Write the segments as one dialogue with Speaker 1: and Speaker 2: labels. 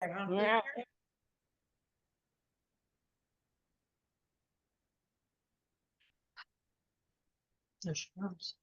Speaker 1: Yeah. There she comes.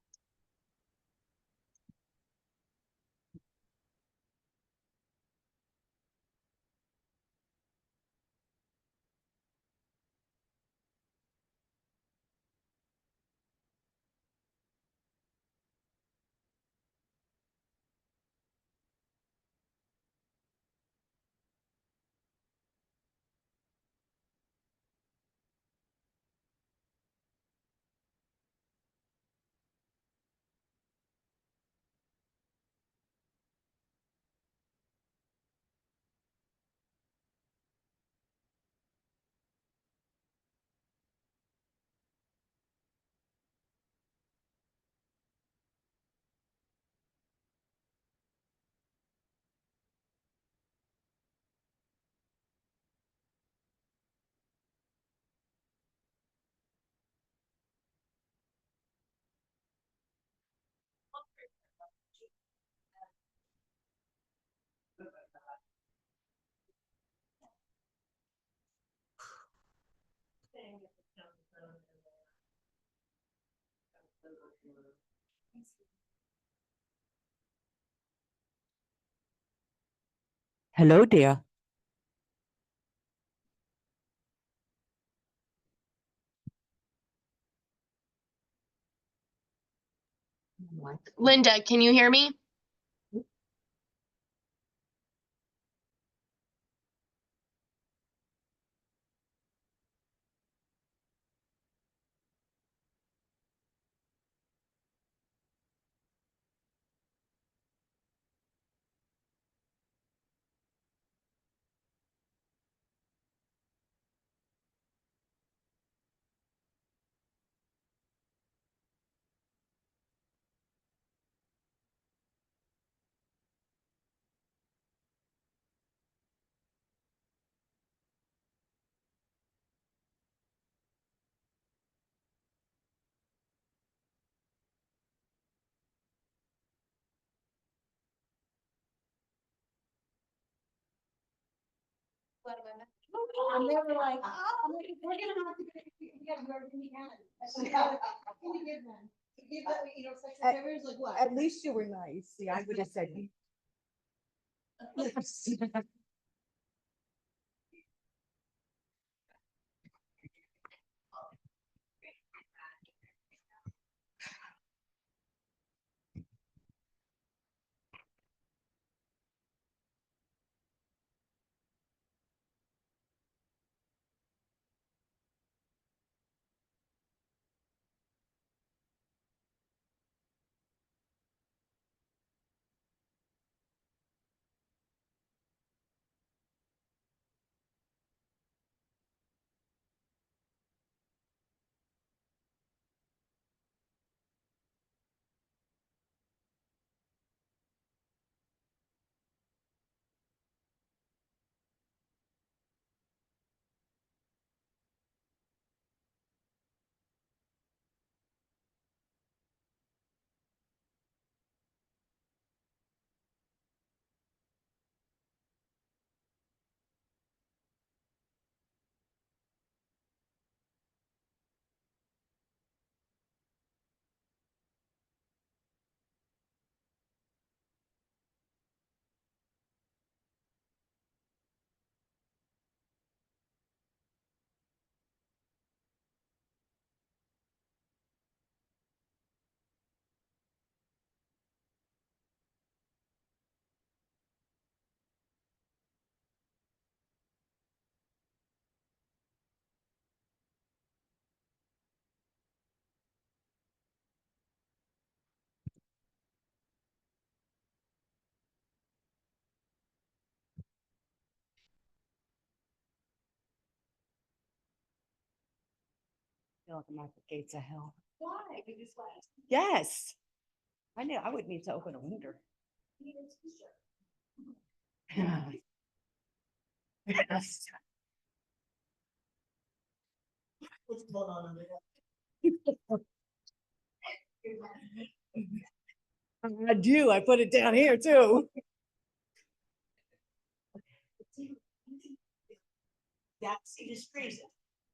Speaker 1: Hello, dear.
Speaker 2: Linda, can you hear me?
Speaker 3: I'm never like, we're gonna have to get where we can. Can we give them? Give that, you know, sexual favors, like what?
Speaker 1: At least you were nice. See, I would have said. Feel like I'm at the gates of hell.
Speaker 3: Why? Because what?
Speaker 1: Yes. I knew I would need to open a window. Yes.
Speaker 3: What's going on in
Speaker 1: I do. I put it down here too. That seat is freezing.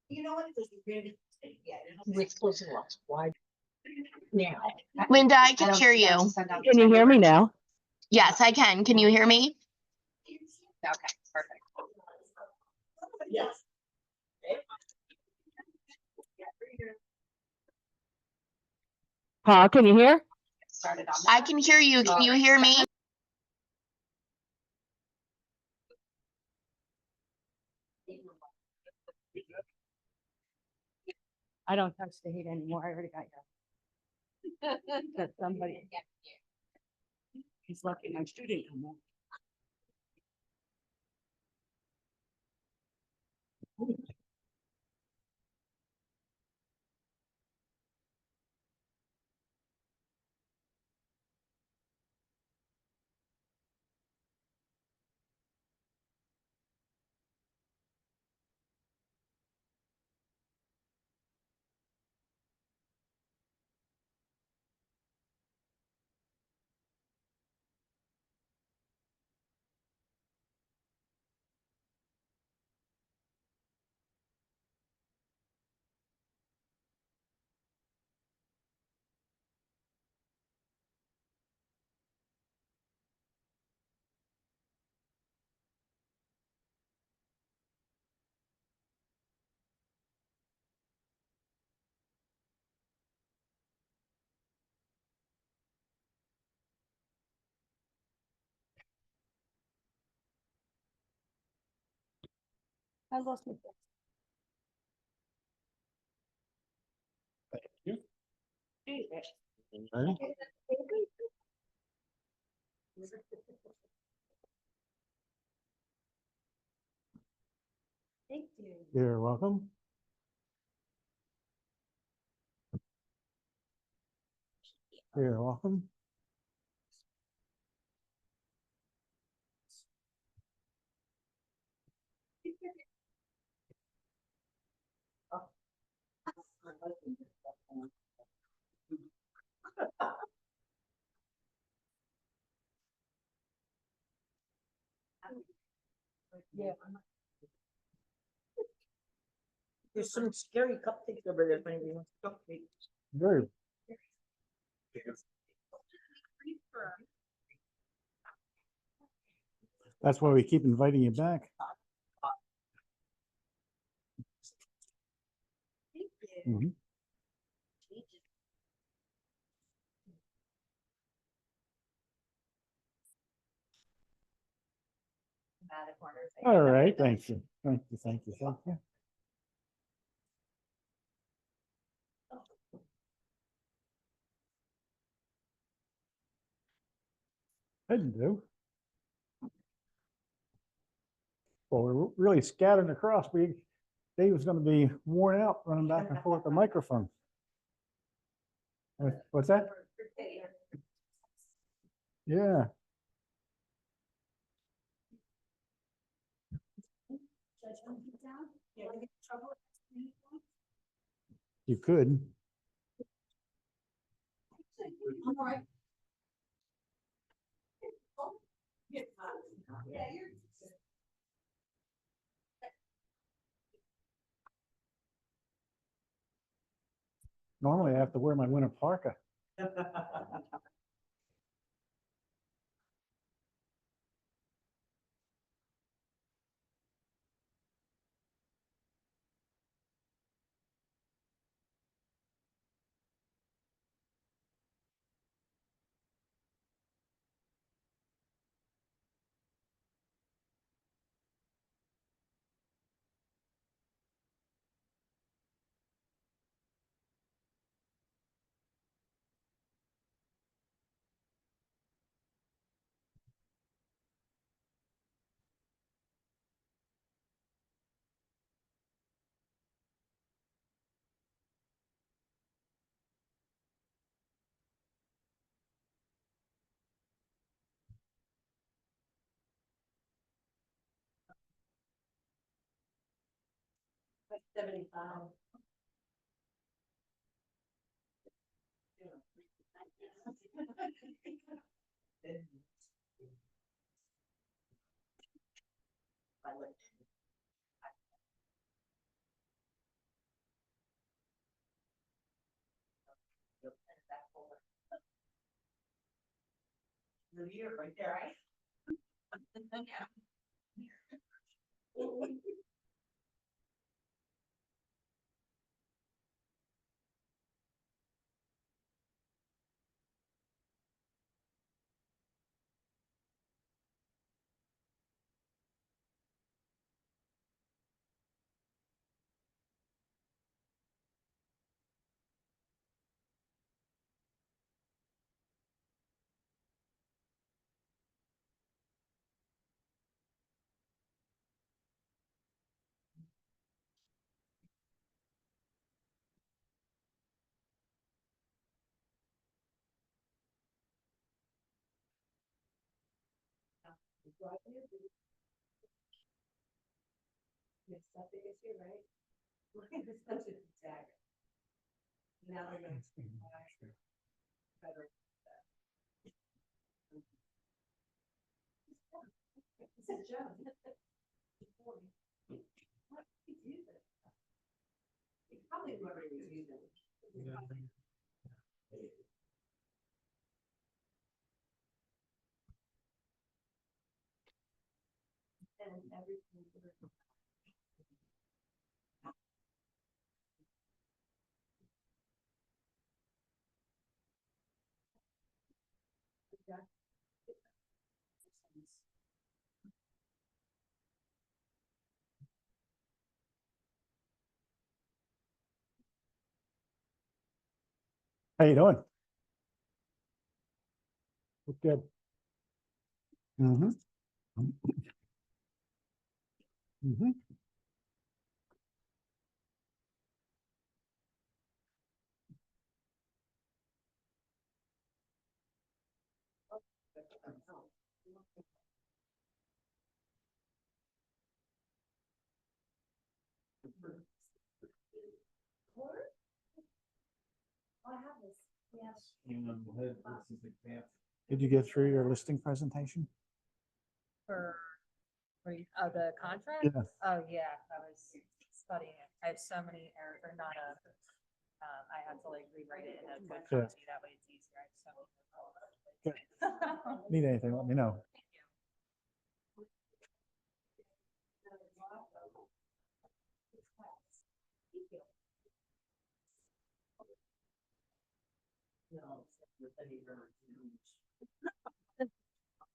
Speaker 1: You know what? There's a really, yeah.
Speaker 2: We're supposed to watch. Why? Now.
Speaker 4: Linda, I can hear you.
Speaker 2: Can you hear me now?
Speaker 4: Yes, I can. Can you hear me?
Speaker 2: Okay, perfect.
Speaker 1: Yes.
Speaker 2: Paul, can you hear?
Speaker 3: Started on
Speaker 4: I can hear you. Can you hear me?
Speaker 1: I don't touch the heat anymore. I already got you. That somebody. He's lucky my student come home. I lost my. Thank you.
Speaker 5: You're welcome. You're welcome.
Speaker 1: Yeah. There's some scary cupcakes over there if anybody wants cupcakes.
Speaker 5: Very. That's why we keep inviting you back. Mhm. All right, thank you. Thank you, thank you, thank you. I didn't do. Well, we're really scattering across. Dave was gonna be worn out running back and forth the microphone. What's that? Yeah. You could. Normally I have to wear my winter parka.
Speaker 1: Like 75. It's that big issue, right? Look at this bunch of dagger. Now they're going to. Better. It's a joke. What is it? It's probably whoever was using it. And everything.
Speaker 5: How you doing? Look good. Mm-hmm. Mm-hmm.
Speaker 3: I have this, yes.
Speaker 5: Did you get through your listing presentation?
Speaker 6: For, the contract?
Speaker 5: Yeah.
Speaker 6: Oh, yeah, I was studying it. I have so many errors, or not a, I had to like rewrite it in a good
Speaker 5: Yeah.
Speaker 6: copy, that way it's easier. I have so many.
Speaker 5: Need anything, let me know.
Speaker 6: Thank you.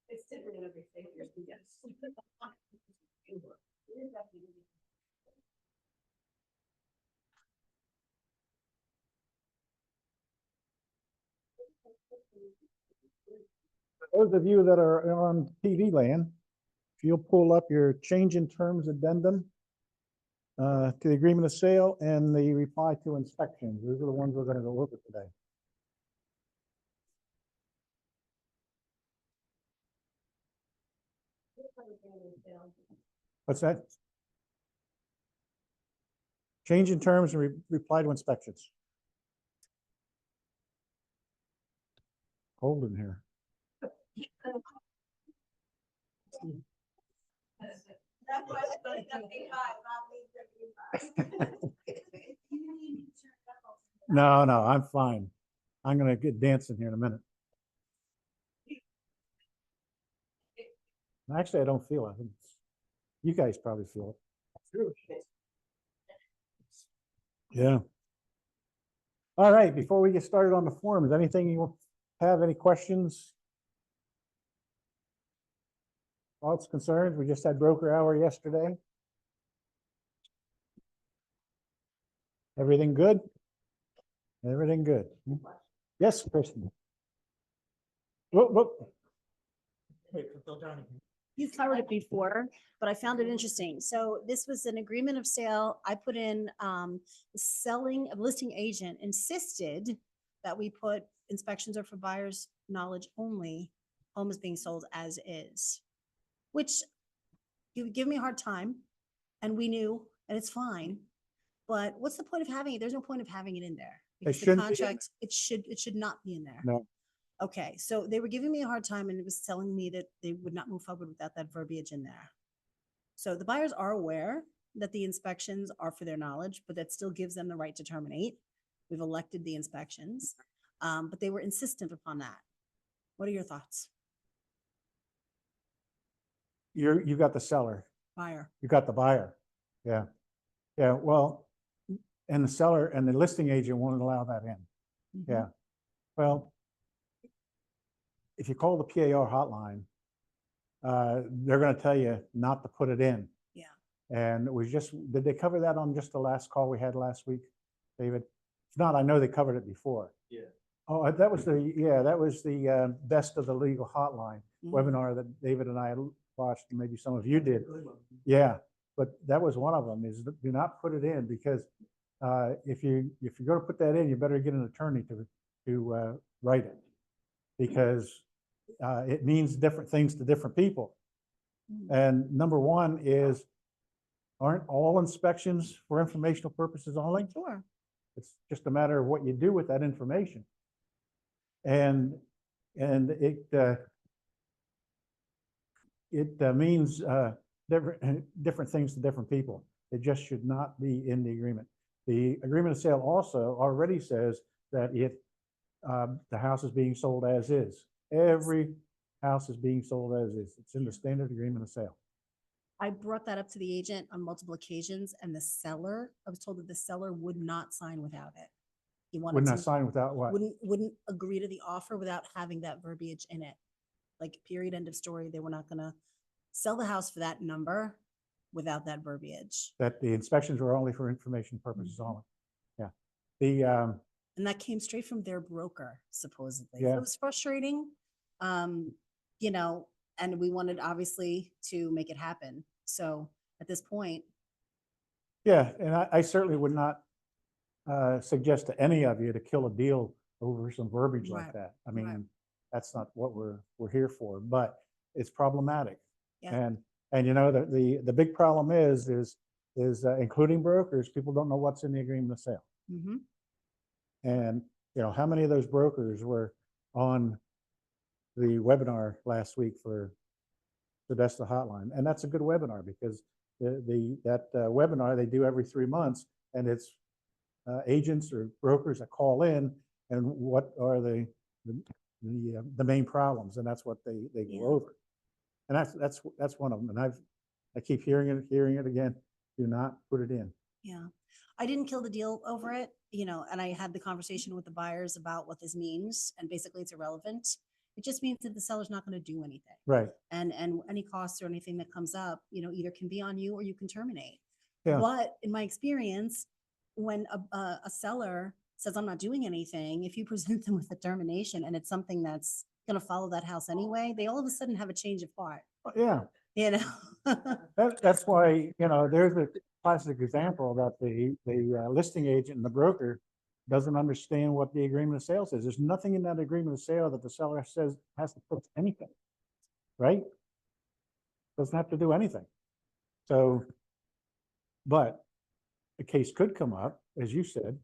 Speaker 1: It's different in every state, yes.
Speaker 5: Those of you that are on TV land, if you'll pull up your change in terms addendum to the agreement of sale and the reply to inspections. Those are the ones we're gonna go over today. What's that? Change in terms and reply to inspections. Cold in here.
Speaker 3: That was 75, not 875.
Speaker 5: No, no, I'm fine. I'm gonna get dancing here in a minute. Actually, I don't feel it. You guys probably feel it. Yeah. All right, before we get started on the forms, anything you have, any questions? Thoughts, concerns? We just had broker hour yesterday. Everything good? Everything good. Yes, Kristen. Whoop, whoop.
Speaker 7: You've covered it before, but I found it interesting. So this was an agreement of sale. I put in, selling, a listing agent insisted that we put inspections are for buyer's knowledge only. Home is being sold as is, which you would give me a hard time and we knew, and it's fine. But what's the point of having it? There's no point of having it in there. Because the
Speaker 5: shouldn't be in
Speaker 7: contract, it should not be in there.
Speaker 5: No.
Speaker 7: Okay, so they were giving me a hard time and it was telling me that they would not move forward without that verbiage in there. So the buyers are aware that the inspections are for their knowledge, but that still gives them the right to terminate. We've elected the inspections, but they were insistent upon that. What are your thoughts?
Speaker 5: you got the seller,
Speaker 7: Buyer.
Speaker 5: you got the buyer. Yeah. Yeah, well, and the seller and the listing agent won't allow that in.
Speaker 7: Mhm.
Speaker 5: Yeah. Well, if you call the PAR hotline, they're gonna tell you not to put it in.
Speaker 7: Yeah.
Speaker 5: And it was just, did they cover that on just the last call we had last week, David? If not, I know they covered it before.
Speaker 8: Yeah.
Speaker 5: Oh, that was the Best of the Legal Hotline
Speaker 7: Mhm.
Speaker 5: webinar that David and I watched, and maybe some of you did. Yeah, but that was one of them, is do not put it in, because if you're gonna put that in, you better get an attorney to write it. Because it means different things to different people.
Speaker 7: Mhm.
Speaker 5: And number one is, aren't all inspections for informational purposes only?
Speaker 7: Sure.
Speaker 5: It's just a matter of what you do with that information. And it means different things to different people. It just should not be in the agreement. The agreement of sale also already says that if the house is being sold as is, every house is being sold as is. It's in the standard agreement of sale.
Speaker 7: I brought that up to the agent on multiple occasions, and the seller, I was told that the seller would not sign without it. He
Speaker 5: Would
Speaker 7: wanted
Speaker 5: not
Speaker 7: to,
Speaker 5: sign without what?
Speaker 7: wouldn't agree to the offer without having that verbiage in it. Like, period, end of story. They were not gonna sell the house for that number without that verbiage.
Speaker 5: That the inspections were only for information purposes
Speaker 7: Mhm.
Speaker 5: only. Yeah. The,
Speaker 7: And that came straight from their broker, supposedly.
Speaker 5: Yeah.
Speaker 7: It was frustrating, you know, and we wanted obviously to make it happen. So at this point,
Speaker 5: yeah, and I certainly would not suggest to any of you to kill a deal over some verbiage like
Speaker 7: Right,
Speaker 5: that. I
Speaker 7: right.
Speaker 5: mean, that's not what we're here for, but it's problematic.
Speaker 7: Yeah.
Speaker 5: And you know, the big problem is including brokers, people don't know what's in the agreement of sale.
Speaker 7: mhm,
Speaker 5: And, you know, how many of those brokers were on the webinar last week for the Best of Hotline? And that's a good webinar, because that webinar they do every 3 months, and it's agents or brokers that call in, and what are the main problems, and that's what they
Speaker 7: Yeah.
Speaker 5: go over. And that's one of them. And I keep hearing it again. Do not put it in.
Speaker 7: yeah. I didn't kill the deal over it, you know, and I had the conversation with the buyers about what this means, and basically it's irrelevant. It just means that the seller's not gonna do anything.
Speaker 5: Right.
Speaker 7: And any costs or anything that comes up, you know, either can be on you or you can terminate.
Speaker 5: Yeah.
Speaker 7: But in my experience, when a seller says, I'm not doing anything, if you present them with a termination and it's something that's gonna follow that house anyway, they all of a sudden have a change of heart,
Speaker 5: Yeah.
Speaker 7: you know?
Speaker 5: That's why, you know, there's a classic example that the listing agent and the broker doesn't understand what the agreement of sale says. There's nothing in that agreement of sale that the seller says has to put anything, right? Doesn't have to do anything. So, but the case could come up, as you said,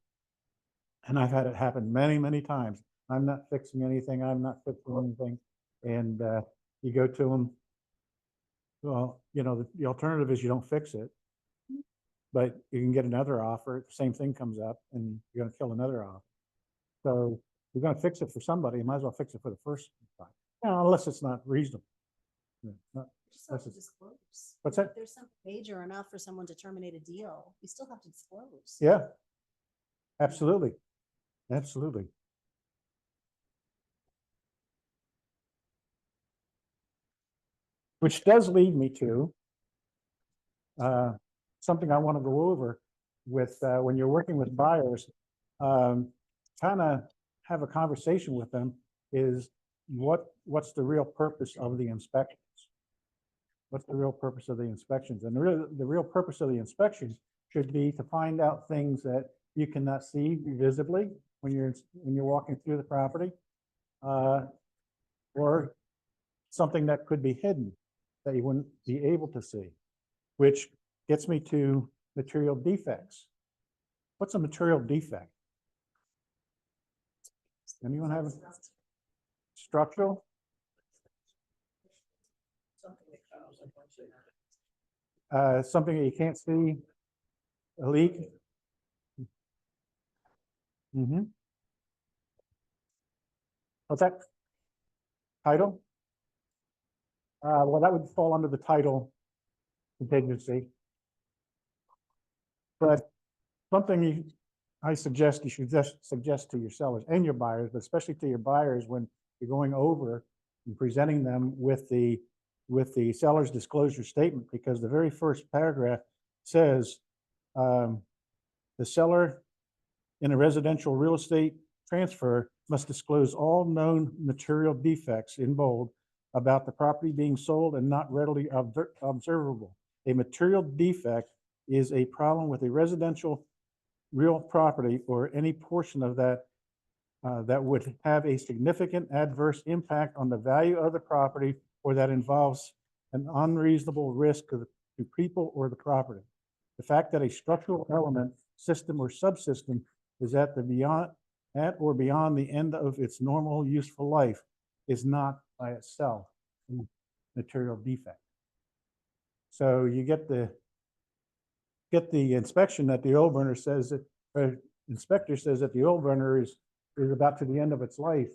Speaker 5: and I've had it happen many, many times. I'm not fixing anything. I'm not fixing anything. And you go to them, well, you know, the alternative is you don't fix it, but you can get another offer. The same thing comes up, and you're going to kill another offer. So you're going to fix it for somebody. You might as well fix it for the first time, unless it's not reasonable. Yeah, not-
Speaker 7: You still have to
Speaker 5: That's
Speaker 7: disclose.
Speaker 5: What's that?
Speaker 7: If there's something major enough for someone to terminate a deal, you still have to disclose.
Speaker 5: Yeah, absolutely. Absolutely. Which does lead me to something I want to go over with when you're working with buyers, kind of have a conversation with them is what's the real purpose of the inspections? What's the real purpose of the inspections? And the real purpose of the inspections should be to find out things that you cannot see visibly when you're walking through the property, or something that could be hidden that you wouldn't be able to see, which gets me to material defects. What's a material defect? Anyone have a structural? Something that you can't see, a leak? Mm-hmm. What's that? Title? Well, that would fall under the title contingency. But something I suggest you should just suggest to your sellers and your buyers, but especially to your buyers when you're going over and presenting them with the seller's disclosure statement, because the very first paragraph says, the seller in a residential real estate transfer must disclose all known material defects in bold about the property being sold and not readily observable. A material defect is a problem with a residential real property or any portion of that that would have a significant adverse impact on the value of the property or that involves an unreasonable risk to people or the property. The fact that a structural element, system or subsystem is at or beyond the end of its normal useful life is not by itself a material defect. So you get the inspection that the oil burner says that, inspector says that the oil burner is about to the end of its life.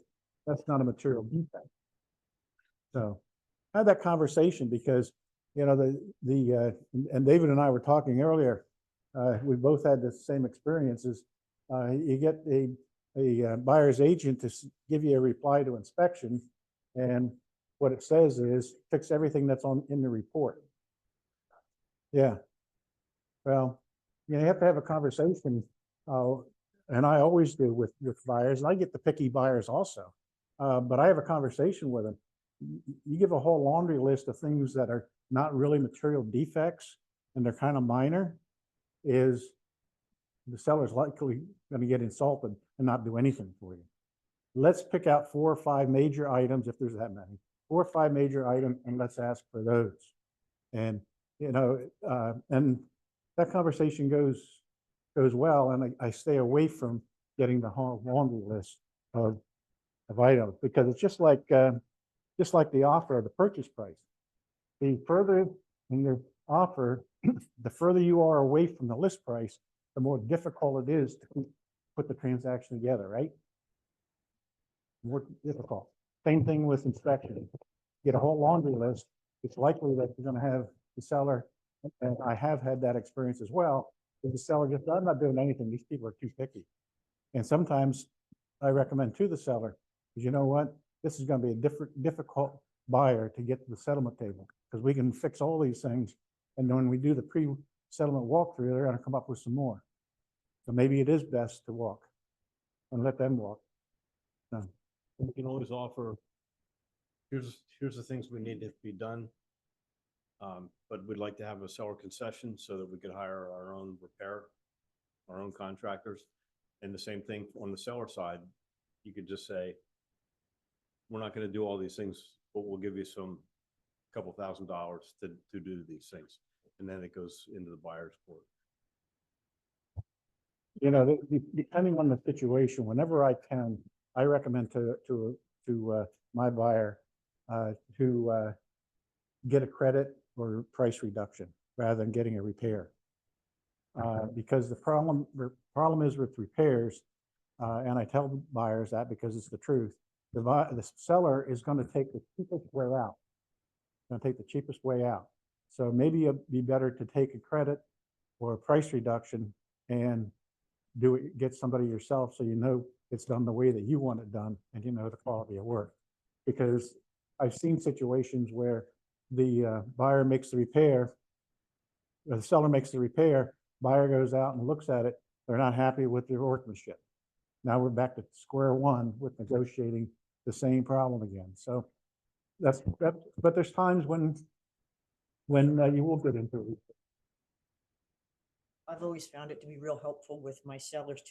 Speaker 5: That's not a material defect. So I had that conversation because, you know, and David and I were talking earlier, we both had the same experiences. You get a buyer's agent to give you a reply to inspection, and what it says is fix everything that's in the report. Yeah. Well, you have to have a conversation, and I always do with buyers, and I get the picky buyers also. But I have a conversation with them. You give a whole laundry list of things that are not really material defects and they're kind of minor, is the seller's likely going to get insulted and not do anything for you. Let's pick out 4 or 5 major items, if there's that many, 4 or 5 major items, and let's ask for those. And, you know, and that conversation goes well, and I stay away from getting the whole laundry list of items, because it's just like the offer of the purchase price. The further in your offer, the further you are away from the list price, the more difficult it is to put the transaction together, right? More difficult. Same thing with inspection. Get a whole laundry list. It's likely that you're going to have the seller, and I have had that experience as well, if the seller just, I'm not doing anything, these people are too picky. And sometimes I recommend to the seller, because you know what, this is going to be a difficult buyer to get to the settlement table, because we can fix all these things, and then when we do the pre-settlement walkthrough, they're going to come up with some more. So maybe it is best to walk and let them walk. No.
Speaker 8: We can always offer, here's the things we need to be done. But we'd like to have a seller concession so that we could hire our own repair, our own contractors. And the same thing on the seller side, you could just say, we're not going to do all these things, but we'll give you couple $1,000 to do these things. And then it goes into the buyer's court.
Speaker 5: You know, depending on the situation, whenever I can, I recommend to my buyer to get a credit or price reduction rather than getting a repair. Because the problem is with repairs, and I tell buyers that because it's the truth. The seller is going to take the cheapest way out. Going to take the cheapest way out. So maybe it'd be better to take a credit or a price reduction and get somebody yourself, so you know it's done the way that you want it done, and you know the quality of work. Because I've seen situations where the buyer makes the repair, the seller makes the repair, buyer goes out and looks at it, they're not happy with their workmanship. Now we're back to square one with negotiating the same problem again. So but there's times when you will get into it.
Speaker 2: I've always found it to be real helpful with my sellers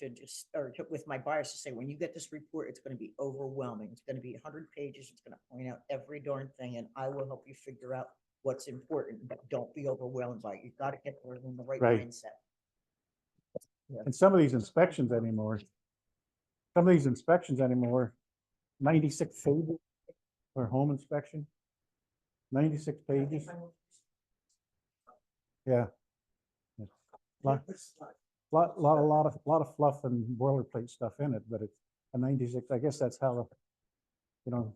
Speaker 2: with my buyers to say, when you get this report, it's going to be overwhelming. It's going to be 100 pages. It's going to point out every darn thing, and I will help you figure out what's important, but don't be overwhelmed by it. You've got to get there in the right mindset.
Speaker 5: And some of these inspections anymore, 96 pages for home inspection, 96 pages. Yeah. Lot of fluff and boilerplate stuff in it, but it's a 96. I guess that's how, you know,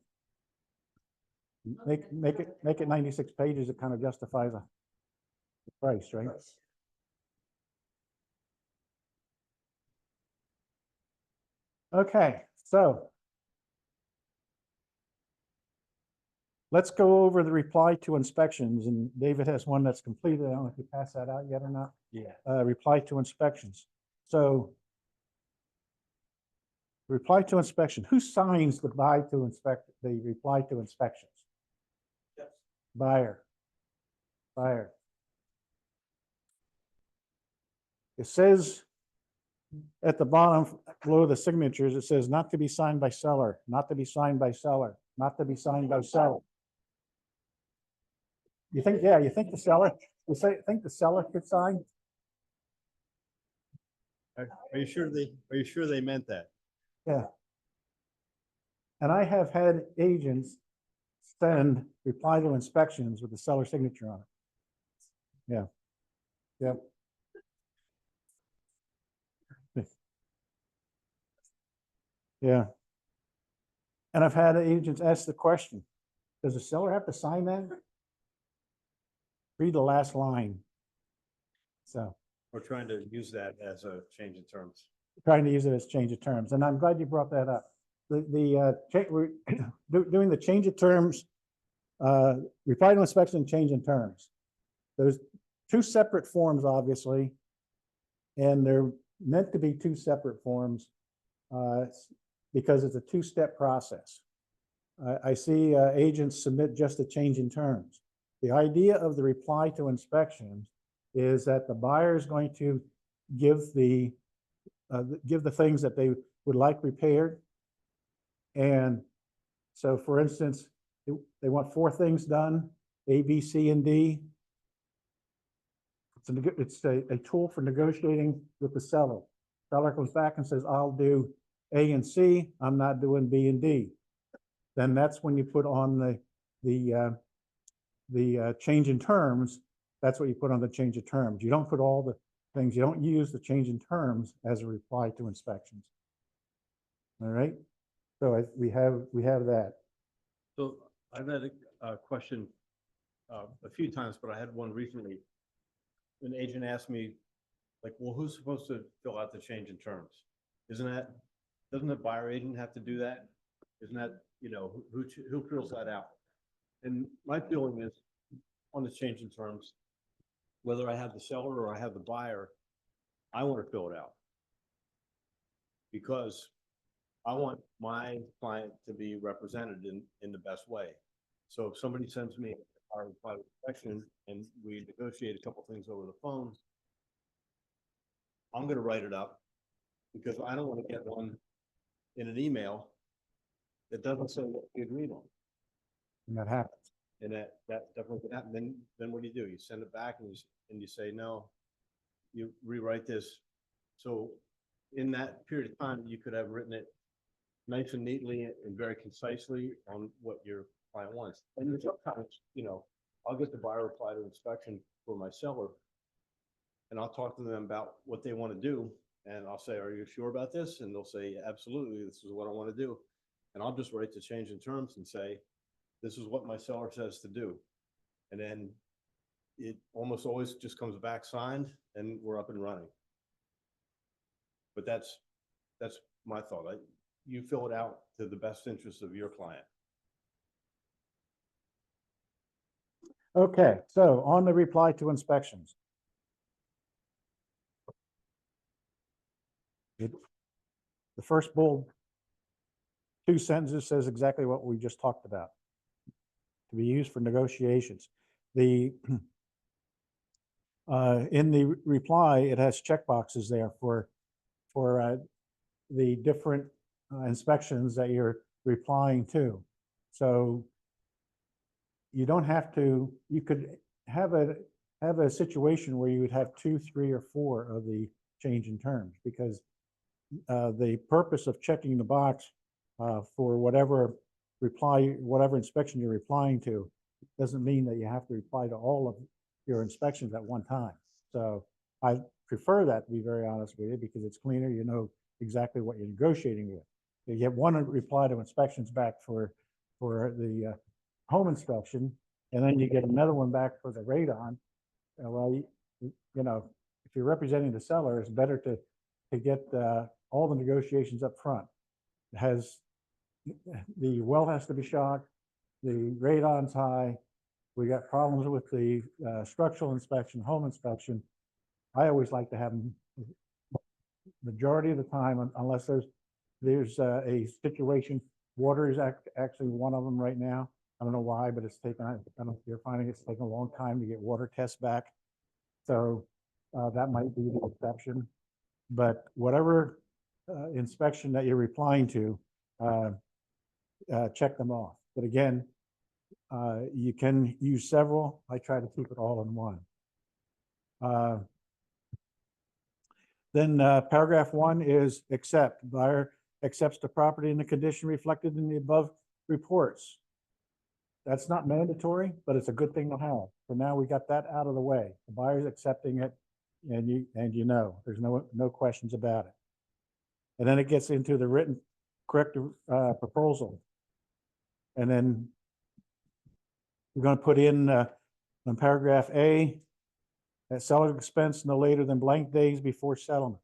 Speaker 5: Make it 96 pages, it kind of justifies the price, right? Okay, so let's go over the reply to inspections, and David has one that's completed. I don't know if you passed that out yet or not.
Speaker 8: Yeah.
Speaker 5: Reply to inspections. So reply to inspection, who signs the the reply to inspections? Buyer. Buyer. It says at the bottom below the signatures, it says not to be signed by seller, not to be signed by seller, not to be signed by seller. You think the seller, think the seller could sign?
Speaker 8: Are you sure they meant that?
Speaker 5: Yeah. And I have had agents send reply to inspections with the seller signature on it. Yeah. Yep. Yeah. And I've had agents ask the question, does the seller have to sign that? Read the last line. So
Speaker 8: We're trying to use that as a change in terms.
Speaker 5: trying to use it as change of terms. And I'm glad you brought that up. We're doing the change of terms, reply to inspection, change in terms. There's two separate forms, obviously, and they're meant to be two separate forms because it's a two-step process. I see agents submit just a change in terms. The idea of the reply to inspections is that the buyer is going to give the things that they would like repaired. And so, for instance, they want 4 things done, A, B, C, and D. It's a tool for negotiating with the seller. Seller comes back and says, I'll do A and C, I'm not doing B and D. Then that's when you put on the change in terms. That's what you put on the change of terms. You don't put all the things, you don't use the change in terms as a reply to inspections. All right, so we have that.
Speaker 8: So I've had a question a few times, but I had one recently. An agent asked me, like, well, who's supposed to fill out the change in terms? Doesn't the buyer agent have to do that? Isn't that, who fills that out? And my feeling is on the change in terms, whether I have the seller or I have the buyer, I want to fill it out. Because I want my client to be represented in the best way. So if somebody sends me our reply to inspection and we negotiate a couple things over the phone, I'm going to write it up because I don't want to get one in an email that doesn't say what we agreed on.
Speaker 5: And that happens.
Speaker 8: And that definitely could happen. Then what do? You send it back and you say, no, you rewrite this. So in that period of time, you could have written it nice and neatly and very concisely on what your client wants. And sometimes, I'll get the buyer reply to inspection for my seller and I'll talk to them about what they want to do. And I'll say, are you sure about this? And they'll say, absolutely, this is what I want to do. And I'll just write the change in terms and say, this is what my seller says to do. And then it almost always just comes back signed and we're up and running. But that's my thought. You fill it out to the best interest of your client.
Speaker 5: Okay, so on the reply to inspections. The first bold 2 sentences says exactly what we just talked about. To be used for negotiations. In the reply, it has checkboxes there for the different inspections that you're replying to. So you don't have to, you could have a situation where you would have 2, 3, or 4 of the change in terms, because the purpose of checking the box for whatever inspection you're replying to doesn't mean that you have to reply to all of your inspections at one time. So I prefer that, to be very honest with you, because it's cleaner. You know exactly what you're negotiating with. You get one reply to inspections back for the home inspection, and then you get another one back for the radon. Well, you know, if you're representing the seller, it's better to get all the negotiations up front. It has, the well has to be shocked, the radon's high, we got problems with the structural inspection, home inspection. I always like to have them majority of the time, unless there's a situation, water is actually one of them right now. I don't know why, but it's taken, I don't know if you're finding it's taking a long time to get water tests back. So that might be the exception. But whatever inspection that you're replying to, check them off. But again, you can use several. I try to keep it all in one. Then paragraph 1 is accept. Buyer accepts the property in the condition reflected in the above reports. That's not mandatory, but it's a good thing to have. So now we got that out of the way. The buyer's accepting it, and you know, there's no questions about it. And then it gets into the written corrective proposal. And then we're going to put in paragraph A, at seller's expense no later than blank days before settlement.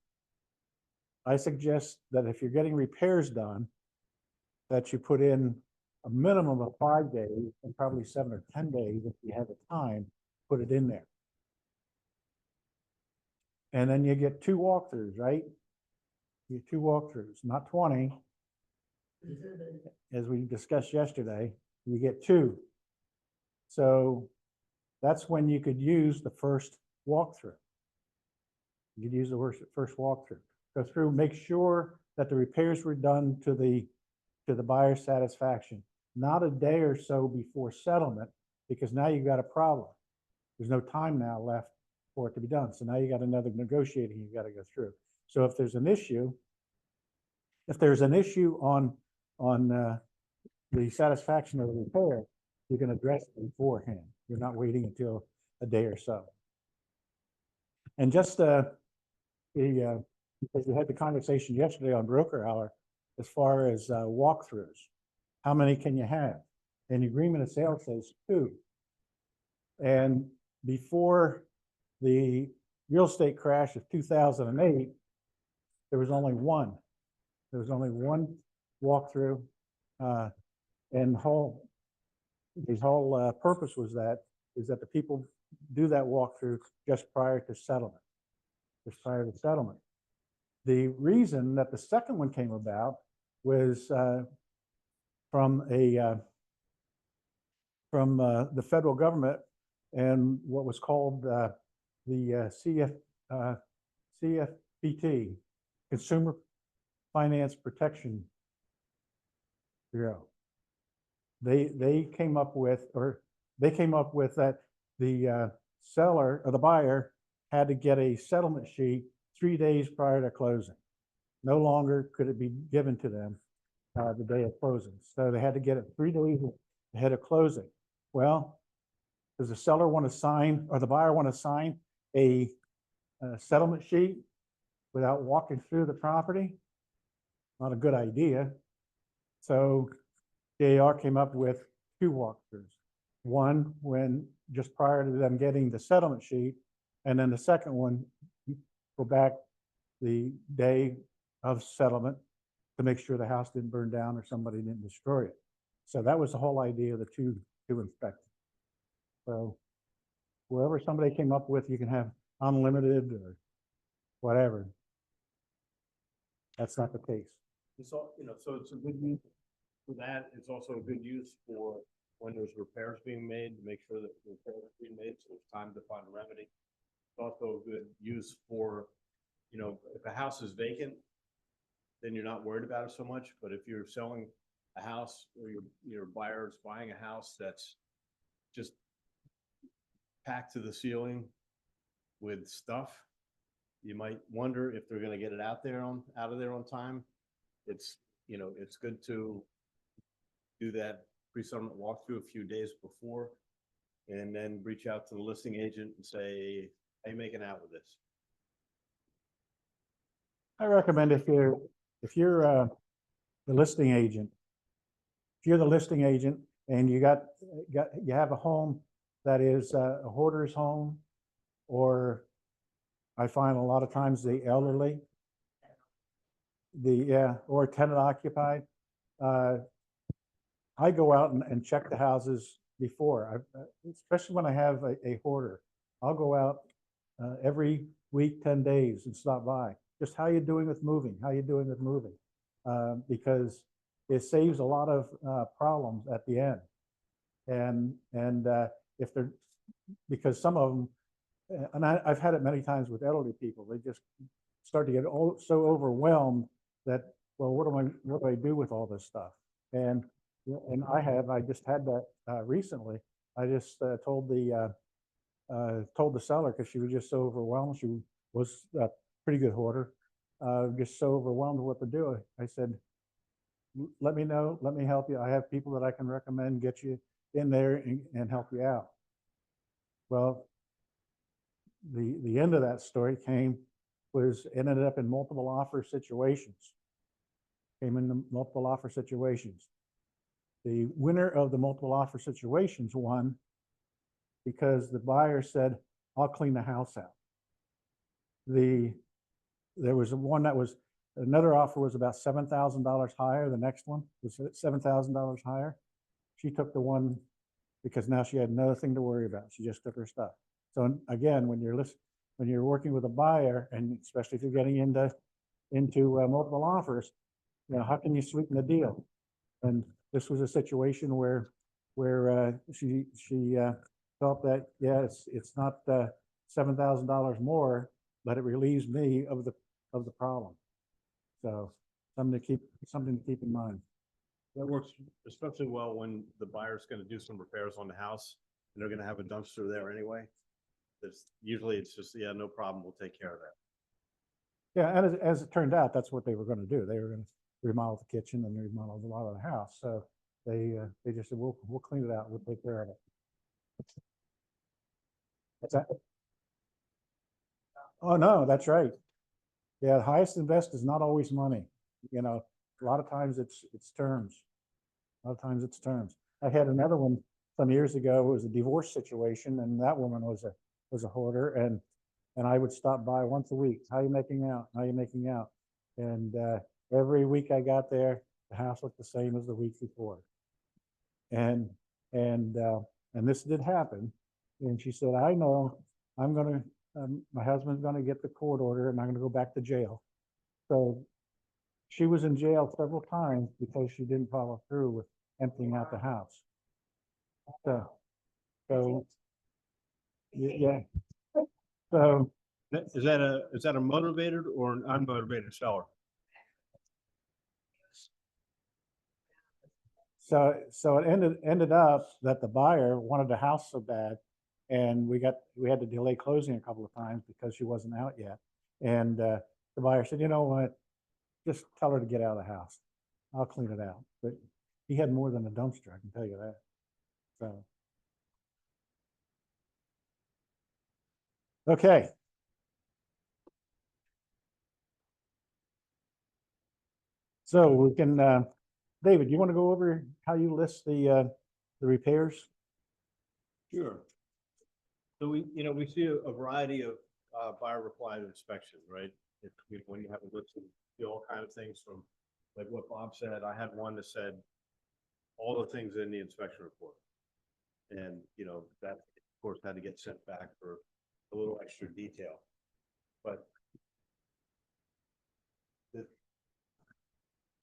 Speaker 5: I suggest that if you're getting repairs done, that you put in a minimum of 5 days and probably 7 or 10 days if you have the time, put it in there. And then you get 2 walkthroughs, right? You get 2 walkthroughs, not 20. As we discussed yesterday, you get 2. So that's when you could use the first walkthrough. You could use the first walkthrough. Go through, make sure that the repairs were done to the buyer's satisfaction, not a day or so before settlement, because now you've got a problem. There's no time now left for it to be done. So now you got another negotiating you got to go through. So if there's an issue on the satisfaction of the repair, you can address it beforehand. You're not waiting until a day or so. And just because we had the conversation yesterday on broker hour, as far as walkthroughs, how many can you have? And the agreement of sale says 2. And before the real estate crash of 2008, there was only 1. There was only 1 walkthrough, and his whole purpose was that the people do that walkthrough just prior to settlement. Just prior to settlement. The reason that the second one came about was from the federal government and what was called the CFPT, Consumer Finance Protection Bureau. They came up with that the seller or the buyer had to get a settlement sheet 3 days prior to closing. No longer could it be given to them the day of closing. So they had to get it 3 days ahead of closing. Well, does the seller want to sign or the buyer want to sign a settlement sheet without walking through the property? Not a good idea. So DAR came up with 2 walkthroughs. One when just prior to them getting the settlement sheet, and then the second one, go back the day of settlement to make sure the house didn't burn down or somebody didn't destroy it. So that was the whole idea of the two inspections. So whoever somebody came up with, you can have unlimited or whatever. That's not the case.
Speaker 8: It's all, so it's a good use for that. It's also a good use for when there's repairs being made, to make sure that the repairs are being made, so it's time to find a remedy. It's also a good use for, if a house is vacant, then you're not worried about it so much. But if you're selling a house or your buyer's buying a house that's just packed to the ceiling with stuff, you might wonder if they're going to get it out of there on time. It's good to do that pre-settlement walkthrough a few days before, and then reach out to the listing agent and say, "How you making out with this?"
Speaker 5: I recommend if you're the listing agent, and you you have a home that is a hoarder's home, or I find a lot of times the elderly, or tenant occupied. I go out and check the houses before, especially when I have a hoarder. I'll go out every week, 10 days, and stop by. Just how you doing with moving? How you doing with moving? Because it saves a lot of problems at the end. And if they're, because some of them, and I've had it many times with elderly people, they just start to get so overwhelmed that, well, what do I do with all this stuff? And I just had that recently. I just told the seller, because she was just so overwhelmed. She was a pretty good hoarder, just so overwhelmed with what to do. I said, let me know, let me help you. I have people that I can recommend, get you in there and help you out. Well, the end of that story ended up in multiple offer situations. Came into multiple offer situations. The winner of the multiple offer situations won because the buyer said, I'll clean the house out. There was one that was, another offer was about $7,000 higher. The next one was $7,000 higher. She took the one because now she had nothing to worry about. She just took her stuff. So again, when you're working with a buyer, and especially if you're getting into multiple offers, you know, how can you sweeten the deal? And this was a situation where she felt that, yeah, it's not $7,000 more, but it relieves me of the problem. So something to keep in mind.
Speaker 8: That works especially well when the buyer's gonna do some repairs on the house and they're gonna have a dumpster there anyway. Usually it's just, yeah, no problem, we'll take care of that.
Speaker 5: Yeah, and as it turned out, that's what they were going to do. They were going to remodel the kitchen and remodel a lot of the house. So they just said, we'll clean it out. We'll take care of it. What's that? Oh, no, that's right. Yeah, the highest and best is not always money. You know, a lot of times it's terms. A lot of times it's terms. I had another one some years ago. It was a divorce situation, and that woman was a hoarder, and I would stop by once a week. How you making out? How you making out? And every week I got there, the house looked the same as the week before. And this did happen. And she said, I know my husband's gonna get the court order and I'm gonna go back to jail. So she was in jail several times because she didn't follow through with emptying out the house. So yeah. So
Speaker 8: Is that a motivated or an unmotivated seller?
Speaker 5: So it ended up that the buyer wanted the house so bad, and we had to delay closing a couple of times because she wasn't out yet. And the buyer said, you know what, just tell her to get out of the house. I'll clean it out. But he had more than a dumpster, I can tell you that. So. Okay. So we can, David, you want to go over how you list the repairs?
Speaker 8: Sure. So we see a variety of buyer reply to inspection, right? When you have a list of all kind of things from, like what Bob said, I had one that said all the things in the inspection report. And, that of course had to get sent back for a little extra detail. But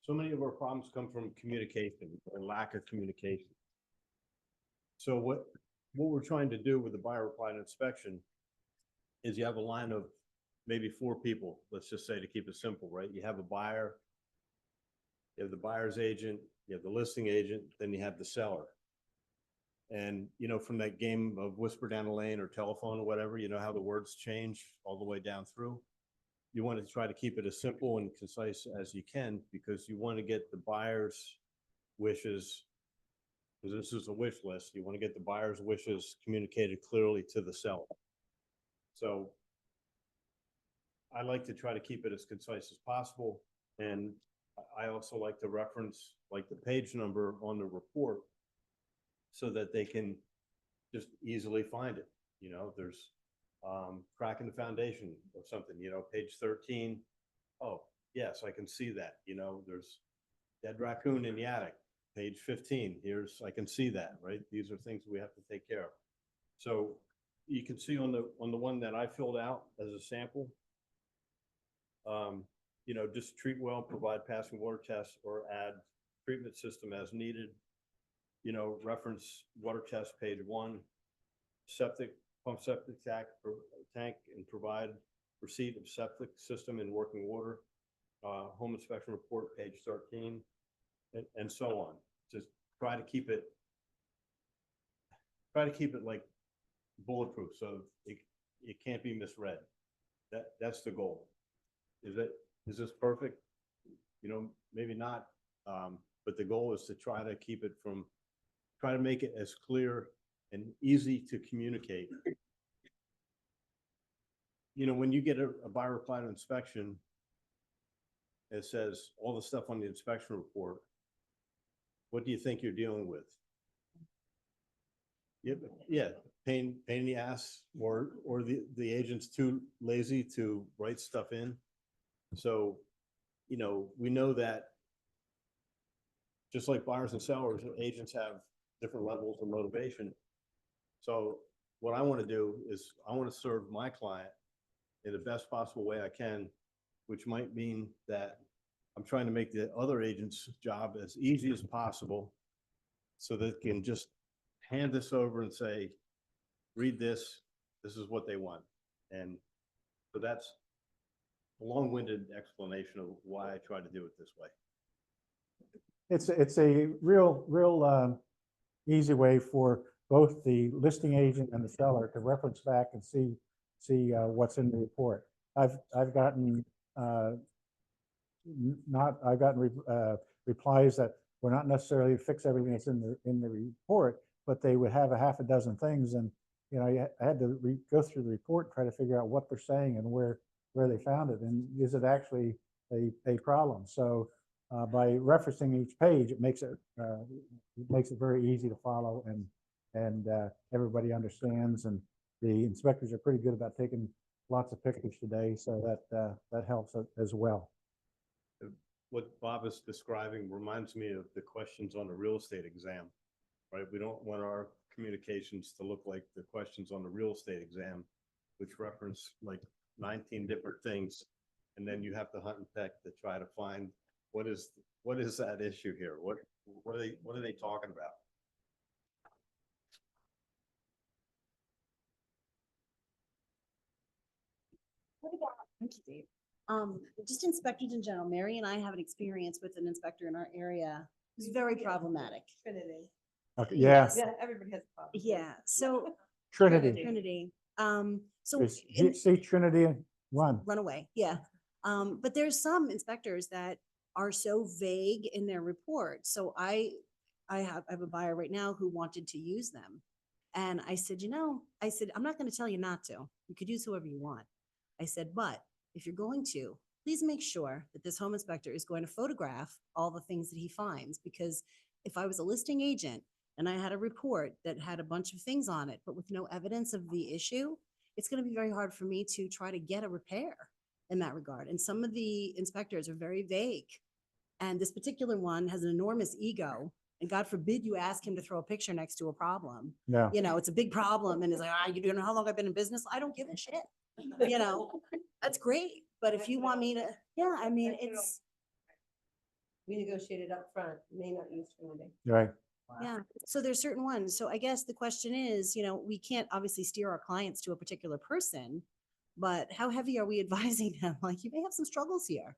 Speaker 8: so many of our problems come from communication or lack of communication. So what we're trying to do with the buyer reply to inspection is you have a line of maybe 4 people, let's just say, to keep it simple, right? You have a buyer, you have the buyer's agent, you have the listing agent, then you have the seller. And, from that game of whisper down the lane or telephone or whatever, how the words change all the way down through. You want to try to keep it as simple and concise as you can, because you want to get the buyer's wishes, because this is a wish list. You want to get the buyer's wishes communicated clearly to the seller. So I like to try to keep it as concise as possible. And I also like to reference like the page number on the report so that they can just easily find it. You know, there's crack in the foundation of something, you know, page 13. Oh, yes, I can see that. You know, there's dead raccoon in the attic, page 15. I can see that, right? These are things we have to take care of. So you can see on the one that I filled out as a sample, you know, just treat well, provide passing water tests, or add treatment system as needed. You know, reference water test page 1, pump septic tank, and provide receipt of septic system in working order. Home inspection report, page 13, and so on. Just try to keep it like bulletproof, so it can't be misread. That's the goal. Is this perfect? You know, maybe not. But the goal is to try to make it as clear and easy to communicate. You know, when you get a buyer reply to inspection, it says all the stuff on the inspection report. What do you think you're dealing with? Yeah, pain in the ass, or the agent's too lazy to write stuff in. So, you know, we know that just like buyers and sellers, agents have different levels of motivation. So what I want to do is I want to serve my client in the best possible way I can, which might mean that I'm trying to make the other agent's job as easy as possible so that they can just hand this over and say, read this, this is what they want. And so that's a long-winded explanation of why I try to do it this way.
Speaker 5: It's a real easy way for both the listing agent and the seller to reference back and see what's in the report. I've gotten replies that were not necessarily fix everything that's in the report, but they would have a half a dozen things, and you know, I had to go through the report and try to figure out what they're saying and where they found it, and is it actually a problem. So by referencing each page, it makes it very easy to follow, and everybody understands, and the inspectors are pretty good about taking lots of pictures today, so that helps as well.
Speaker 8: What Bob is describing reminds me of the questions on the real estate exam, right? We don't want our communications to look like the questions on the real estate exam, which reference like 19 different things, and then you have to hunt and peck to try to find what is that issue here? What are they talking about?
Speaker 7: Just inspectors in general. Mary and I have an experience with an inspector in our area who's very problematic.
Speaker 3: Trinity.
Speaker 5: Okay, yeah,
Speaker 3: Yeah, everybody has a problem.
Speaker 7: Yeah, so
Speaker 5: Trinity.
Speaker 7: Trinity. So
Speaker 5: See Trinity and run.
Speaker 7: run away, yeah. But there's some inspectors that are so vague in their report. So I have a buyer right now who wanted to use them. And I said, I'm not going to tell you not to. You could use whoever you want. I said, but if you're going to, please make sure that this home inspector is going to photograph all the things that he finds. Because if I was a listing agent and I had a report that had a bunch of things on it, but with no evidence of the issue, it's going to be very hard for me to try to get a repair in that regard. And some of the inspectors are very vague. And this particular one has an enormous ego. And God forbid you ask him to throw a picture next to a problem.
Speaker 5: Yeah.
Speaker 7: You know, it's a big problem. And it's like, you don't know how long I've been in business? I don't give a shit. You know, that's great. But if you want me to, yeah, I mean, it's,
Speaker 3: We negotiated up front. May not use Trinity.
Speaker 5: Right.
Speaker 7: yeah. So there's certain ones. So I guess the question is, we can't obviously steer our clients to a particular person, but how heavy are we advising them? Like, you may have some struggles here.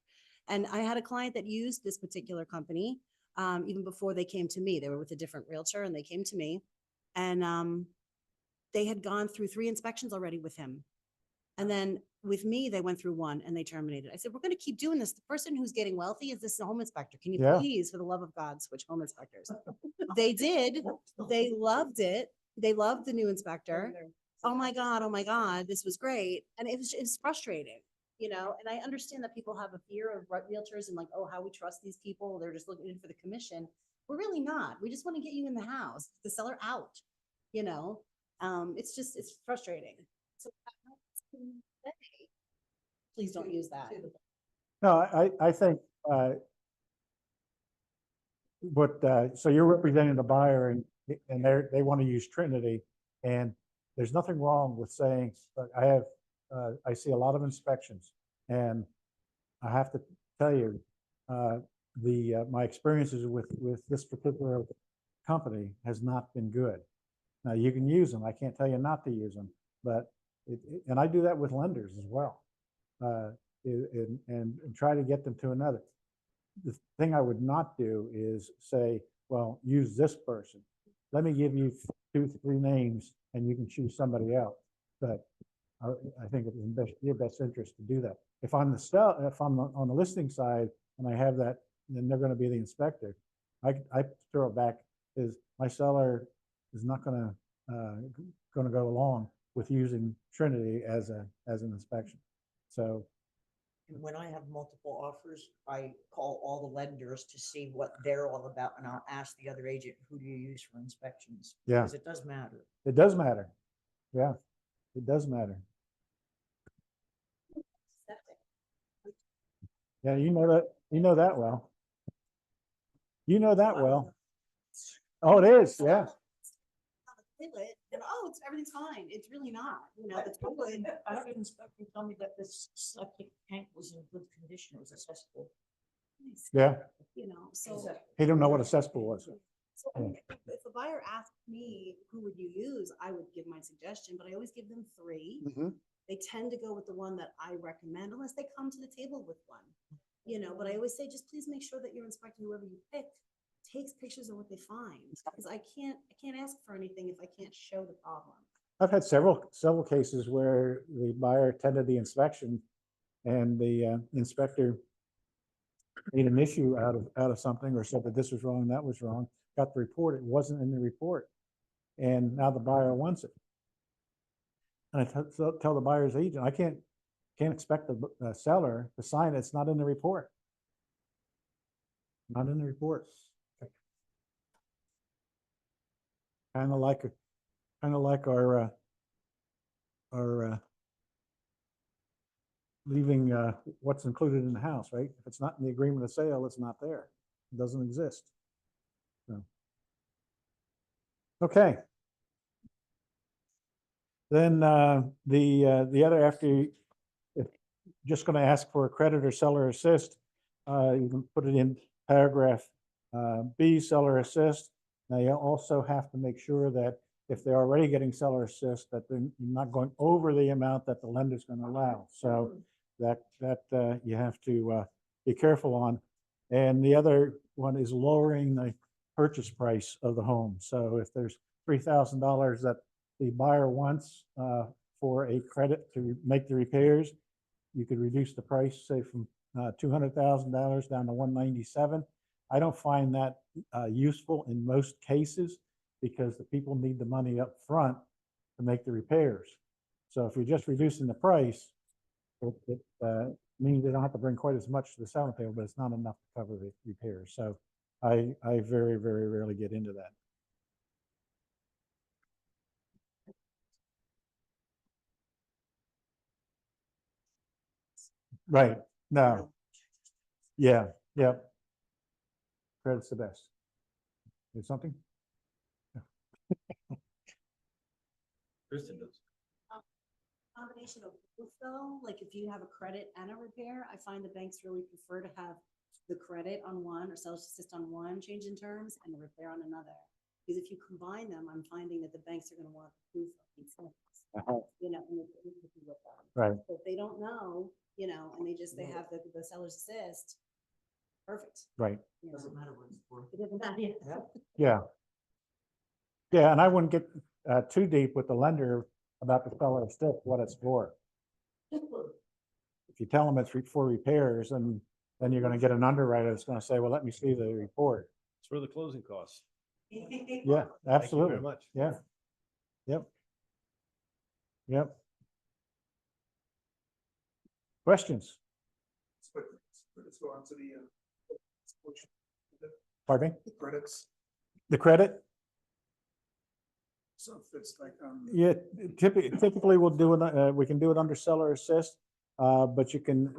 Speaker 7: And I had a client that used this particular company even before they came to me. They were with a different realtor and they came to me, and they had gone through 3 inspections already with him. And then with me, they went through 1 and they terminated. I said, we're going to keep doing this. The person who's getting wealthy is this home inspector. Can you
Speaker 5: Yeah.
Speaker 7: please, for the love of God, switch home inspectors? They did. They loved it. They loved the new inspector. Oh my God, this was great. And it's frustrating, and I understand that people have a fear of realtors and like, oh, how we trust these people. They're just looking for the commission. We're really not. We just want to get you in the house, the seller out, you know? It's just, it's frustrating. So please don't use that.
Speaker 5: No, I think, so you're representing the buyer and they want to use Trinity. And there's nothing wrong with saying, but I see a lot of inspections and I have to tell you, my experiences with this particular company has not been good. Now you can use them. I can't tell you not to use them, but and I do that with lenders as well. And try to get them to another. The thing I would not do is say, well, use this person. Let me give you 2, 3 names and you can choose somebody else. But I think it's in your best interest to do that. If I'm on the listing side and I have that, then they're going to be the inspector. I throw it back is my seller is not going to go along with using Trinity as an inspection. So
Speaker 2: And when I have multiple offers, I call all the lenders to see what they're all about, and I'll ask the other agent, who do you use for inspections?
Speaker 5: Yeah.
Speaker 2: Because it does matter.
Speaker 5: it does matter. Yeah, it does matter. Yeah, you know that well. You know that well. Oh, it is, yeah.
Speaker 7: Toilet, and everything's fine. It's really not, you know, the toilet.
Speaker 2: I had an inspector tell me that this septic tank was in good condition, it was accessible.
Speaker 5: Yeah,
Speaker 7: You know, so.
Speaker 5: he don't know what a cesspool was.
Speaker 7: So if a buyer asked me, who would you use, I would give my suggestion, but I always give them 3.
Speaker 5: Mhm.
Speaker 7: They tend to go with the one that I recommend unless they come to the table with one. You know, but I always say, just please make sure that you're inspecting whoever you pick takes pictures of what they find, because I can't ask for anything if I can't show the problem.
Speaker 5: I've had several cases where the buyer attended the inspection and the inspector made an issue out of something or said that this was wrong, that was wrong, got the report, it wasn't in the report. And now the buyer wants it. And I tell the buyer's agent, I can't expect the seller to sign it. It's not in the report. Not in the report. Kind of like our leaving what's included in the house, right? If it's not in the agreement of sale, it's not there. It doesn't exist. So. Okay. Then the other, after if just going to ask for a credit or seller assist, you can put it in paragraph B, seller assist. Now you also have to make sure that if they're already getting seller assist, that they're not going over the amount that the lender's going to allow. So that you have to be careful on. And the other one is lowering the purchase price of the home. So if there's $3,000 that the buyer wants for a credit to make the repairs, you could reduce the price, say from $200,000 down to $197,000. I don't find that useful in most cases because the people need the money up front to make the repairs. So if you're just reducing the price, it means they don't have to bring quite as much to the selling table, but it's not enough to cover the repairs. So I very, very rarely get into that. Right. No. Yeah. Yep. Credit's the best. There's something?
Speaker 8: Kristen does.
Speaker 7: Combination of both though, like if you have a credit and a repair, I find the banks really prefer to have the credit on one or seller's assist on one change in terms and the repair on another. Because if you combine them, I'm finding that the banks are going to want proof of these things. You know, and with them.
Speaker 5: Right.
Speaker 7: So if they don't know, you know, and they have the seller's assist, perfect.
Speaker 5: Right.
Speaker 7: You know,
Speaker 2: Doesn't matter what it's for.
Speaker 7: it doesn't matter.
Speaker 5: Yeah. Yeah. And I wouldn't get too deep with the lender about the seller assist, what it's for. If you tell them it's for repairs, and then you're going to get an underwriter that's going to say, well, let me see the report.
Speaker 8: It's for the closing costs.
Speaker 5: Yeah,
Speaker 8: Thank you
Speaker 5: absolutely.
Speaker 8: very much.
Speaker 5: Yeah. Yep. Yep. Questions?
Speaker 9: Let's go on to the
Speaker 5: Pardon me?
Speaker 9: The credits,
Speaker 5: The credit?
Speaker 9: so if it's like,
Speaker 5: Yeah, typically we'll do it, we can do it under seller assist. But you can,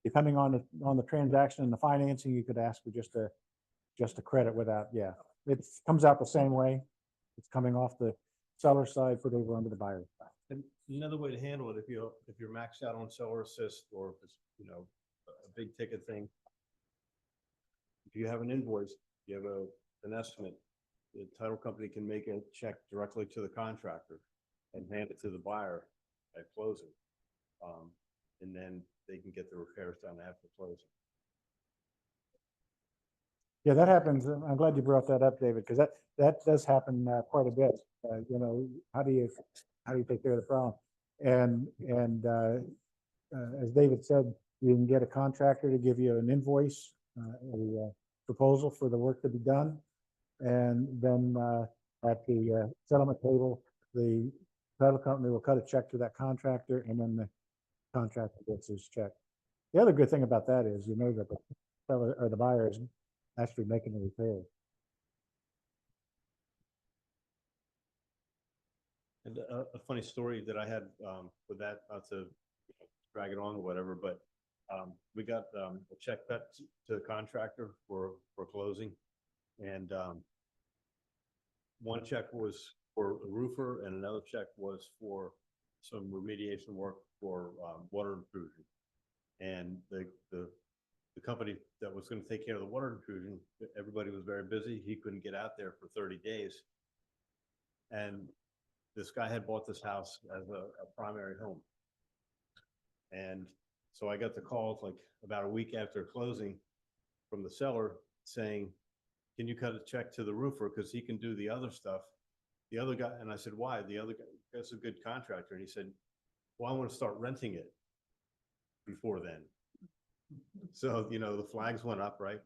Speaker 5: depending on the transaction and the financing, you could ask for just a credit without, yeah. It comes out the same way. It's coming off the seller side, put over under the buyer side.
Speaker 8: And another way to handle it, if you're maxed out on seller assist, or if it's, a big ticket thing. If you have an invoice, you have an estimate, the title company can make a check directly to the contractor and hand it to the buyer at closing. And then they can get the repairs done after closing.
Speaker 5: Yeah, that happens. I'm glad you brought that up, David, because that does happen quite a bit. How do you take care of the problem? And as David said, you can get a contractor to give you an invoice, a proposal for the work to be done. And then at the settlement table, the title company will cut a check to that contractor, and then the contractor gets his check. The other good thing about that is, that the seller or the buyer is actually making the repair.
Speaker 8: And a funny story that I had with that, not to drag it on or whatever, but we got a check cut to the contractor for closing. And one check was for a roofer and another check was for some remediation work for water intrusion. And the company that was going to take care of the water intrusion, everybody was very busy. He couldn't get out there for 30 days. And this guy had bought this house as a primary home. And so I got the call like about a week after closing from the seller saying, can you cut a check to the roofer? Because he can do the other stuff. The other guy, and I said, why? The other guy, that's a good contractor. And he said, well, I want to start renting it before then. So, the flags went up, right?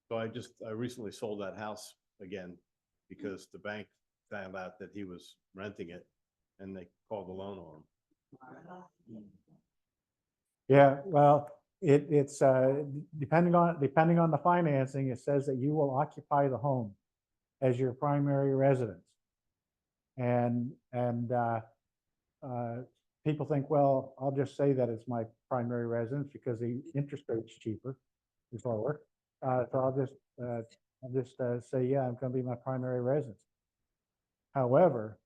Speaker 8: So I recently sold that house again because the bank found out that he was renting it and they called the loan on him.
Speaker 5: Yeah, well, it's depending on the financing, it says that you will occupy the home as your primary residence. And people think, well, I'll just say that it's my primary residence because the interest rate's cheaper, is lower. So I'll just say, yeah, I'm going to be my primary residence. However,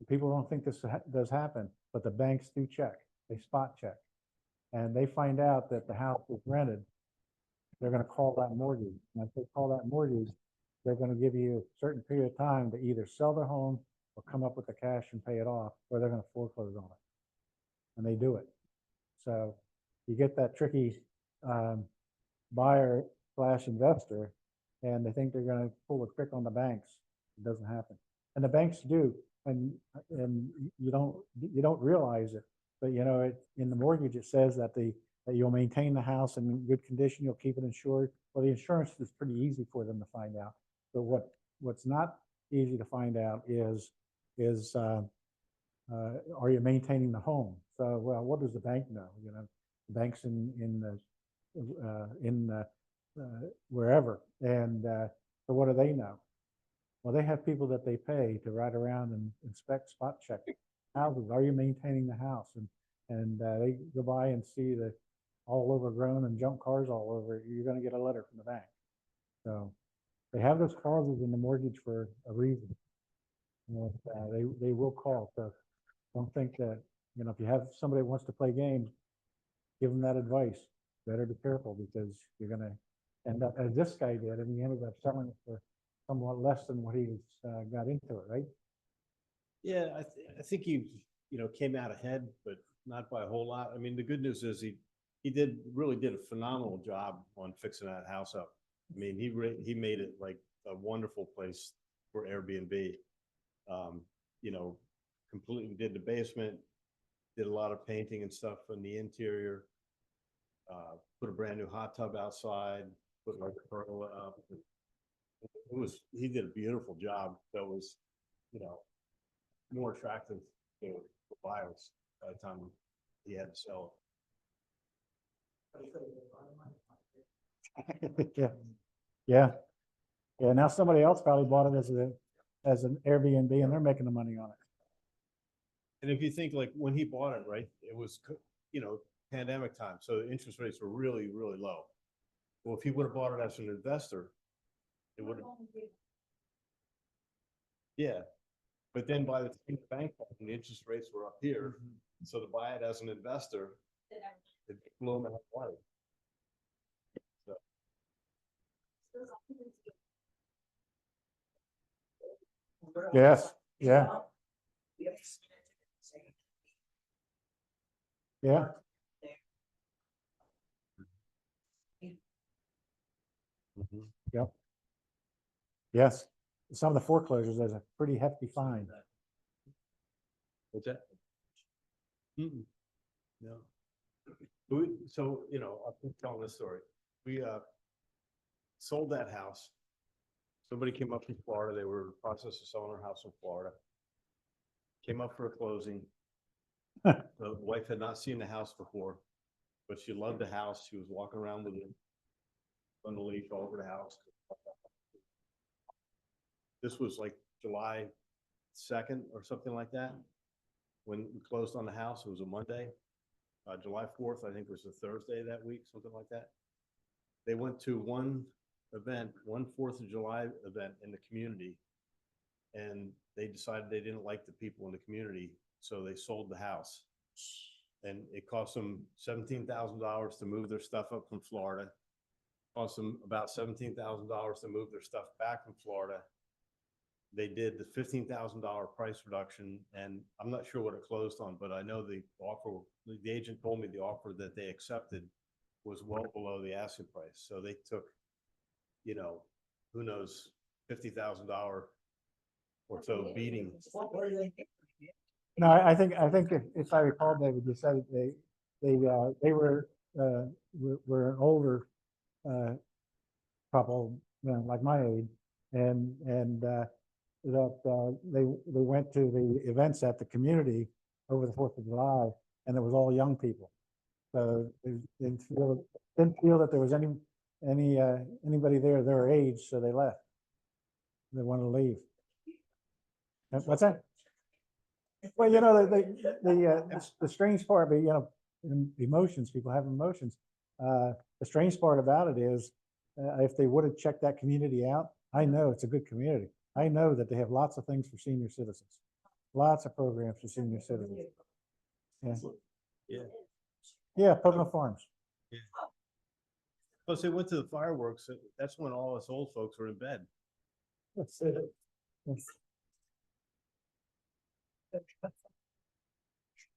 Speaker 5: people don't think this does happen, but the banks do check. They spot check. And they find out that the house is rented, they're going to call that mortgage. And if they call that mortgage, they're going to give you a certain period of time to either sell their home or come up with the cash and pay it off, or they're going to foreclose on it. And they do it. So you get that tricky buyer / investor, and they think they're going to pull a trick on the banks. It doesn't happen. And the banks do, and you don't realize it. But in the mortgage, it says that that you'll maintain the house in good condition, you'll keep it insured. Well, the insurance is pretty easy for them to find out. But what's not easy to find out is are you maintaining the home? So, well, what does the bank know? The bank's in wherever, and so what do they know? Well, they have people that they pay to ride around and inspect, spot check houses. Are you maintaining the house? And they go by and see the all overgrown and junk cars all over. You're going to get a letter from the bank. So they have those clauses in the mortgage for a reason. They will call. So don't think that if you have somebody that wants to play games, give them that advice. Better be careful because you're going to end up as this guy did, and he ended up selling it for somewhat less than what he got into it, right?
Speaker 8: Yeah, I think he, came out ahead, but not by a whole lot. I mean, the good news is he really did a phenomenal job on fixing that house up. I mean, he made it like a wonderful place for Airbnb. Completely did the basement, did a lot of painting and stuff in the interior, put a brand new hot tub outside, put like a pergola up. He did a beautiful job that was, more attractive to buyers by the time he had to sell
Speaker 5: Yeah. Yeah. Yeah, now somebody else probably bought it as an Airbnb and they're making the money on it.
Speaker 8: And if you think like when he bought it, right, it was, pandemic time, so the interest rates were really, really low. Well, if he would have bought it as an investor, it would have, yeah. But then by the time the bank, opened, the interest rates were up here, so to buy it as an investor, it blew him out of water.
Speaker 5: Yes, yeah, yeah.
Speaker 8: Mhm.
Speaker 5: Yep. Yes, some of the foreclosures, there's a pretty hefty fine.
Speaker 8: What's that? Mm-mm. No. So, I'll keep telling this story. We sold that house. Somebody came up from Florida. They were in the process of selling their house in Florida. Came up for a closing. The wife had not seen the house before, but she loved the house. She was walking around with it on the leash all over the house. This was like July 2nd or something like that. When we closed on the house, it was a Monday. July 4th, I think was a Thursday that week, something like that. They went to one event, one 4th of July event in the community. And they decided they didn't like the people in the community, so they sold the house. And it cost them $17,000 to move their stuff up from Florida. Cost them about $17,000 to move their stuff back from Florida. They did the $15,000 price reduction, and I'm not sure what it closed on, but I know the offer, the agent told me the offer that they accepted was well below the asking price. So they took, who knows, $50,000 or so beating.
Speaker 5: No, I think if I recall, David, you said they were an older couple, like my age, and that they went to the events at the community over the 4th of July, and it was all young people. So they didn't feel that there was anybody there their age, so they left. They wanted to leave. What's that? Well, the strange part, but emotions, people have emotions. The strange part about it is, if they would have checked that community out, I know it's a good community. I know that they have lots of things for senior citizens, lots of programs for senior citizens. Yeah.
Speaker 8: Yeah.
Speaker 5: Yeah, Pocono Farms.
Speaker 8: Plus, they went to the fireworks. That's when all us old folks were in bed.
Speaker 5: That's it.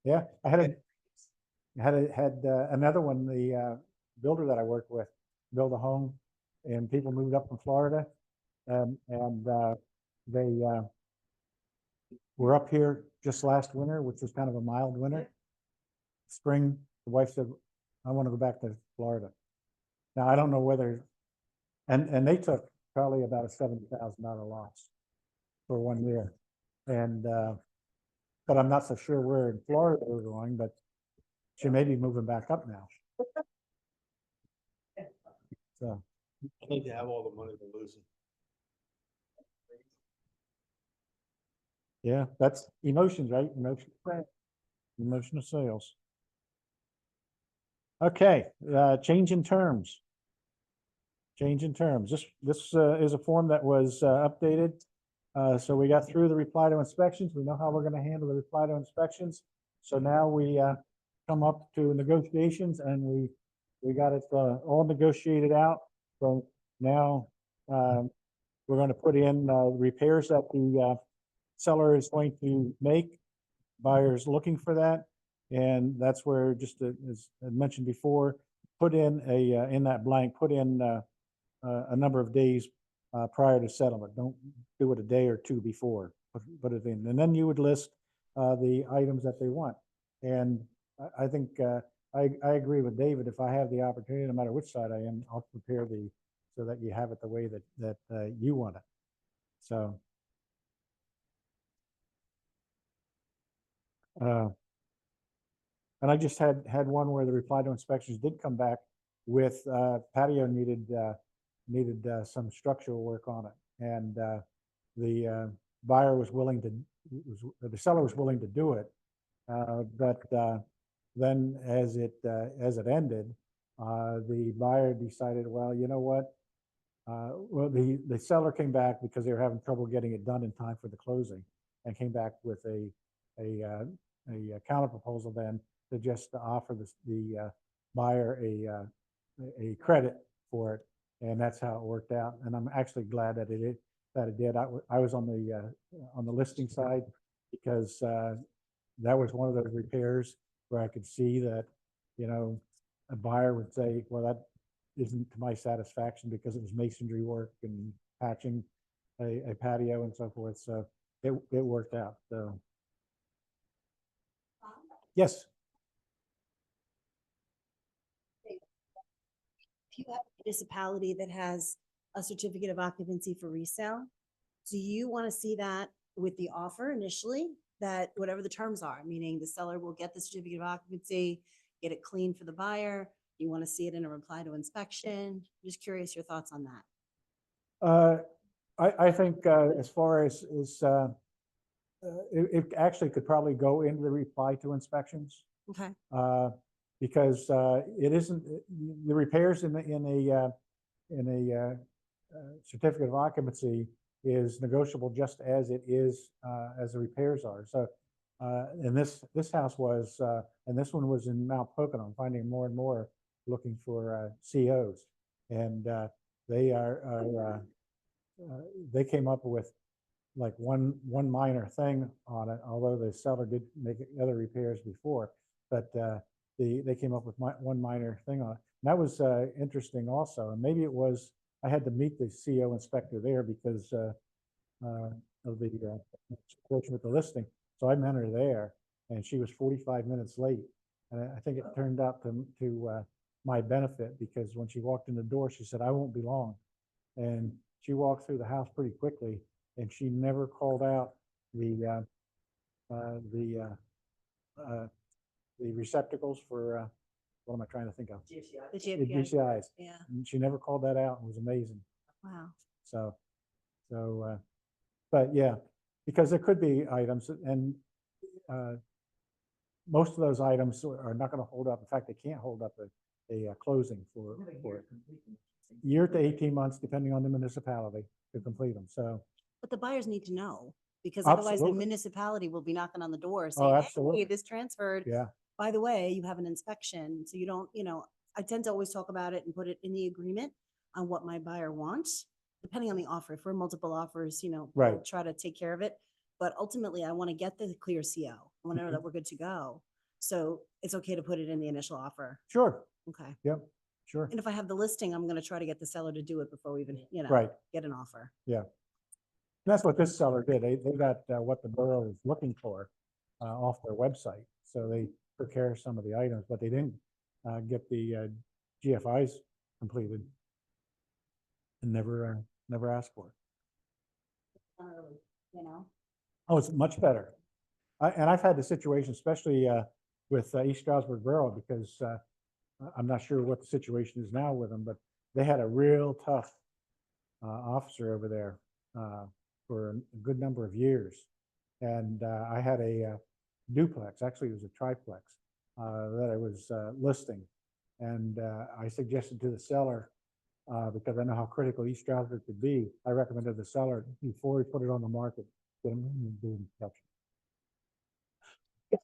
Speaker 5: Yeah, I had another one, the builder that I worked with, built a home, and people moved up from Florida. And they were up here just last winter, which was kind of a mild winter. Spring, the wife said, I want to go back to Florida. Now, I don't know whether, and they took probably about a $70,000 loss for 1 year. And, but I'm not so sure where in Florida they were going, but she may be moving back up now. So,
Speaker 8: I think they have all the money they're losing.
Speaker 5: yeah, that's emotions, right? Emotional sales. Okay, change in terms. Change in terms. This is a form that was updated. So we got through the reply to inspections. We know how we're going to handle the reply to inspections. So now we come up to negotiations, and we got it all negotiated out. So now we're going to put in repairs that the seller is going to make. Buyer's looking for that, and that's where, just as I mentioned before, put in in that blank, put in a number of days prior to settlement. Don't do it a day or two before, put it in. And then you would list the items that they want. And I think I agree with David. If I have the opportunity, no matter which side I am, I'll prepare so that you have it the way that you want it. So. And I just had one where the reply to inspections did come back with patio needed needed some structural work on it. And the buyer was willing to, the seller was willing to do it. But then as it ended, the buyer decided, well, you know what? Well, the seller came back because they were having trouble getting it done in time for the closing, and came back with a counter proposal then to just offer the buyer a credit for it, and that's how it worked out. And I'm actually glad that it did. I was on the listing side because that was one of those repairs where I could see that, you know, a buyer would say, well, that isn't to my satisfaction because it was masonry work and patching a patio and so forth. So it worked out. So yes.
Speaker 7: If you have a municipality that has a certificate of occupancy for resale, do you want to see that with the offer initially, that whatever the terms are, meaning the seller will get the certificate of occupancy, get it clean for the buyer? You want to see it in a reply to inspection? Just curious your thoughts on that.
Speaker 5: I think as far as it actually could probably go into the reply to inspections.
Speaker 7: Okay.
Speaker 5: Because it isn't the repairs in a certificate of occupancy is negotiable just as it is as the repairs are. So and this house was and this one was in Mount Pocono. I'm finding more and more looking for COs, and they they came up with like one minor thing on it, although the seller did make other repairs before, but they came up with one minor thing on it. And that was interesting also. And maybe it was, I had to meet the CO inspector there because of the situation with the listing. So I met her there, and she was 45 minutes late. And I think it turned out to my benefit, because when she walked in the door, she said, "I won't be long." And she walked through the house pretty quickly, and she never called out the receptacles for what am I trying to think of?
Speaker 7: The
Speaker 5: The
Speaker 7: GPI.
Speaker 5: GCIs.
Speaker 7: Yeah.
Speaker 5: And she never called that out. It was amazing.
Speaker 7: Wow.
Speaker 5: So, but yeah, because there could be items, and most of those items are not going to hold up. In fact, they can't hold up a closing for year to 18 months, depending on the municipality, to complete them. So,
Speaker 7: But the buyers need to know, because otherwise the
Speaker 5: Absolutely.
Speaker 7: municipality will be knocking on the door
Speaker 5: oh,
Speaker 7: saying, hey,
Speaker 5: absolutely.
Speaker 7: this transferred.
Speaker 5: Yeah,
Speaker 7: By the way, you have an inspection, so you don't, I tend to always talk about it and put it in the agreement on what my buyer wants, depending on the offer. If we're multiple offers,
Speaker 5: Right.
Speaker 7: we'll try to take care of it. But ultimately, I want to get the clear CO. I want to know that we're good to go. So it's okay to put it in the initial offer.
Speaker 5: sure.
Speaker 7: Okay.
Speaker 5: Yep, sure.
Speaker 7: And if I have the listing, I'm going to try to get the seller to do it before we even,
Speaker 5: Right.
Speaker 7: get an offer.
Speaker 5: And that's what this seller did. They got what the borough was looking for off their website. So they took care of some of the items, but they didn't get the GFIs completed, and never asked for it. Oh, it's much better. And I've had the situation, especially with East Stroudsburg Borough, because I'm not sure what the situation is now with them, but they had a real tough officer over there for a good number of years. And I had a duplex, actually it was a triplex, that I was listing. And I suggested to the seller, because I know how critical East Stroudsburg could be, I recommended the seller, before he put it on the market, get him in do inspection.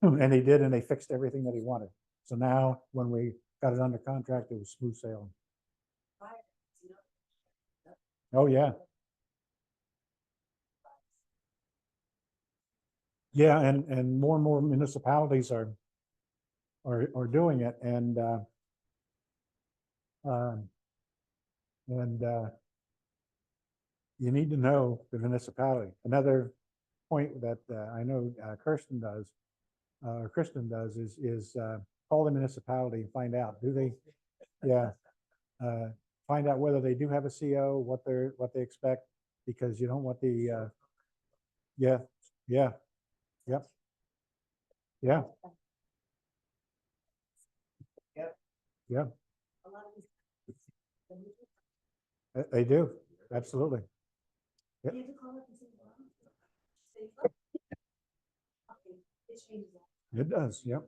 Speaker 5: And he did, and they fixed everything that he wanted. So now when we got it under contract, it was smooth sailing. Oh, yeah. Yeah, and more municipalities are doing it, and you need to know the municipality. Another point that I know Kristen does is call the municipality and find out, do they, find out whether they do have a CO, what they expect, because you don't want the, yep. They do, absolutely. Yep.
Speaker 3: You have to call up and say, well, say, oh, okay, it changes that.
Speaker 5: It does, yep.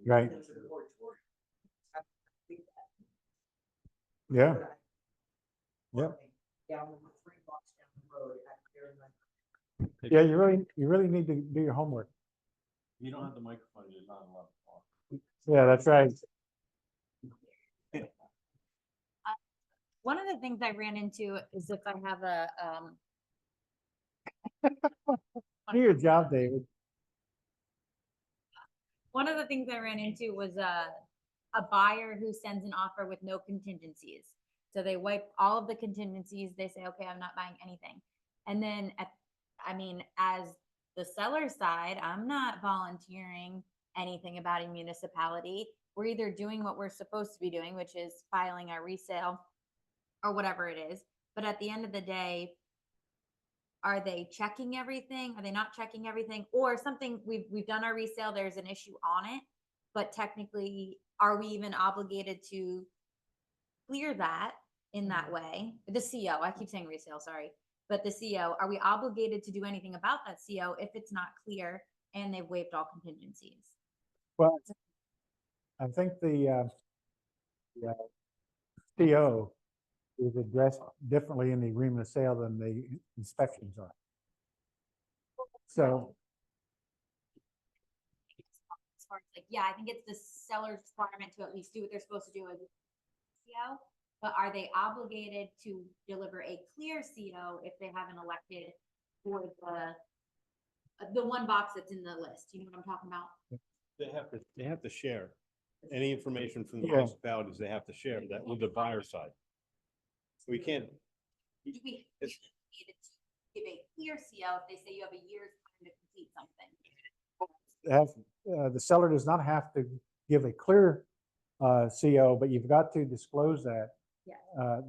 Speaker 5: Right. Yeah. Yep.
Speaker 2: Down 3 blocks down the road at Fairmont.
Speaker 5: Yeah, you really need to do your homework.
Speaker 8: You don't have the microphone, you're not allowed to talk.
Speaker 5: Yeah, that's right.
Speaker 6: One of the things I ran into is if I have a,
Speaker 5: Do your job, David.
Speaker 6: one of the things I ran into was a buyer who sends an offer with no contingencies. So they wipe all of the contingencies. They say, okay, I'm not buying anything. And then as the seller side, I'm not volunteering anything about a municipality. We're either doing what we're supposed to be doing, which is filing our resale or whatever it is. But at the end of the day, are they checking everything? Are they not checking everything? Or something, we've done our resale, there's an issue on it, but technically, are we even obligated to clear that in that way? The CO, I keep saying resale, sorry, but the CO, are we obligated to do anything about that CO if it's not clear and they've waived all contingencies?
Speaker 5: Well, I think the CO is addressed differently in the agreement of sale than the inspections are. So,
Speaker 6: As far as like, yeah, I think it's the seller's requirement to at least do what they're supposed to do as a CO, but are they obligated to deliver a clear CO if they haven't elected for the one box that's in the list? You know what I'm talking about?
Speaker 8: They have to share any information from the
Speaker 5: Yeah.
Speaker 8: municipalities, they have to share that with the buyer side. We can't,
Speaker 6: Do we
Speaker 8: It's-
Speaker 6: need to give a clear CO if they say you have a year's time to complete something?
Speaker 5: the seller does not have to give a clear CO, but you've got to disclose that.
Speaker 6: Yeah.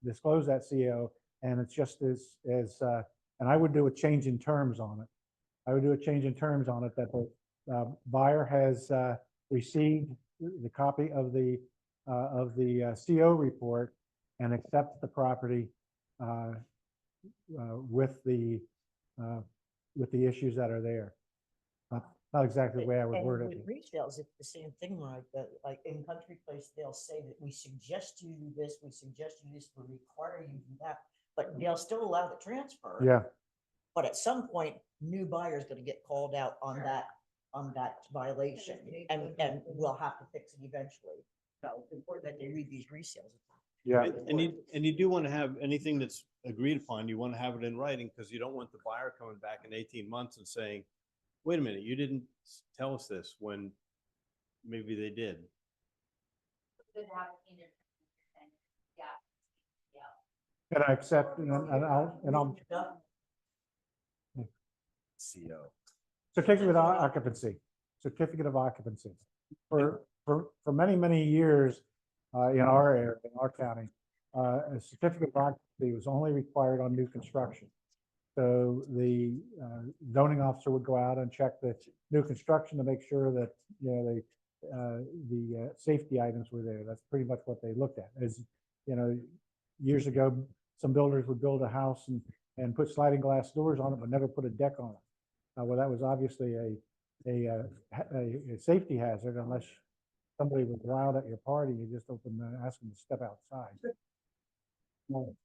Speaker 5: Disclose that CO, and it's just and I would do a change in terms on it. I would do a change in terms on it that the buyer has received the copy of the CO report and accepts the property with the issues that are there. Not exactly the way I would
Speaker 2: And
Speaker 5: word
Speaker 2: with
Speaker 5: it.
Speaker 2: resales, it's the same thing, right? That like in Country Place, they'll say that we suggest you do this, we suggest you this, we require you do that, but they'll still allow the transfer.
Speaker 5: Yeah,
Speaker 2: But at some point, new buyer's gonna get called out on that violation, and we'll have to fix it eventually. So it's important that they read these resales.
Speaker 5: yeah.
Speaker 8: and you do want to have anything that's agreed upon, you want to have it in writing, because you don't want the buyer coming back in 18 months and saying, wait a minute, you didn't tell us this, when maybe they did.
Speaker 6: Good to have it in there. Yeah.
Speaker 5: And I accept, and I'll,
Speaker 8: CO.
Speaker 5: certificate of occupancy, certificate of occupancy. For many, many years, in our area, in our county, a certificate of occupancy was only required on new construction. So the zoning officer would go out and check the new construction to make sure that, you know, the safety items were there. That's pretty much what they looked at. As, you know, years ago, some builders would build a house and put sliding glass doors on it, but never put a deck on it. Well, that was obviously a safety hazard unless somebody was wild at your party, you just open, ask them to step outside. No.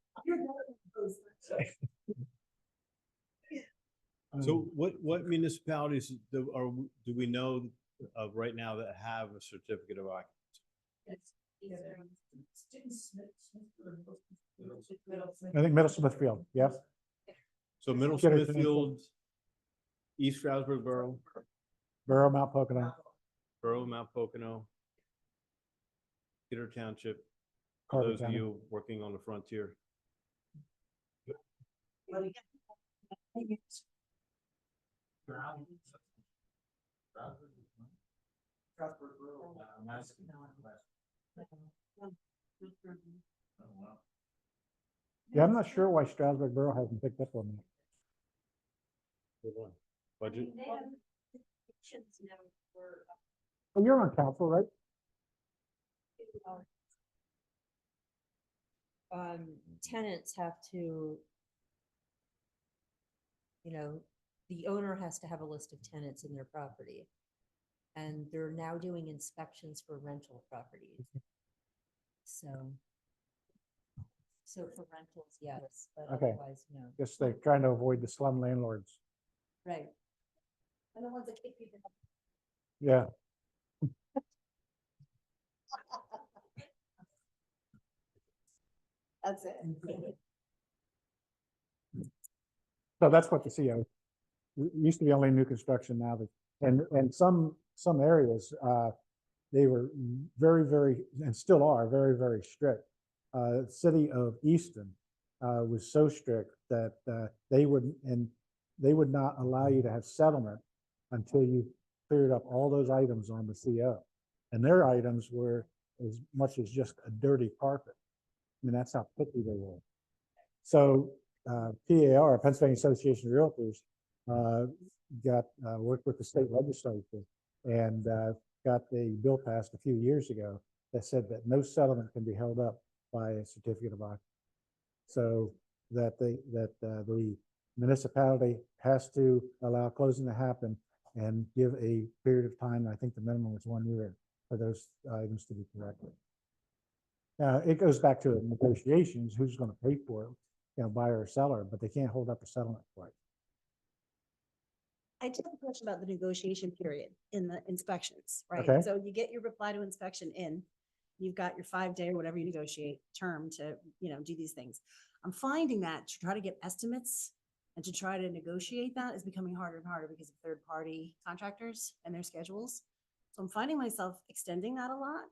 Speaker 8: So what municipalities do we know of right now that have a certificate of occupancy?
Speaker 5: I think Middle Smithfield, yes.
Speaker 8: So Middle
Speaker 5: Get it.
Speaker 8: Smithfield, East Stroudsburg Borough,
Speaker 5: Borough, Mount Pocono,
Speaker 8: Borough, Mount Pocono, Kidder Township, for
Speaker 5: Carver
Speaker 8: those of
Speaker 5: County.
Speaker 8: you working on the frontier.
Speaker 5: Yeah, I'm not sure why Stroudsburg Borough hasn't picked up on that.
Speaker 8: Budget,
Speaker 5: Oh, you're on council, right?
Speaker 9: Tenants have to, the owner has to have a list of tenants in their property. And they're now doing inspections for rental properties. So for rentals, yes, but
Speaker 5: Okay.
Speaker 9: otherwise, no.
Speaker 5: Guess they're trying to avoid the slum landlords.
Speaker 9: Right.
Speaker 3: And the ones that kick people.
Speaker 5: Yeah.
Speaker 3: That's it.
Speaker 5: So that's what the CO, used to be only new construction now, and some areas, they were very, and still are very strict. City of Easton, was so strict that, they would not allow you to have settlement until you cleared up all those items on the CO. And their items were as much as just a dirty carpet. I mean, that's how picky they were. So, PAR, Pennsylvania Association of Realtors, worked with the state legislature and, got a bill passed a few years ago that said that no settlement can be held up by a certificate of occupancy. So that the municipality has to allow closing to happen and give a period of time. I think the minimum was 1 year for those items to be corrected. Now, it goes back to negotiations, who's going to pay for it, buyer or seller, but they can't hold up a settlement price.
Speaker 7: I do have a question about the negotiation period in the inspections, right?
Speaker 5: Okay.
Speaker 7: So you get your reply to inspection in, you've got your 5-day or whatever you negotiate term to, do these things. I'm finding that to try to get estimates and to try to negotiate that is becoming harder and harder because of third-party contractors and their schedules. So I'm finding myself extending that a lot.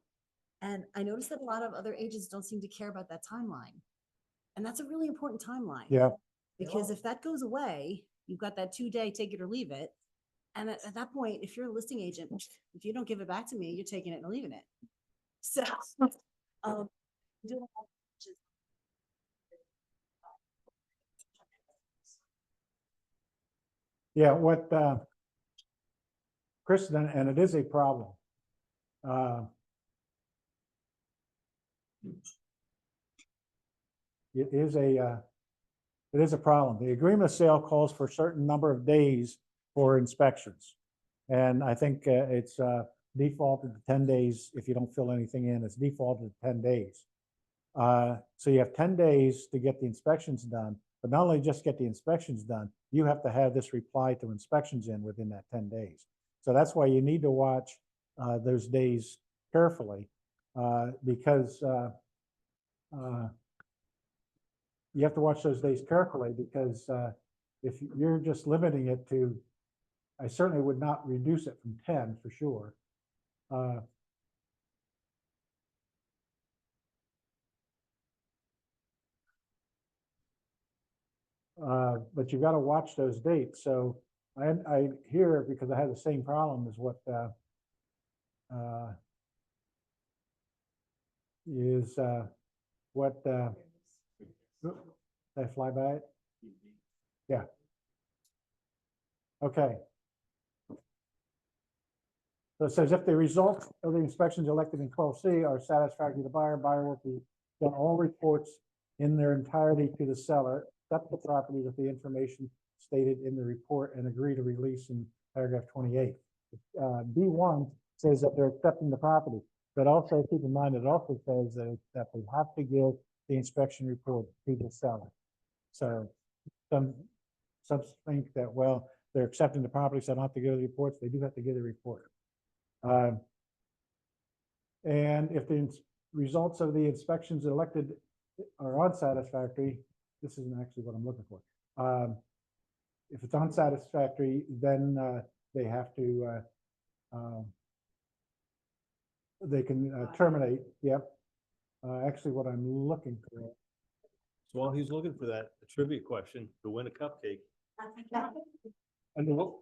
Speaker 7: And I noticed that a lot of other agents don't seem to care about that timeline. And that's a really important timeline.
Speaker 5: Yeah.
Speaker 7: Because if that goes away, you've got that 2-day take it or leave it. And at that point, if you're a listing agent, if you don't give it back to me, you're taking it and leaving it. So, doing all the-
Speaker 5: Yeah, what, Kristen, and it is a problem. It is a problem. The agreement of sale calls for a certain number of days for inspections. And I think it's defaulted to 10 days. If you don't fill anything in, it's defaulted to 10 days. So you have 10 days to get the inspections done, but not only just get the inspections done, you have to have this reply to inspections in within that 10 days. So that's why you need to watch those days carefully because you have to watch those days carefully because if you're just limiting it to, I certainly would not reduce it from 10 for sure. But you got to watch those dates. So I hear, because I had the same problem as what did I fly by it? Yeah. Okay. So it says if the results of the inspections elected in 12C are satisfactory to the buyer will be done all reports in their entirety to the seller, except the property with the information stated in the report and agree to release in paragraph 28. B1 says that they're accepting the property, but also keep in mind, it also says that they have to give the inspection report to the seller. So some think that, well, they're accepting the property, so I don't have to give the reports. They do have to give the report. And if the results of the inspections elected are unsatisfactory, this isn't actually what I'm looking for. If it's unsatisfactory, then they have to, they can terminate. Yep. Actually, what I'm looking for.
Speaker 8: So while he's looking for that, a trivia question, to win a cupcake,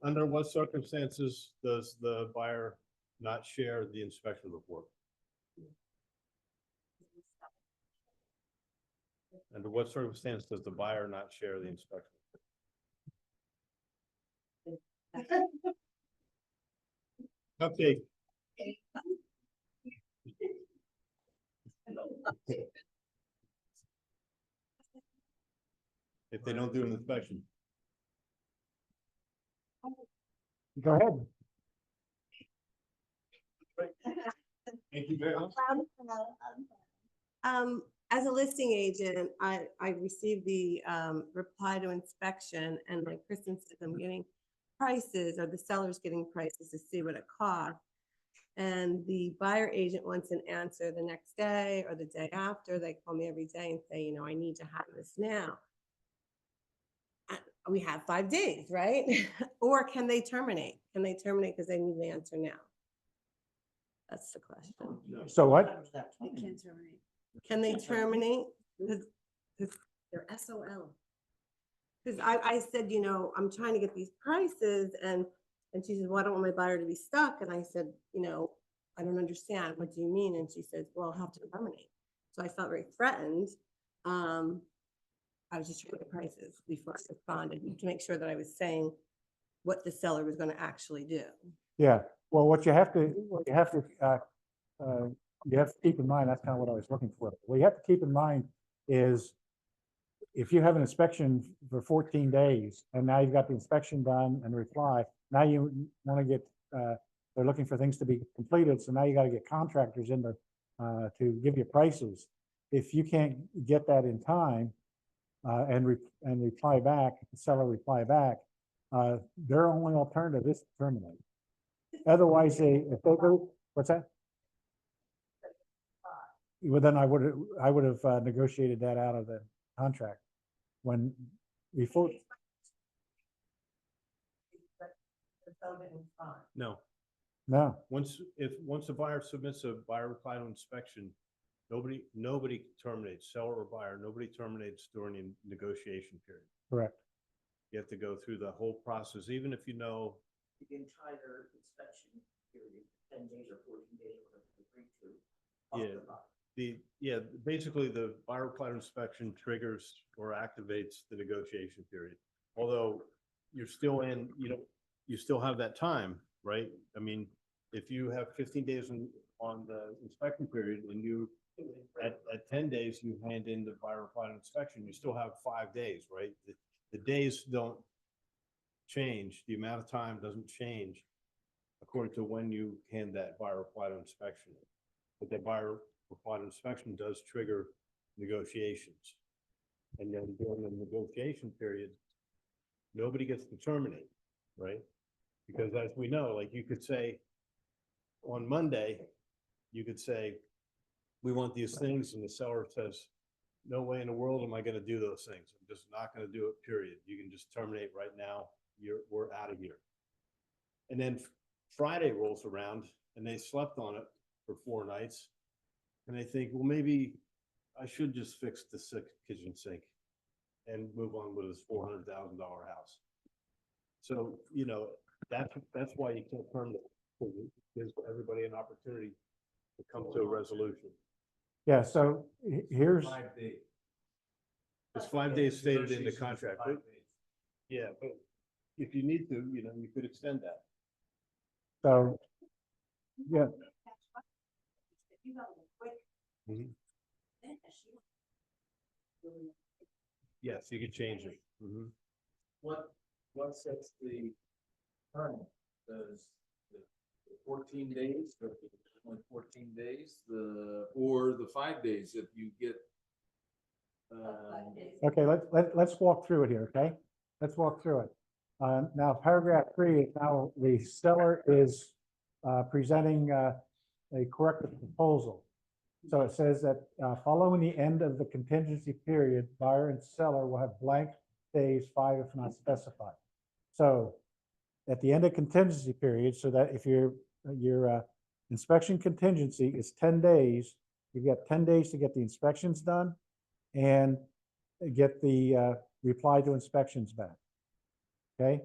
Speaker 8: under what circumstances does the buyer not share the inspection report? Under what circumstance does the buyer not share the inspection? Cupcake. If they don't do an inspection.
Speaker 5: Go ahead.
Speaker 8: Thank you very much.
Speaker 10: As a listing agent, I received the, reply to inspection, and like Kristen said, I'm getting prices, or the seller's getting prices to see what it costs. And the buyer agent wants an answer the next day or the day after. They call me every day and say, you know, I need to have this now. We have 5 days, right? Or can they terminate? Can they terminate because they need the answer now? That's the question.
Speaker 5: So what?
Speaker 2: Times that
Speaker 7: You
Speaker 2: time.
Speaker 7: can't terminate.
Speaker 10: Can they terminate? Because
Speaker 7: They're SOL.
Speaker 10: Because I said, you know, I'm trying to get these prices, and she said, well, I don't want my buyer to be stuck. And I said, you know, I don't understand. What do you mean? And she said, well, I'll have to terminate. So I felt very threatened. I was just trying to get prices before I responded to make sure that I was saying what the seller was going to actually do.
Speaker 5: Yeah, well, what you have to keep in mind, that's kind of what I was looking for. What you have to keep in mind is if you have an inspection for 14 days and now you've got the inspection done and reply, now you want to get, they're looking for things to be completed. So now you got to get contractors in to give you prices. If you can't get that in time and reply back, the seller reply back, their only alternative is to terminate. Otherwise, if they go, what's that? Well, then I would have negotiated that out of the contract before.
Speaker 8: No,
Speaker 5: No,
Speaker 8: once a buyer submits a buyer reply to inspection, nobody terminates, seller or buyer, nobody terminates during the negotiation period.
Speaker 5: correct.
Speaker 8: You have to go through the whole process, even if you know.
Speaker 2: You can try their inspection period, 10 days or 14 days, whatever they agree to.
Speaker 8: Basically the buyer reply to inspection triggers or activates the negotiation period. Although you're still you still have that time, right? I mean, if you have 15 days on the inspection period and you, at 10 days, you hand in the buyer reply to inspection, you still have 5 days, right? The days don't change. The amount of time doesn't change according to when you hand that buyer reply to inspection. But the buyer reply to inspection does trigger negotiations. And then during the negotiation period, nobody gets to terminate, right? Because as we know, like you could say on Monday, you could say, we want these things, and the seller says, no way in the world am I going to do those things. I'm just not going to do it, period. You can just terminate right now. We're out of here. And then Friday rolls around and they slept on it for 4 nights. And they think, well, maybe I should just fix the kitchen sink and move on with this $400,000 house. So, you know, that's why you can't terminate. It gives everybody an opportunity to come to a resolution.
Speaker 5: Yeah, so here's,
Speaker 8: 5 days. It's 5 days stated in the contract. Yeah, but if you need to, you know, you could extend that.
Speaker 5: so, yeah,
Speaker 8: Mhm. Yes, you could change it. Mhm.
Speaker 11: What sets the term? Does the 14 days, or only 14 days, or the 5 days if you get?
Speaker 5: okay, let's walk through it here, okay? Let's walk through it. Now, paragraph 3 is now the seller is presenting a corrective proposal. So it says that following the end of the contingency period, buyer and seller will have blank days, 5 if not specified. So at the end of contingency period, so that if your inspection contingency is 10 days, you've got 10 days to get the inspections done and get the reply to inspections back. Okay,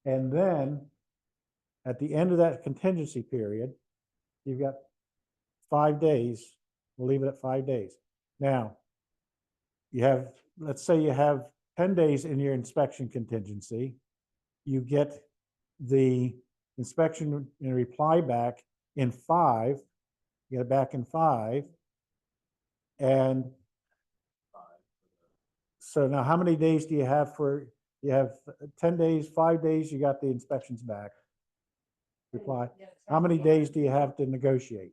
Speaker 5: and then at the end of that contingency period, you've got 5 days. We'll leave it at 5 days. Now, let's say you have 10 days in your inspection contingency. You get the inspection and reply back in 5, you get it back in 5. And so now how many days do you have you have 10 days, 5 days, you got the inspections back? Reply. How many days do you have to negotiate?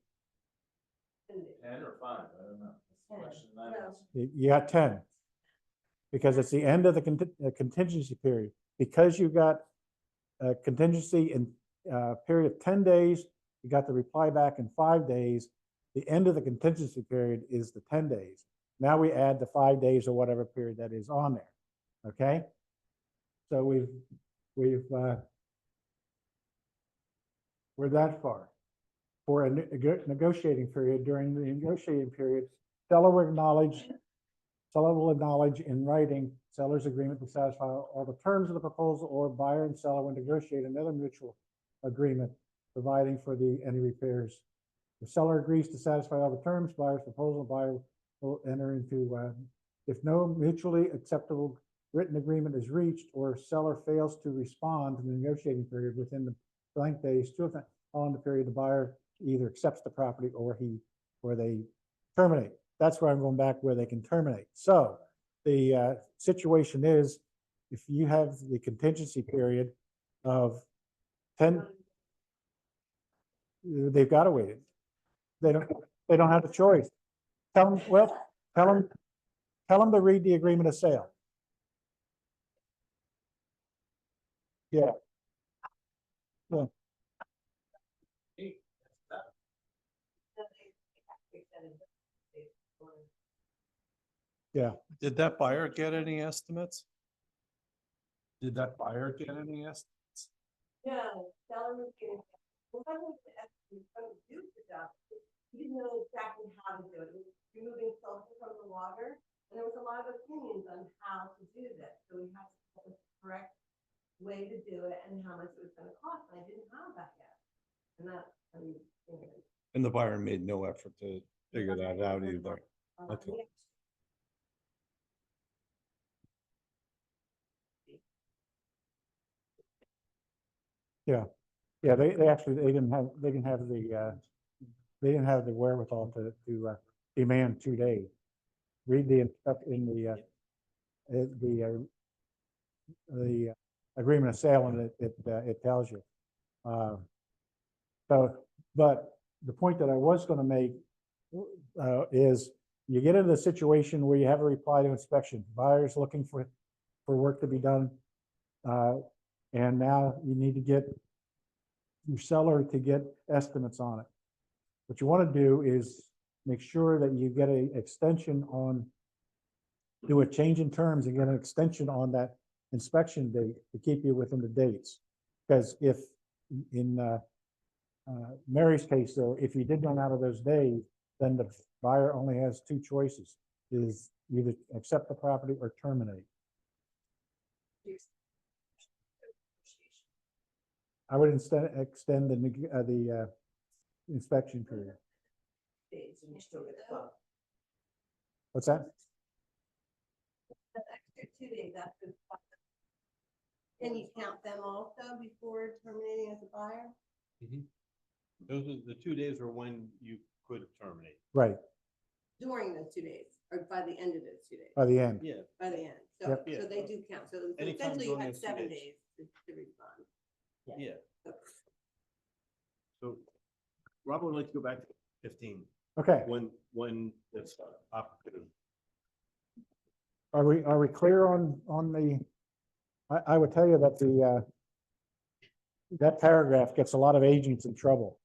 Speaker 11: 10 or 5, I don't know. That's the question I asked.
Speaker 5: You got 10. Because it's the end of the contingency period. Because you got a contingency in a period of 10 days, you got the reply back in 5 days. The end of the contingency period is the 10 days. Now we add the 5 days or whatever period that is on there. Okay? So we're that far. For a negotiating period, during the negotiating period, seller will acknowledge in writing seller's agreement to satisfy all the terms of the proposal, or buyer and seller will negotiate another mutual agreement providing for any repairs. The seller agrees to satisfy all the terms, buyer's proposal, buyer will enter into, if no mutually acceptable written agreement is reached, or seller fails to respond in the negotiating period within the blank days, on the period, the buyer either accepts the property or they terminate. That's where I'm going back, where they can terminate. So the situation is, if you have the contingency period of 10, they've got to wait it. They don't have a choice. Tell them to read the agreement of sale. Yeah. Yeah. Yeah.
Speaker 8: Did that buyer get any estimates? Did that buyer get any estimates?
Speaker 10: No, seller was getting, well, I was actually trying to do the job. He didn't know exactly how to do it. He was removing sulfur from the water, and there was a lot of opinions on how to do this. So we have to have the correct way to do it and how much it was gonna cost. And I didn't have that yet. And that, I mean, you know,
Speaker 8: And the buyer made no effort to figure that out either. Okay.
Speaker 10: yeah.
Speaker 5: Yeah, they actually, they didn't have the wherewithal to demand 2 days. Read the agreement of sale, and it tells you. But the point that I was going to make is, you get into the situation where you have a reply to inspection, buyer's looking for work to be done, and now you need to get your seller to get estimates on it. What you want to do is make sure that you get an extension do a change in terms and get an extension on that inspection date to keep you within the dates. Because if in Mary's case, though, if you did run out of those days, then the buyer only has 2 choices: is either accept the property or terminate. I would instead extend the inspection period.
Speaker 10: Days and you still get the phone.
Speaker 5: What's that?
Speaker 10: That extra 2 days after. Can you count them also before terminating as a buyer?
Speaker 8: Those are the 2 days are when you could terminate.
Speaker 5: Right,
Speaker 10: During those 2 days, or by the end of those 2 days?
Speaker 5: by the end.
Speaker 8: Yeah.
Speaker 10: By the end, so,
Speaker 5: Yep.
Speaker 8: Yeah.
Speaker 10: so they do count, so
Speaker 8: Anytime
Speaker 10: essentially you
Speaker 8: during
Speaker 10: had
Speaker 8: those 2
Speaker 10: 7
Speaker 8: days.
Speaker 10: days to respond.
Speaker 8: Yeah.
Speaker 10: So-
Speaker 8: So Robert would like to go back to 15,
Speaker 5: Okay,
Speaker 8: when it's opportune.
Speaker 5: are we clear on the, I would tell you that that paragraph gets a lot of agents in trouble.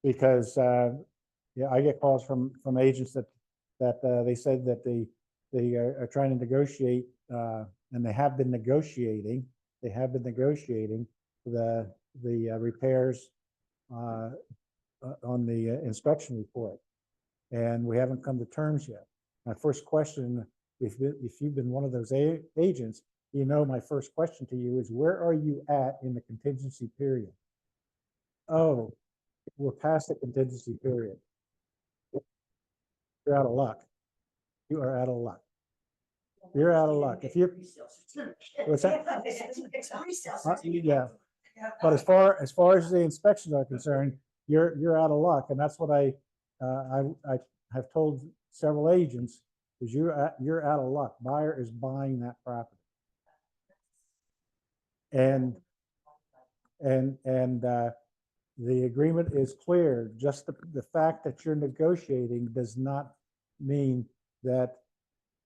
Speaker 5: Because, yeah, I get calls from agents that they said that they are trying to negotiate, and they have been negotiating the repairs on the inspection report. And we haven't come to terms yet. My first question, if you've been one of those agents, you know, my first question to you is, where are you at in the contingency period? Oh, we're past the contingency period. You're out of luck. You are out of luck. You're out of luck. If you, what's that? Yeah. But as far as the inspections are concerned, you're out of luck. And that's what I have told several agents, is you're out of luck. Buyer is buying that property. And the agreement is clear. Just the fact that you're negotiating does not mean that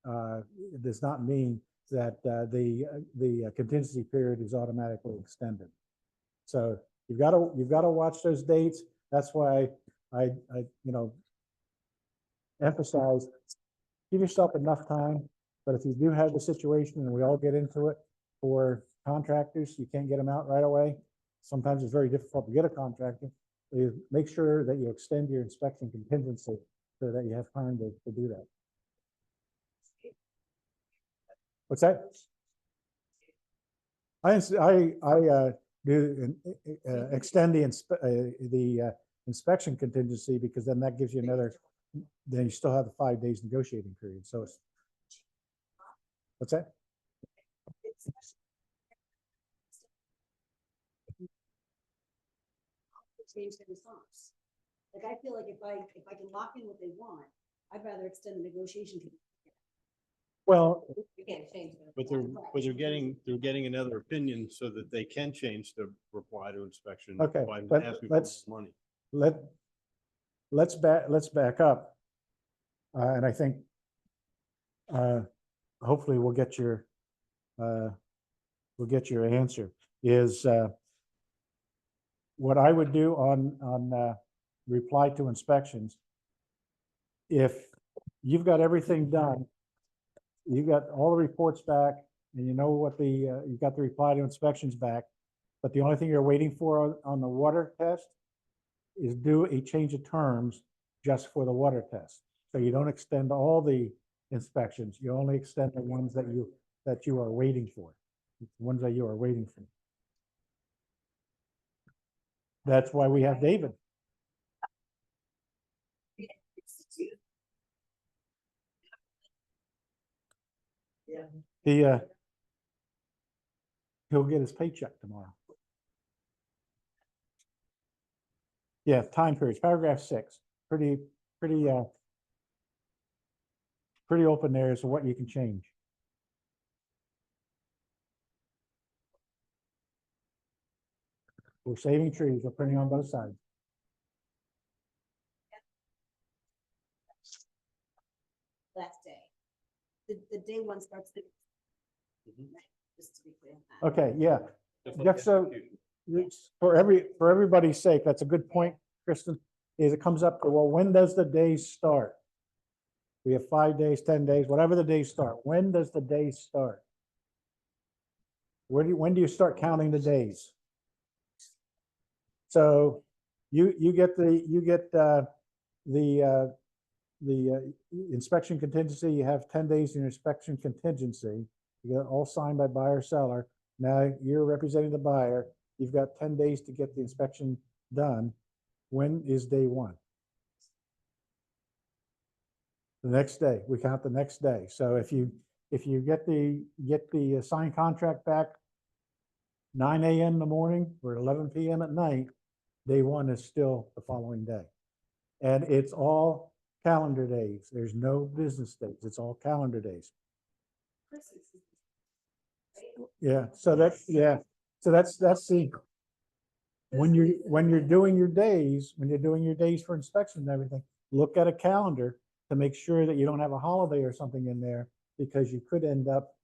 Speaker 5: the contingency period is automatically extended. So you've got to watch those dates. That's why I emphasize, give yourself enough time. But if you do have the situation, and we all get into it, for contractors, you can't get them out right away. Sometimes it's very difficult to get a contractor. You make sure that you extend your inspection contingency so that you have time to do that. What's that? Extend the inspection contingency, because then that gives you another, then you still have the 5 days negotiating period. So it's, what's that?
Speaker 7: Change their response. Like, I feel like if I can lock in what they want, I'd rather extend the negotiation.
Speaker 5: Well,
Speaker 7: We can't change it.
Speaker 8: But they're getting another opinion so that they can change the reply to inspection.
Speaker 5: Okay,
Speaker 8: by
Speaker 5: but
Speaker 8: asking for
Speaker 5: let's-
Speaker 8: more money.
Speaker 5: let's back up. And I think hopefully we'll get your answer. Is what I would do on reply to inspections. If you've got everything done, you got all the reports back, and you know what you got the reply to inspections back, but the only thing you're waiting for on the water test is do a change of terms just for the water test. So you don't extend all the inspections. You only extend the ones that you are waiting for. The ones that you are waiting for. That's why we have David.
Speaker 2: Yeah.
Speaker 5: He'll get his paycheck tomorrow. Yeah, time periods, paragraph 6, pretty open there as to what you can change. We're saving trees, we're printing on both sides.
Speaker 7: Last day. The day one starts the.
Speaker 8: Mhm.
Speaker 7: Just to be clear. on that.
Speaker 5: Okay, yeah, just so, for everybody's sake, that's a good point, Kristen, is it comes up to, well, when does the day start? We have 5 days, 10 days, whatever the days start. When does the day start? When do you start counting the days? So you get the inspection contingency. You have 10 days in your inspection contingency. You got all signed by buyer seller. Now you're representing the buyer. You've got 10 days to get the inspection done. When is day one? The next day. We count the next day. So if you get the signed contract back 9 a.m. in the morning or 11 p.m. at night, day one is still the following day. And it's all calendar days. There's no business days. It's all calendar days. Yeah. So that's the, when you're doing your days for inspection and everything, look at a calendar to make sure that you don't have a holiday or something in there, because you could end up,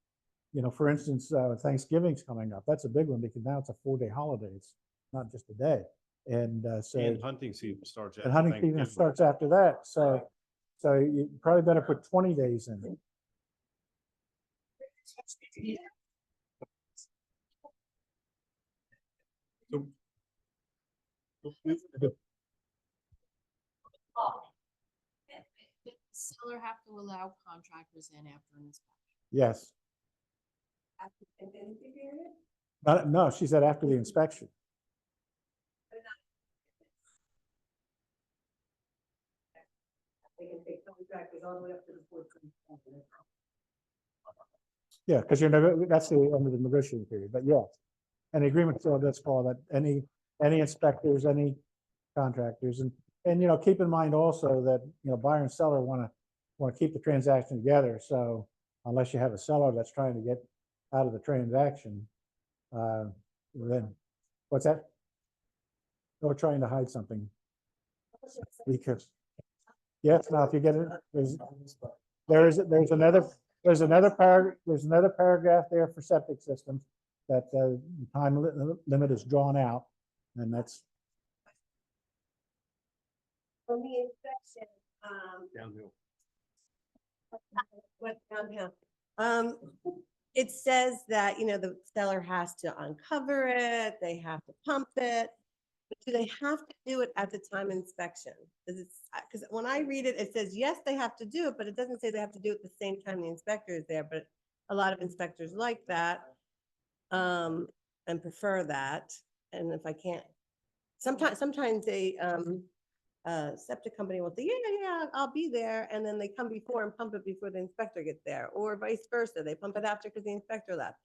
Speaker 5: for instance, Thanksgiving's coming up. That's a big one, because now it's a 4-day holiday. It's not just a day. And so
Speaker 8: And hunting season starts.
Speaker 5: and
Speaker 8: after
Speaker 5: hunting season
Speaker 8: Thanksgiving.
Speaker 5: starts after that. So you probably better put 20 days in.
Speaker 12: Seller have to allow contractors in after an inspection.
Speaker 5: Yes. No, she said after the inspection. Yeah, because that's the end of the negotiating period, but yeah. An agreement, so that's called that, any inspectors, any contractors. And, you know, keep in mind also that, you know, buyer and seller want to keep the transaction together. So unless you have a seller that's trying to get out of the transaction, then, what's that? Or trying to hide something. Because, yes, now if you get it, there's another paragraph there for septic systems that the time limit is drawn out, and that's,
Speaker 10: On the inspection,
Speaker 8: Downhill.
Speaker 10: what downhill? It says that, you know, the seller has to uncover it, they have to pump it. But do they have to do it at the time of inspection? Does it, because when I read it, it says, yes, they have to do it, but it doesn't say they have to do it the same time the inspector is there, but a lot of inspectors like that. And prefer that, and if I can't, sometimes a septic company will say, yeah, I'll be there, and then they come before and pump it before the inspector gets there, or vice versa, they pump it after because the inspector left.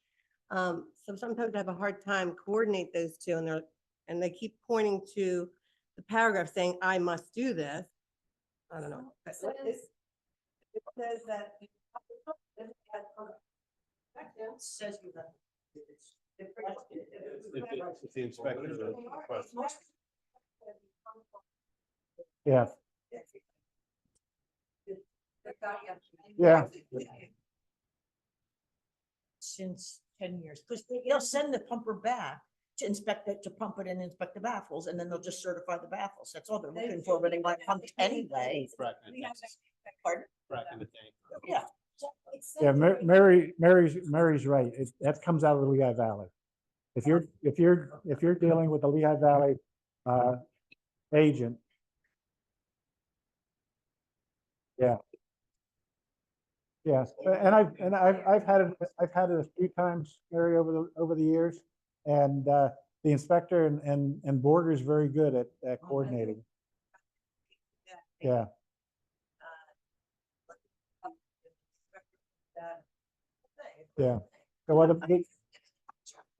Speaker 10: So sometimes I have a hard time coordinate those two, and they keep pointing to the paragraph saying, I must do this. I don't know. It says that.
Speaker 2: Says you have.
Speaker 8: If the inspector requests.
Speaker 5: yeah, yeah.
Speaker 2: Since 10 years, because they'll send the pumper back to inspect it, to pump it and inspect the baffles, and then they'll just certify the baffles. That's all they're looking for when they want pumped anyway. Pardon?
Speaker 8: Cracking the tank.
Speaker 2: Yeah.
Speaker 5: Yeah, Mary's right. That comes out of the Lehigh Valley. If you're dealing with the Lehigh Valley agent. Yeah. Yes, and I've had it a few times, Mary, over the years, and the inspector and Borger is very good at coordinating. Yeah. Yeah. So what?
Speaker 7: Because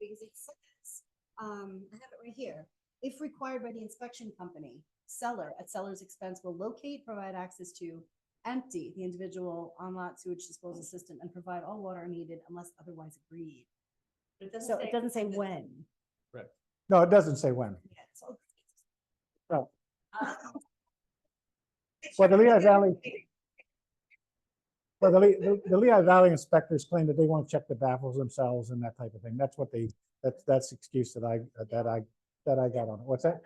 Speaker 7: it says, I have it right here. If required by the inspection company, seller at seller's expense will locate, provide access to, empty the individual on-lot sewage disposal system and provide all water needed unless otherwise agreed. So it doesn't say when.
Speaker 5: No, it doesn't say when. No. Well, the Lehigh Valley. Well, the Lehigh Valley inspectors claim that they want to check the baffles themselves and that type of thing. That's what that's the excuse that I got on it. What's that?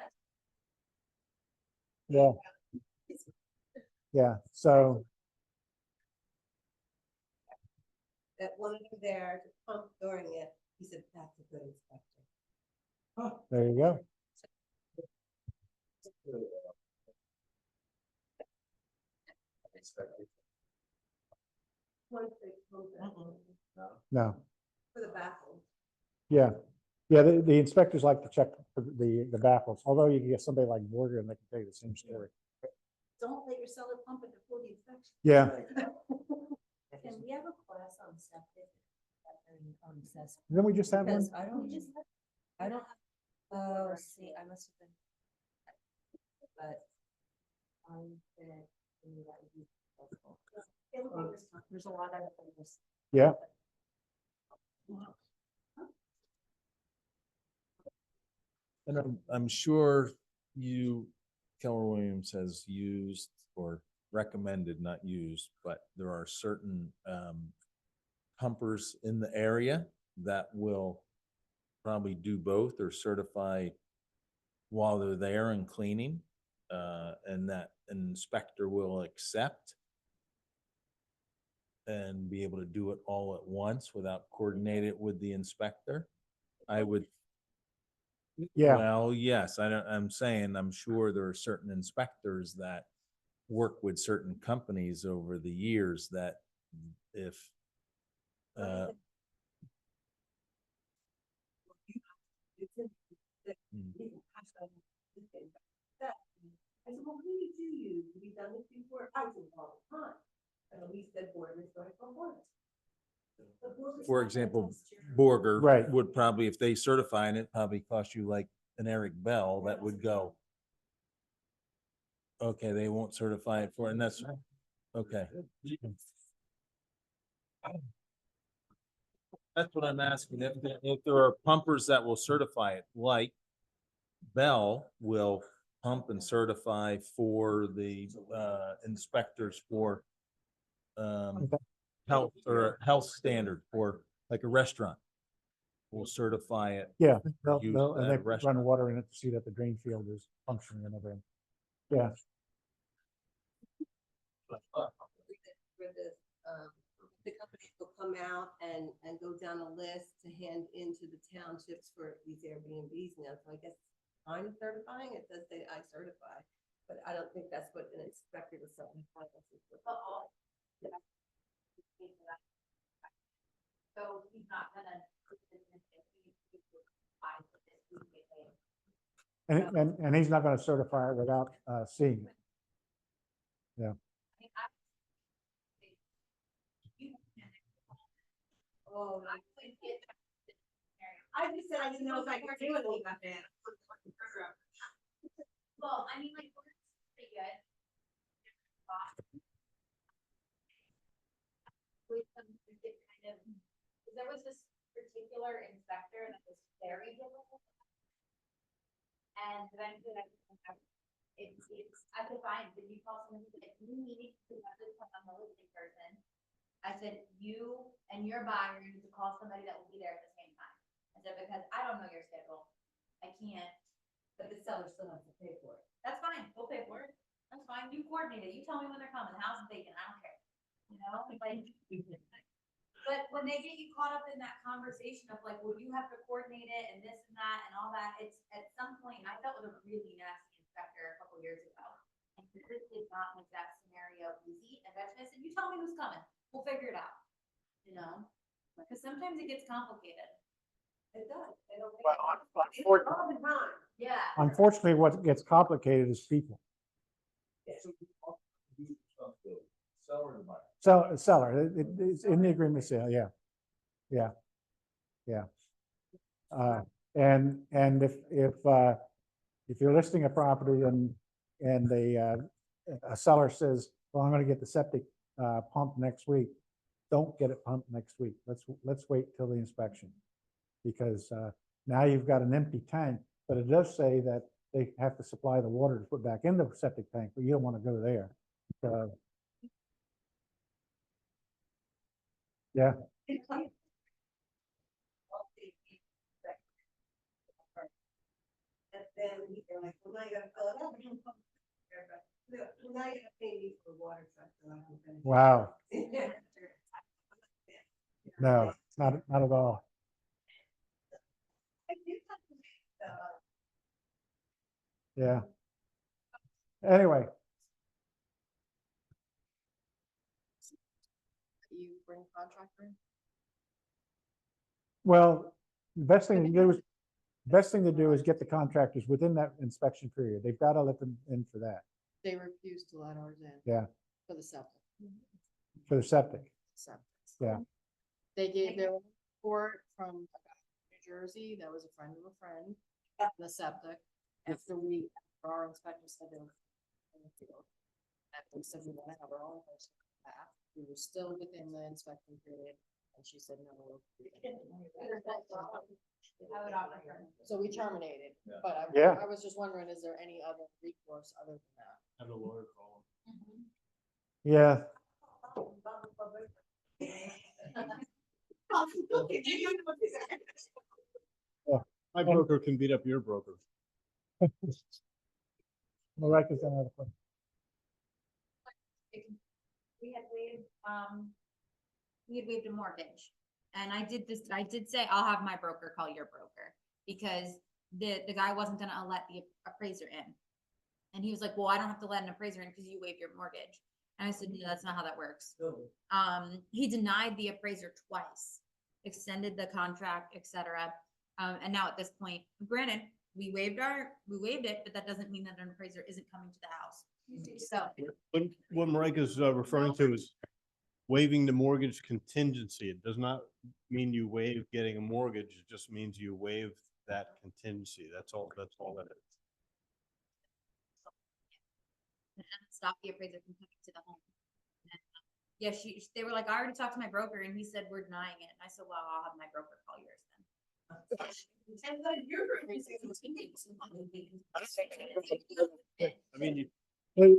Speaker 5: Yeah. Yeah, so,
Speaker 10: That wanted him there to pump during it, he said, that's a good inspector.
Speaker 5: there you go.
Speaker 10: Once they pump it.
Speaker 5: No,
Speaker 10: For the baffles.
Speaker 5: yeah. Yeah, the inspectors like to check for the baffles, although you can get somebody like Borger and they can tell you the same story.
Speaker 7: Don't let your seller pump it before the inspection.
Speaker 5: Yeah,
Speaker 9: Can we have a class on septic?
Speaker 5: then we just have one.
Speaker 9: Because I don't, oh, see, I must have been. But. That would be helpful. There's a lot of things.
Speaker 5: Yeah,
Speaker 11: And I'm sure Keller Williams has used or recommended, not used, but there are certain pumpers in the area that will probably do both or certify while they're there and cleaning, and that an inspector will accept and be able to do it all at once without coordinating it with the inspector. I would.
Speaker 5: yeah,
Speaker 11: Well, yes, I'm saying, I'm sure there are certain inspectors that work with certain companies over the years that if,
Speaker 10: I said, well, who did you use? Have you done this before? I do it all the time. And he said, Borger is going for once.
Speaker 11: for example, Borger
Speaker 5: Right.
Speaker 11: would probably, if they certify it, probably cost you like an Eric Bell that would go. Okay, they won't certify it for, and that's, okay. That's what I'm asking. If there are pumpers that will certify it, like Bell will pump and certify for the inspectors for health or health standard for like a restaurant. Will certify it.
Speaker 5: Yeah,
Speaker 11: use
Speaker 5: and
Speaker 11: at
Speaker 5: they
Speaker 11: a
Speaker 5: run
Speaker 11: restaurant.
Speaker 5: water in it to see that the drain field is functioning and everything. Yeah,
Speaker 10: For this, the companies will come out and go down a list to hand into the townships for these Airbnbs now. So I guess kind of certifying, it does say I certify, but I don't think that's what an inspector was certifying.
Speaker 6: So he's not gonna.
Speaker 5: and he's not gonna certify it without seeing it.
Speaker 10: Oh, I just said I didn't know if I could do anything about that.
Speaker 6: Well, I mean, like, we're pretty good. With some, kind of, 'cause there was this particular inspector that was very difficult. And eventually I could find, did you call someone who's like, you need to have this on the listing person? I said, you and your buyer need to call somebody that will be there at the same time. I said, because I don't know your schedule. I can't.
Speaker 10: But the seller still has to pay for it.
Speaker 6: That's fine, we'll pay for it. That's fine, you coordinate it, you tell me when they're coming, the house is vacant, I don't care. You know, like. But when they get you caught up in that conversation of like, well, you have to coordinate it and this and that and all that, it's at some point, I dealt with a really nasty inspector a couple years ago. And this did not make that scenario easy, and that's why I said, you tell me who's coming, we'll figure it out. You know, because sometimes it gets complicated.
Speaker 10: It does. They don't.
Speaker 5: Well,
Speaker 10: It's all the time.
Speaker 6: Yeah.
Speaker 5: Unfortunately, what gets complicated is people. Seller, it's in the agreement sale, yeah. Yeah. Yeah. And if you're listing a property and a seller says, well, I'm gonna get the septic pumped next week, don't get it pumped next week. Let's wait till the inspection. Because now you've got an empty tank, but it does say that they have to supply the water to put back in the septic tank, but you don't want to go there. So, yeah,
Speaker 10: And then they're like, well, now you gotta fill it up. Well, now you gotta pay me for water truck. So I can finish.
Speaker 5: wow, no, not at all. Yeah. Anyway,
Speaker 12: You bring contractor in?
Speaker 5: well, the best thing to do is get the contractors within that inspection period. They've got to let them in for that,
Speaker 12: They refuse to let ours in.
Speaker 5: Yeah.
Speaker 12: For the septic.
Speaker 5: for the septic.
Speaker 12: Septic.
Speaker 5: Yeah.
Speaker 12: They gave their report from a guy in New Jersey that was a friend of a friend, the septic, after for our inspector said they were in the field. And we said we want to have our own person back. We were still within the inspection period, and she said, no.
Speaker 6: I would offer her.
Speaker 12: So we terminated, but
Speaker 5: Yeah.
Speaker 12: I was just wondering, is there any other recourse other than that?
Speaker 8: Have a lawyer call
Speaker 5: Yeah,
Speaker 8: him. My broker can beat up your broker.
Speaker 5: Marika's got another question.
Speaker 6: We had waived a mortgage. And I did say, I'll have my broker call your broker, because the guy wasn't gonna let the appraiser in. And he was like, well, I don't have to let an appraiser in because you waived your mortgage. And I said, no, that's not how that works. He denied the appraiser twice, extended the contract, et cetera. And now at this point, granted, we waived it, but that doesn't mean that an appraiser isn't coming to the house. So,
Speaker 8: What Marika's referring to is waiving the mortgage contingency. It does not mean you waive getting a mortgage. It just means you waive that contingency. That's all that is.
Speaker 6: stop the appraiser from coming to the home. And, yeah, they were like, I already talked to my broker and he said we're denying it. And I said, well, I'll have my broker call yours then.
Speaker 8: I mean,
Speaker 5: Hey,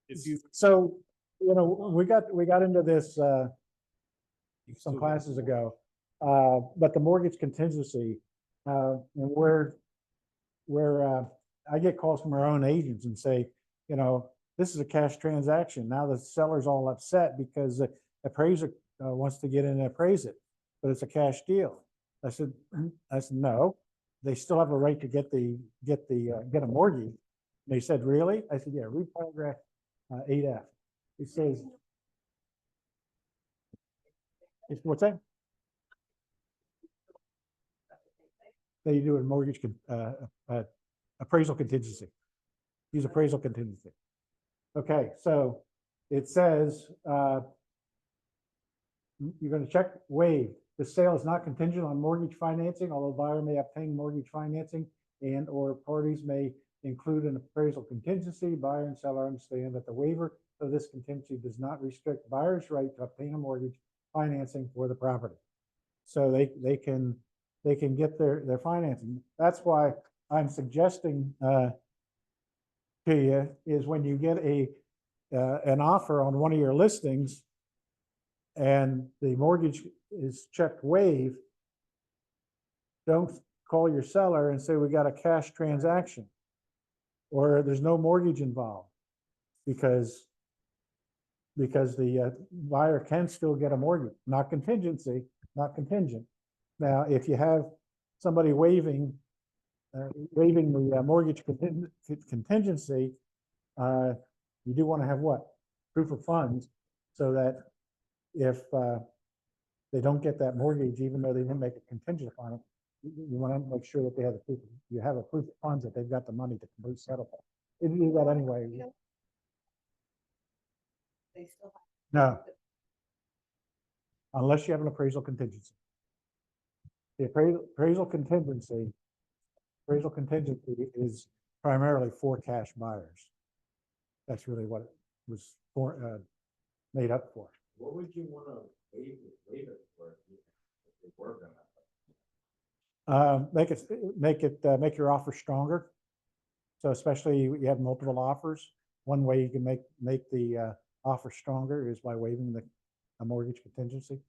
Speaker 8: if you.
Speaker 5: so, we got into this, some
Speaker 8: still-
Speaker 5: classes ago. But the mortgage contingency, and I get calls from our own agents and say, this is a cash transaction. Now the seller's all upset because the appraiser wants to get in and appraise it, but it's a cash deal. I said, no, they still have a right to get a mortgage. They said, really? I said, yeah, read paragraph 8F. It says, what's that? They do a mortgage appraisal contingency. Use appraisal contingency. Okay, so it says you're going to check waive. The sale is not contingent on mortgage financing, although buyer may obtain mortgage financing and or parties may include an appraisal contingency. Buyer and seller understand that the waiver of this contingency does not restrict buyer's right to obtain a mortgage financing for the property. So they can get their financing. That's why I'm suggesting to you is when you get an offer on one of your listings and the mortgage is checked waive, don't call your seller and say we got a cash transaction or there's no mortgage involved, because the buyer can still get a mortgage, not contingency, not contingent. Now, if you have somebody waiving the mortgage contingency, you do want to have what? Proof of funds, so that if they don't get that mortgage, even though they didn't make a contingent upon it, you want to make sure that they have a proof of funds that they've got the money to complete settlement. If you do that anyway. No. Unless you have an appraisal contingency. The appraisal contingency is primarily for cash buyers. That's really what it was made up for.
Speaker 11: What would you want to waive it for if they were gonna?
Speaker 5: Make your offer stronger. So especially you have multiple offers. One way you can make the offer stronger is by waiving a mortgage contingency.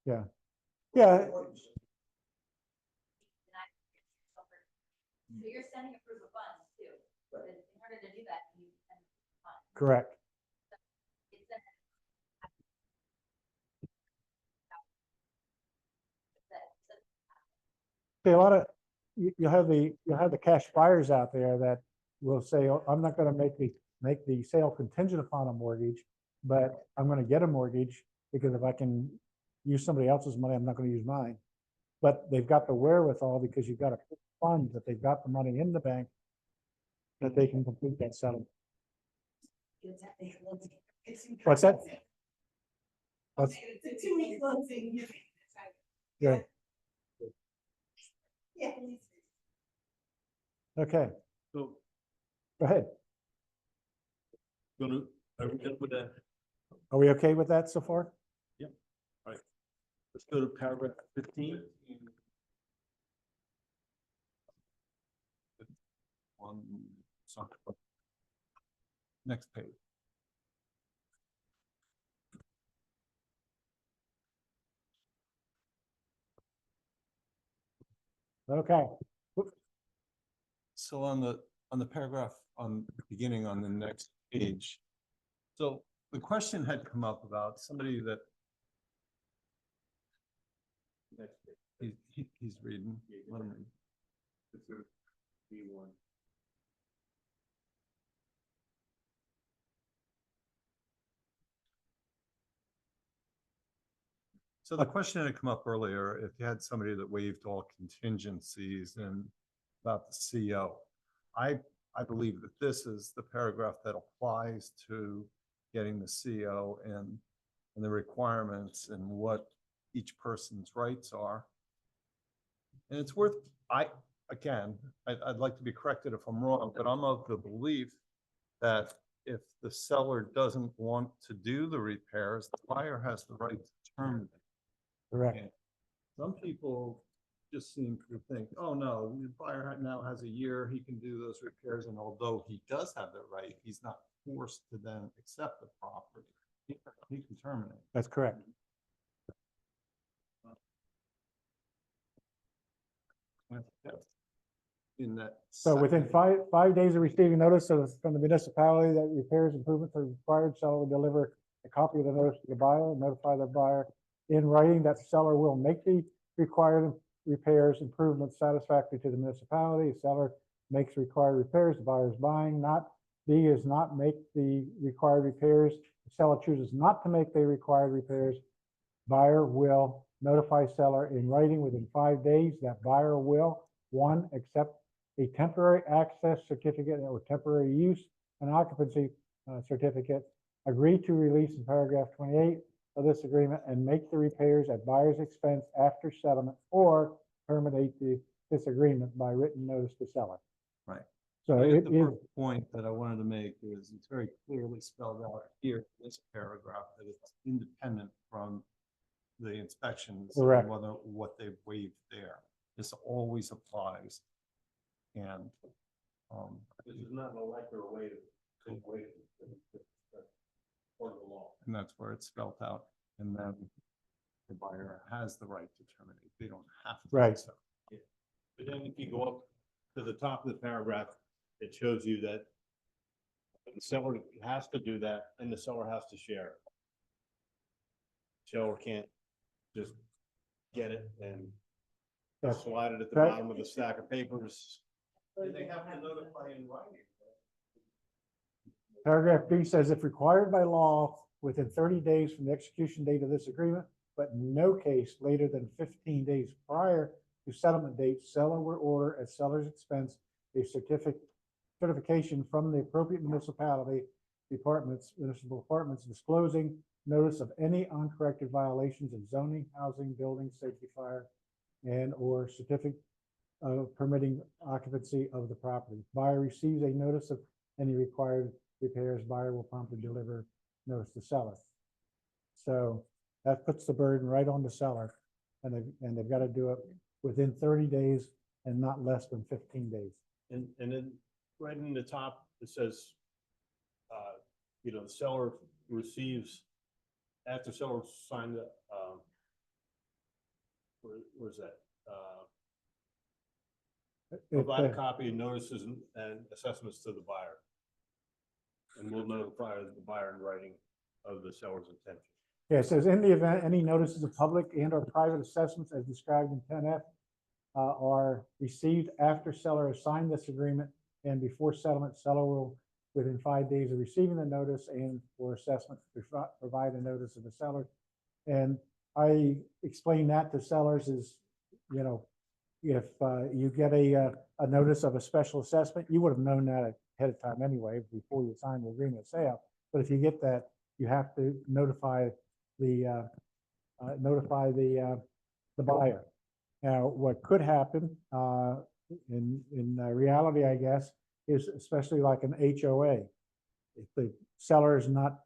Speaker 5: Yeah. Yeah.
Speaker 6: So you're sending a proof of funds too, but in order to do that, you send funds.
Speaker 5: Correct. See, a lot of you'll have the cash buyers out there that will say, oh, I'm not going to make the sale contingent upon a mortgage, but I'm going to get a mortgage because if I can use somebody else's money, I'm not going to use mine. But they've got the wherewithal because you've got a fund that they've got the money in the bank that they can complete that settlement. What's that? What's, yeah.
Speaker 3: Yeah.
Speaker 5: Okay,
Speaker 8: So,
Speaker 5: go ahead.
Speaker 8: are we good with that?
Speaker 5: Are we okay with that so far?
Speaker 8: Yep. All right. Let's go to paragraph 15.
Speaker 11: Next page.
Speaker 5: Okay.
Speaker 11: So on the paragraph on beginning on the next page. So the question had come up about somebody that he's reading. Let him read. So the question had come up earlier, if you had somebody that waived all contingencies and about the CO. I believe that this is the paragraph that applies to getting the CO and the requirements and what each person's rights are. And it's worth
Speaker 13: I'd like to be corrected if I'm wrong, but I'm of the belief that if the seller doesn't want to do the repairs, the buyer has the right to terminate.
Speaker 5: Correct.
Speaker 13: And some people just seem to think, oh, no, the buyer now has a year, he can do those repairs, and although he does have that right, he's not forced to then accept the property. He can terminate.
Speaker 5: That's correct.
Speaker 13: In that.
Speaker 5: So within
Speaker 13: second-
Speaker 5: five days of receiving notice from the municipality that repairs improvements are required, seller will deliver a copy of the notice to the buyer, notify the buyer in writing that the seller will make the required repairs, improvements satisfactory to the municipality. Seller makes required repairs, the buyer is buying, not, B is not make the required repairs. The seller chooses not to make the required repairs. Buyer will notify seller in writing within 5 days that buyer will, one, accept a temporary access certificate or temporary use and occupancy certificate, agree to release in paragraph 28 of this agreement and make the repairs at buyer's expense after settlement, or terminate this agreement by written notice to seller.
Speaker 13: Right.
Speaker 5: So
Speaker 13: I guess
Speaker 5: it
Speaker 13: the
Speaker 5: is,
Speaker 13: first point that I wanted to make is it's very clearly spelled out here, in this paragraph, that it's independent from the inspections. and
Speaker 5: Correct.
Speaker 13: Whether, what they've waived there. This always applies. And,
Speaker 8: This is not an elector way to waive. Part of the law.
Speaker 13: and that's where it's spelled out. And then the buyer has the right to terminate. They don't have to. do
Speaker 5: Right.
Speaker 13: so.
Speaker 8: But then if you go up to the top of the paragraph, it shows you that the seller has to do that and the seller has to share. Seller can't just get it and
Speaker 5: Yes.
Speaker 8: slide it at the
Speaker 5: That-
Speaker 8: bottom of the stack of papers.
Speaker 13: And they have to notify in writing.
Speaker 5: paragraph B says if required by law within 30 days from the execution date of this agreement, but in no case later than 15 days prior to settlement date, seller will order at seller's expense a certification from the appropriate municipality municipal departments disclosing notice of any uncorrected violations of zoning, housing, building, safety, fire, and or certificate of permitting occupancy of the property. Buyer receives a notice of any required repairs, buyer will promptly deliver notice to seller. So that puts the burden right on the seller, and they've got to do it within 30 days and not less than 15 days.
Speaker 8: And then right in the top, it says, the seller receives, after seller signed the, where's that? Provide a copy of notices and assessments to the buyer. And we'll notify the buyer in writing of the seller's intention.
Speaker 5: Yeah, it says in the event any notices of public and or private assessments as described in 10F are received after seller has signed this agreement and before settlement, seller will, within 5 days of receiving the notice and for assessment, provide a notice of the seller. And I explain that to sellers is, if you get a notice of a special assessment, you would have known that ahead of time anyway, before you sign the agreement of sale. But if you get that, you have to notify the buyer. Now, what could happen in reality, I guess, is especially like an HOA. If the seller is not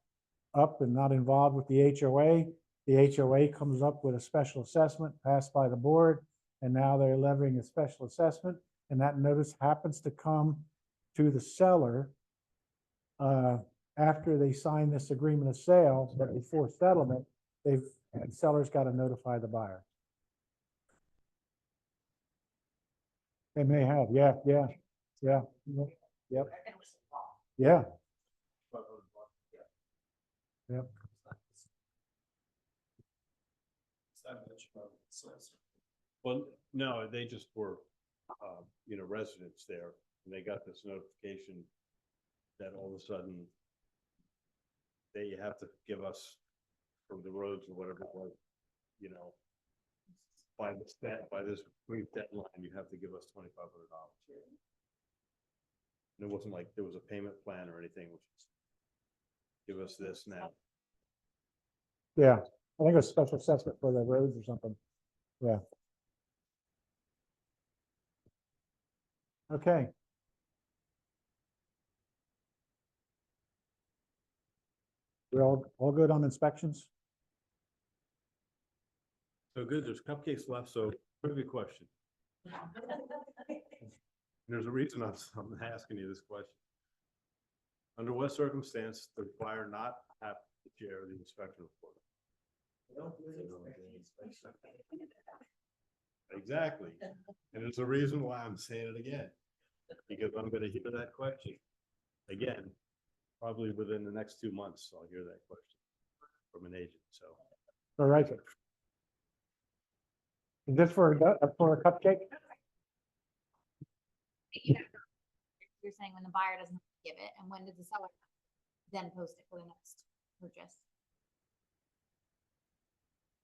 Speaker 5: up and not involved with the HOA comes up with a special assessment passed by the board, and now they're levying a special assessment, and that notice happens to come to the seller after they sign this agreement of sale, but before settlement, the seller's got to notify the buyer. They may have, yeah. Yep. Yeah. Yep.
Speaker 8: Well, no, they just were, residents there, and they got this notification that all of a sudden they have to give us from the roads or whatever it was, by this brief deadline, you have to give us $2,500. And it wasn't like there was a payment plan or anything, which is give us this now.
Speaker 5: Yeah, I think it was special assessment for the roads or something. Yeah. Okay. We're all good on inspections?
Speaker 8: So good, there's cupcakes left, so trivia question. There's a reason I'm asking you this question. Under what circumstance does buyer not have to share the inspection report? Exactly. And there's a reason why I'm saying it again. Because I'm gonna hear that question again, probably within the next 2 months, I'll hear that question from an agent, so.
Speaker 5: All right. Is this for a cupcake?
Speaker 6: You're saying when the buyer doesn't give it, and when does the seller then post it for the next purchase?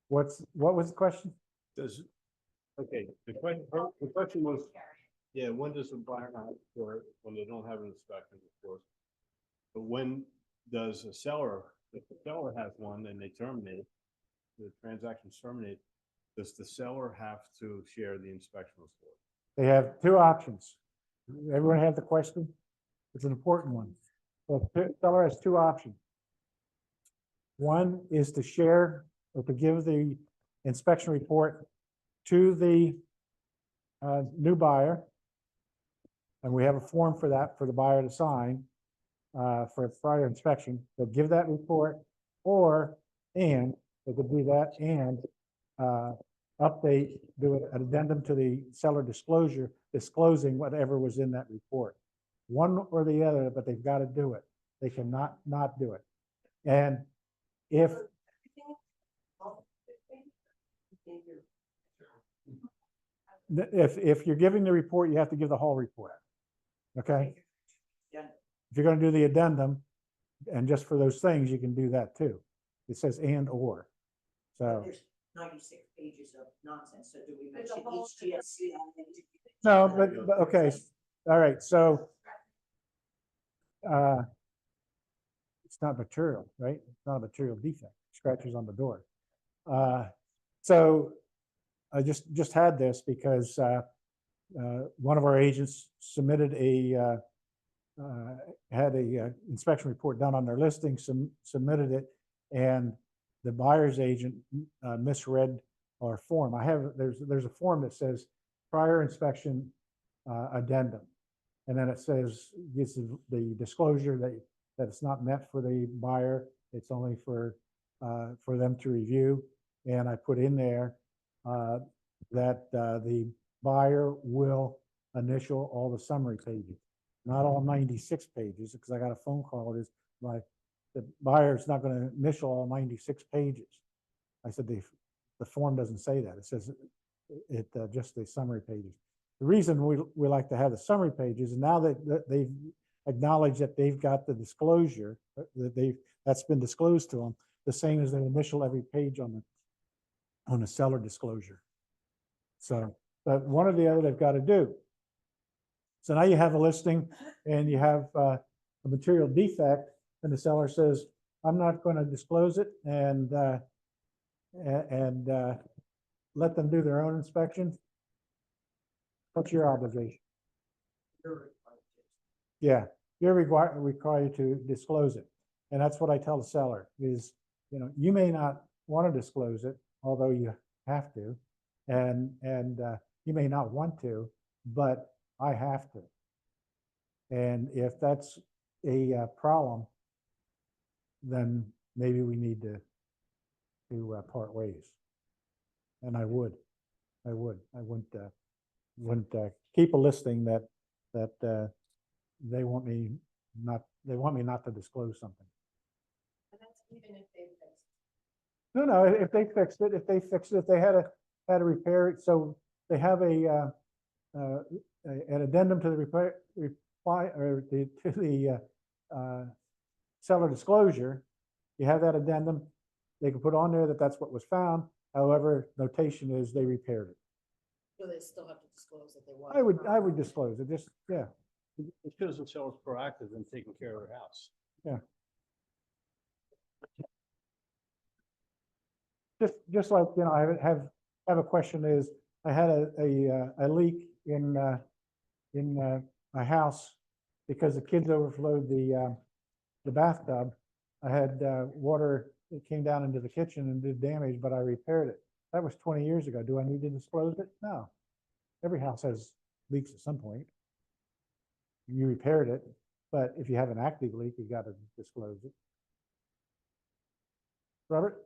Speaker 5: What was the question?
Speaker 8: Does, okay, the question was, yeah, when does the buyer not, or when they don't have an inspection, of course. But when does a seller, if the seller has one and they terminate, the transaction's terminated, does the seller have to share the inspection report?
Speaker 5: They have two options. Everyone have the question? It's an important one. So the seller has two options. One is to share or to give the inspection report to the new buyer. And we have a form for that for the buyer to sign for prior inspection. They'll give that report, and they could do that and update, do an addendum to the seller disclosure, disclosing whatever was in that report. One or the other, but they've got to do it. They cannot not do it. And if you're giving the report, you have to give the whole report. Okay? If you're going to do the addendum, and just for those things, you can do that too. It says and or. So.
Speaker 2: There's 96 pages of nonsense, so do we mention each GSC?
Speaker 5: No, but okay, all right, so. It's not material, right? It's not a material defect, scratches on the door. So I just had this because one of our agents submitted had a inspection report done on their listing, submitted it, and the buyer's agent misread our form. There's a form that says prior inspection addendum. And then it says, this is the disclosure that it's not meant for the buyer. It's only for them to review. And I put in there that the buyer will initial all the summary pages, not all 96 pages, because I got a phone call. The buyer's not going to initial all 96 pages. I said, the form doesn't say that. It says just the summary pages. The reason we like to have the summary pages, and now that they've acknowledged that they've got the disclosure, that's been disclosed to them, the same as they initial every page on the seller disclosure. So, but one or the other they've got to do. So now you have a listing and you have a material defect, and the seller says, I'm not going to disclose it and let them do their own inspection. What's your obligation? Yeah, you're required to disclose it. And that's what I tell the seller is, you may not want to disclose it, although you have to, and you may not want to, but I have to. And if that's a problem, then maybe we need to part ways. And I wouldn't keep a listing that they want me not to disclose something.
Speaker 12: And that's even if they fix it.
Speaker 5: No, if they fixed it, if they had to repair it, so they have an addendum to the reply or to the seller disclosure. You have that addendum, they can put on there that that's what was found. However, notation is they repaired it.
Speaker 12: So they still have to disclose that they want.
Speaker 5: I would disclose it, yeah.
Speaker 8: It's because the seller's proactive in taking care of their house.
Speaker 5: Yeah. Just like, I have a question is, I had a leak in in my house because the kids overflowed the bathtub. I had water that came down into the kitchen and did damage, but I repaired it. That was 20 years ago. Do I need to disclose it? No. Every house has leaks at some point. You repaired it, but if you have an active leak, you got to disclose it. Robert?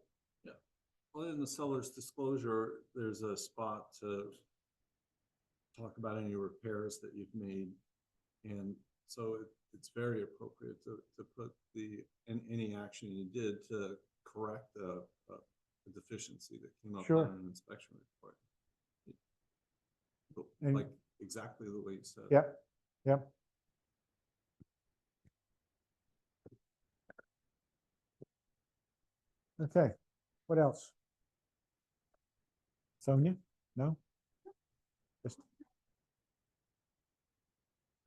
Speaker 13: Well, in the seller's disclosure, there's a spot to talk about any repairs that you've made. And so it's very appropriate to put any action you did to correct a deficiency that came up
Speaker 5: Sure.
Speaker 13: on an inspection report.
Speaker 5: And-
Speaker 13: Like exactly the way you said.
Speaker 5: Yep, yep. Okay, what else? Sonia? No? Just-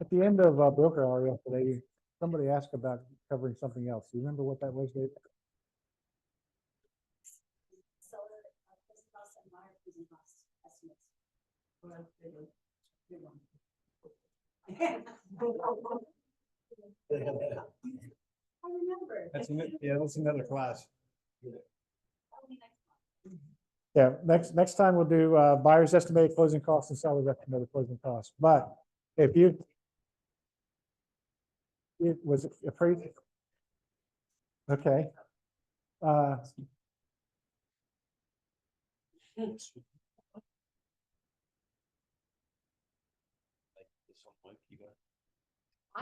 Speaker 5: At the end of broker hour yesterday, somebody asked about covering something else. Do you remember what that was, David?
Speaker 3: I remember.
Speaker 8: That's another class.
Speaker 5: Yeah, next time we'll do buyer's estimated closing costs and seller's estimated closing costs. But if you, it was appraised. Okay.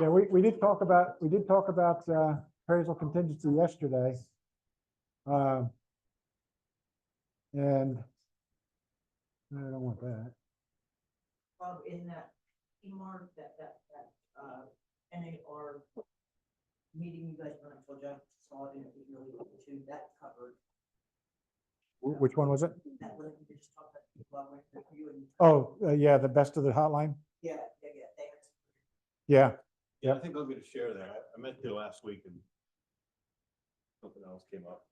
Speaker 5: Yeah, we did talk about appraisal contingency yesterday. And I don't want that.
Speaker 2: Bob, in that EMAR, NAR meeting you guys run, I told you I saw it and it was really cool too, that covered.
Speaker 5: Which one was it?
Speaker 2: That one we just talked about with you and.
Speaker 5: Oh, yeah, the best of the hotline.
Speaker 2: Yeah, thanks.
Speaker 5: Yeah,
Speaker 8: Yeah, I think I'm gonna share that. I meant to last week and something else came up.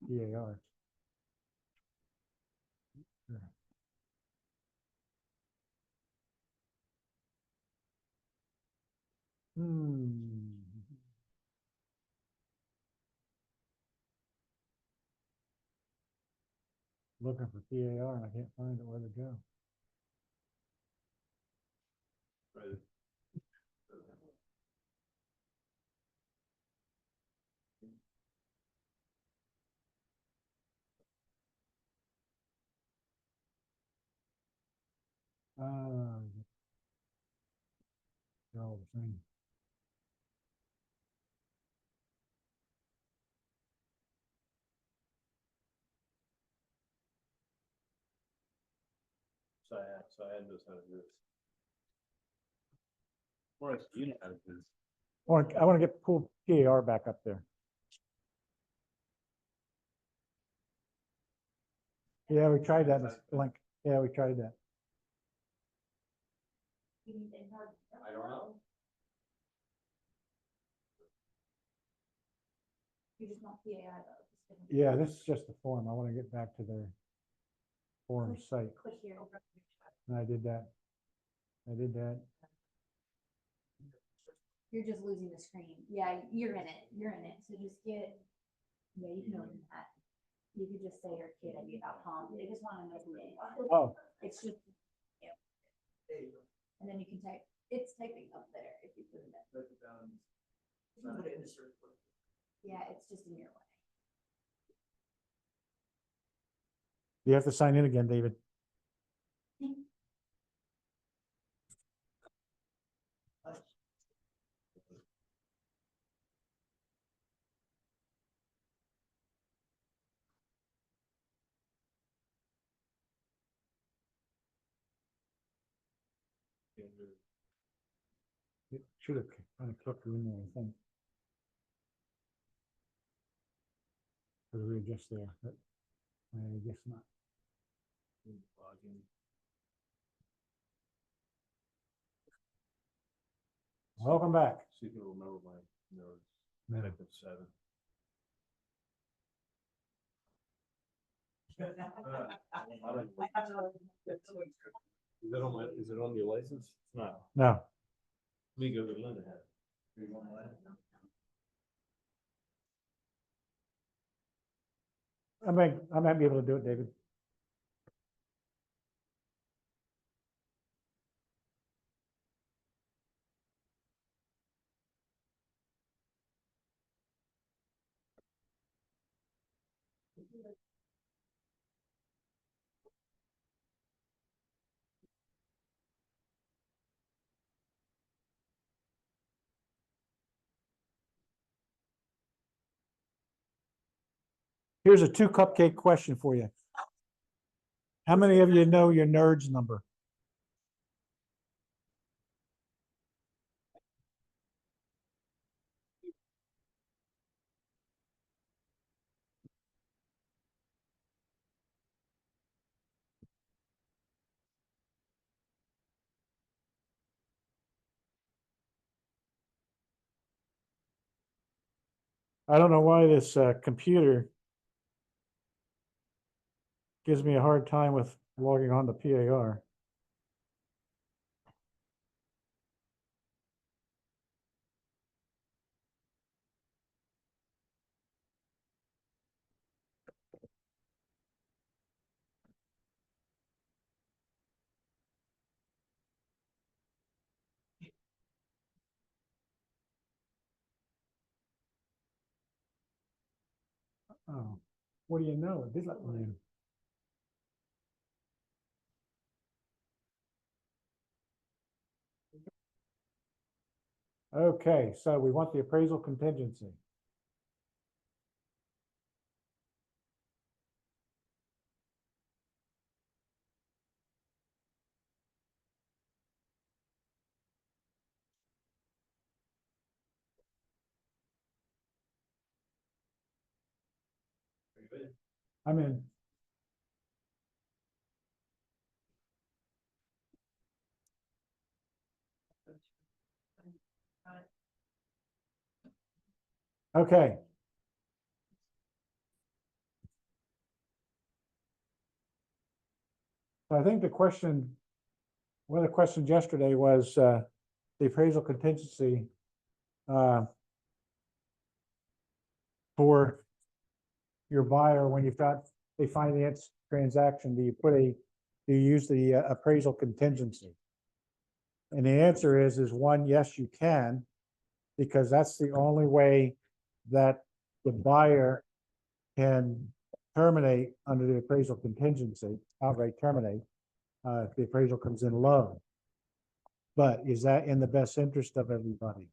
Speaker 5: DAR. Hmm. Looking for PAR and I can't find it where to go.
Speaker 8: Right.
Speaker 5: They're all the same.
Speaker 8: So I had those how to do it. Or you know how to do it.
Speaker 5: I want to get pull PAR back up there. Yeah, we tried that, link. Yeah, we tried that.
Speaker 8: I don't know.
Speaker 6: You just want PAI though.
Speaker 5: Yeah, this is just the form. I want to get back to their forum site.
Speaker 6: Click here.
Speaker 5: And I did that.
Speaker 6: You're just losing the screen. Yeah, you're in it. So just get, yeah, you can open that. You could just say your kid.com. They just want to know who they are.
Speaker 5: Oh,
Speaker 6: It's just, yeah. And then you can type, it's typing up there if you put it in. Yeah, it's just in your way.
Speaker 5: you have to sign in again, David. It should have kind of clicked in there, I think. Because we were just there, but I guess not. Welcome back.
Speaker 8: See if you remember my notes.
Speaker 5: Yeah.
Speaker 8: Type of 7. Is it on your license? No.
Speaker 5: No.
Speaker 8: Let me go to Linda.
Speaker 5: I might be able to do it, David. Here's a 2 cupcake question for you. How many of you know your NERDS number? I don't know why this computer gives me a hard time with logging on to PAR. Oh, what do you know? It did let me in. Okay, so we want the appraisal contingency. I'm in. Okay. So I think the question, one of the questions yesterday was the appraisal contingency for your buyer when you've got a finance transaction. Do you use the appraisal contingency? And the answer is one, yes, you can, because that's the only way that the buyer can terminate under the appraisal contingency, outright terminate, if the appraisal comes in low. But is that in the best interest of everybody?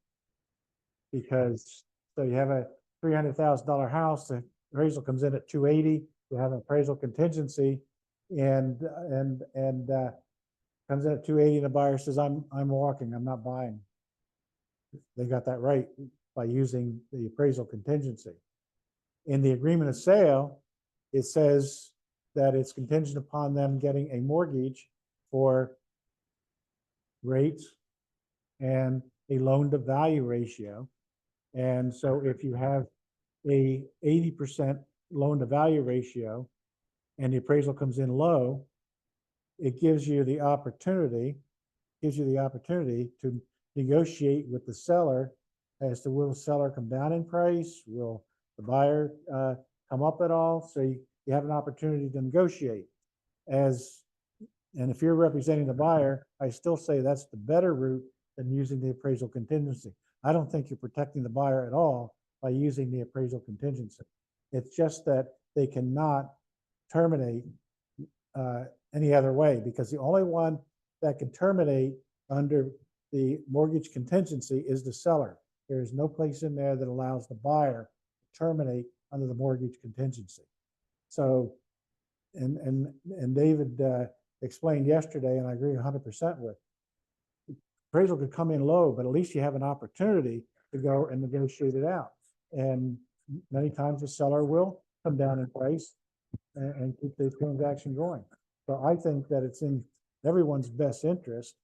Speaker 5: Because, so you have a $300,000 house, the appraisal comes in at 280, you have an appraisal contingency and comes in at 280 and the buyer says, I'm walking, I'm not buying. They got that right by using the appraisal contingency. In the agreement of sale, it says that it's contingent upon them getting a mortgage for rates and a loan to value ratio. And so if you have a 80% loan to value ratio and the appraisal comes in low, it gives you the opportunity to negotiate with the seller as to will the seller come down in price? Will the buyer come up at all? So you have an opportunity to negotiate. And if you're representing the buyer, I still say that's the better route than using the appraisal contingency. I don't think you're protecting the buyer at all by using the appraisal contingency. It's just that they cannot terminate any other way, because the only one that can terminate under the mortgage contingency is the seller. There is no place in there that allows the buyer to terminate under the mortgage contingency. So, and David explained yesterday, and I agree 100% with, appraisal could come in low, but at least you have an opportunity to go and negotiate it out. And many times the seller will come down in price and keep the transaction going. So I think that it's in everyone's best interest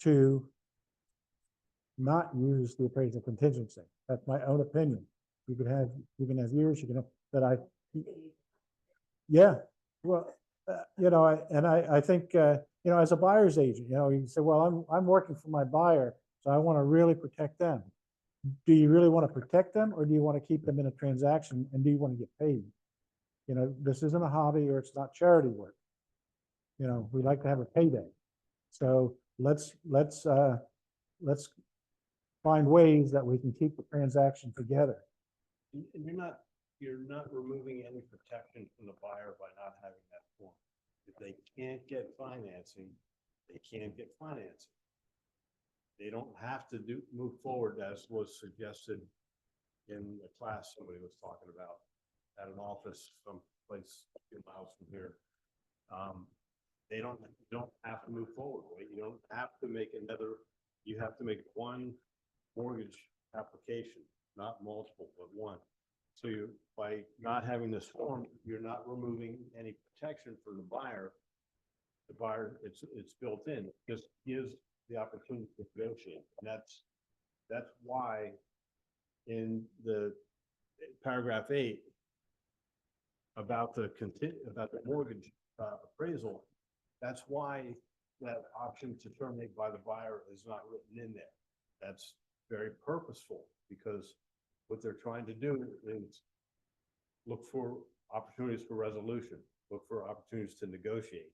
Speaker 5: to not use the appraisal contingency. That's my own opinion. You can have yours, you can have, but yeah, Well, I think, as a buyer's agent, you say, well, I'm working for my buyer, so I want to really protect them. Do you really want to protect them, or do you want to keep them in a transaction, and do you want to get paid? This isn't a hobby, or it's not charity work. We like to have a payday. So let's find ways that we can keep the transaction together.
Speaker 8: And you're not removing any protection from the buyer by not having that form. If they can't get financing, they can't get financing. They don't have to move forward, as was suggested in the class somebody was talking about at an office someplace a few miles from here. They don't have to move forward, right? You don't have to make you have to make one mortgage application, not multiple, but one. So by not having this form, you're not removing any protection for the buyer. The buyer, it's built in, it just gives the opportunity to negotiate. And that's why in the paragraph 8 about the mortgage appraisal, that's why that option to terminate by the buyer is not written in there. That's very purposeful, because what they're trying to do is look for opportunities for resolution, look for opportunities to negotiate,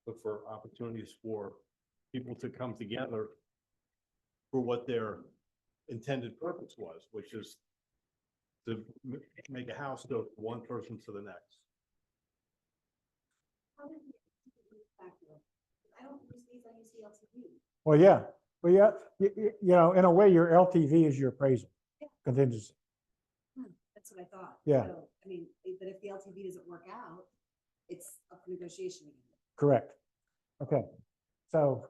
Speaker 8: look for opportunities for people to come together for what their intended purpose was, which is to make a house go from one person to the next.
Speaker 3: I don't use these, I use the LTV.
Speaker 5: Well, yeah, in a way, your LTV is your appraisal contingency.
Speaker 7: That's what I thought.
Speaker 5: Yeah.
Speaker 7: So, I mean, but if the LTV doesn't work out, it's up for negotiation again.
Speaker 5: Correct. Okay, so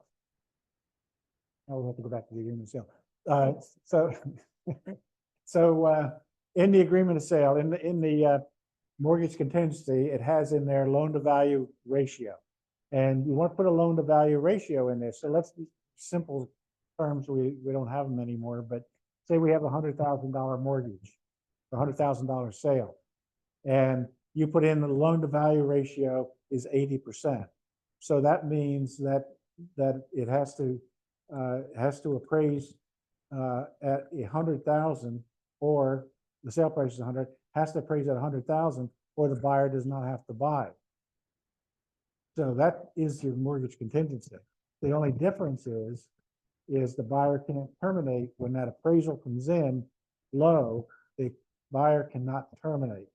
Speaker 5: now we'll have to go back to the agreement of sale. In the agreement of sale, in the mortgage contingency, it has in there loan to value ratio. And you want to put a loan to value ratio in there. So let's do simple terms. We don't have them anymore, but say we have $100,000 mortgage, $100,000 sale. And you put in the loan to value ratio is 80%. So that means that it has to appraise at 100,000, or the sale price is 100, has to appraise at 100,000, or the buyer does not have to buy. So that is your mortgage contingency. The only difference is the buyer can't terminate when that appraisal comes in low. The buyer cannot terminate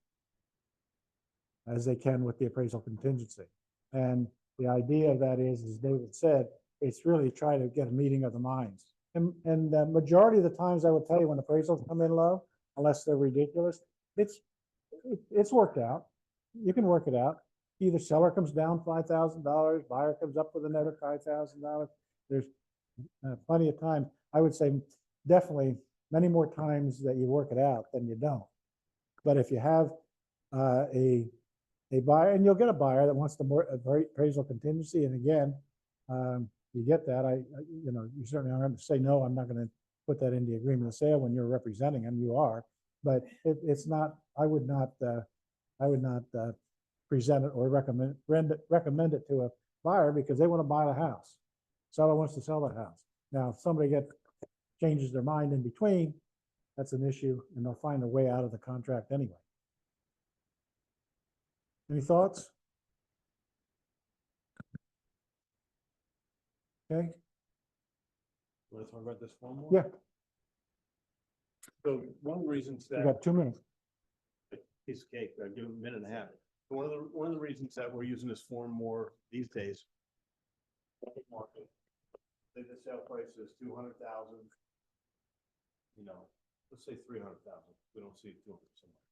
Speaker 5: as they can with the appraisal contingency. And the idea of that is, as David said, it's really try to get a meeting of the minds. And the majority of the times, I would tell you, when appraisals come in low, unless they're ridiculous, it's worked out. You can work it out. Either seller comes down $5,000, buyer comes up with another $5,000. There's plenty of time. I would say definitely many more times that you work it out than you don't. But if you have a buyer, and you'll get a buyer that wants the appraisal contingency, and again, you get that. You certainly aren't going to say, no, I'm not going to put that in the agreement of sale when you're representing them. You are, but it's not. I would not present it or recommend it to a buyer, because they want to buy the house. Seller wants to sell the house. Now, if somebody changes their mind in between, that's an issue, and they'll find a way out of the contract anyway. Any thoughts? Okay.
Speaker 8: Want to talk about this one more?
Speaker 5: Yeah,
Speaker 8: So one of the reasons
Speaker 5: you
Speaker 8: that
Speaker 5: got 2 minutes.
Speaker 8: piece of cake, I give them a minute and a half. One of the reasons that we're using this form more these days. Market. Say the sale price is 200,000. Let's say 300,000. We don't see 200 so much.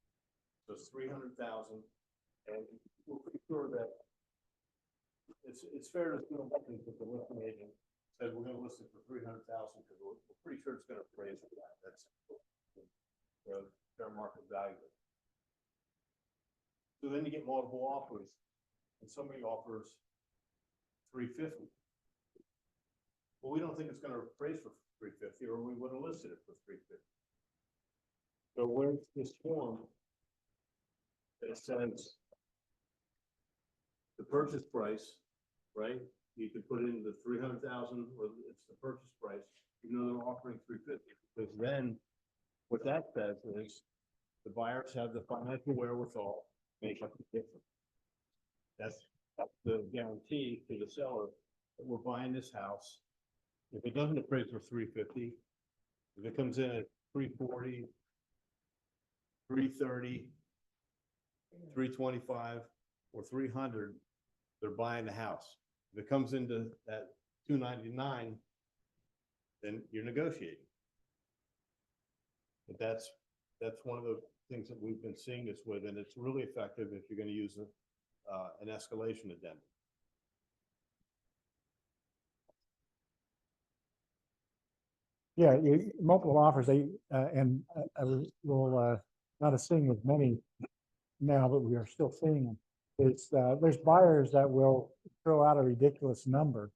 Speaker 8: So it's 300,000, and we're pretty sure that it's fair to assume that the listing agent said we're going to list it for 300,000 because we're pretty sure it's going to appraise for that. That's the fair market value. So then you get multiple offers, and somebody offers 350. Well, we don't think it's going to appraise for 350, or we would have listed it for 350. So where's this form that says the purchase price, right? You could put in the 300,000 or it's the purchase price, even though they're offering 350. Because then what that says is the buyers have the financial wherewithal to make up the difference. That's the guarantee to the seller that we're buying this house. If it doesn't appraise for 350, if it comes in at 340, 330, 325, or 300, they're buying the house. If it comes into that 299, then you're negotiating. But that's one of the things that we've been seeing this with, and it's really effective if you're going to use an escalation addendum.
Speaker 5: Yeah, multiple offers, and I will, not seeing as many now, but we are still seeing them. It's, there's buyers that will throw out a ridiculous number,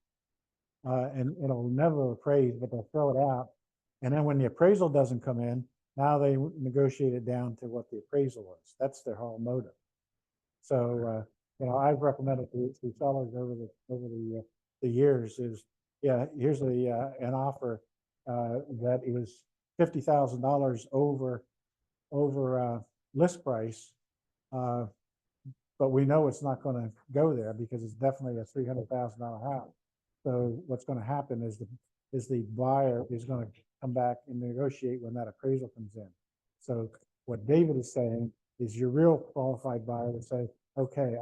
Speaker 5: and it'll never appraise, but they'll throw it out. And then when the appraisal doesn't come in, now they negotiate it down to what the appraisal was. That's their whole motive. So, I've recommended to sellers over the years is, yeah, here's an offer that it was $50,000 over list price, but we know it's not going to go there because it's definitely a $300,000 house. So what's going to happen is the buyer is going to come back and negotiate when that appraisal comes in. So what David is saying is your real qualified buyer would say, okay,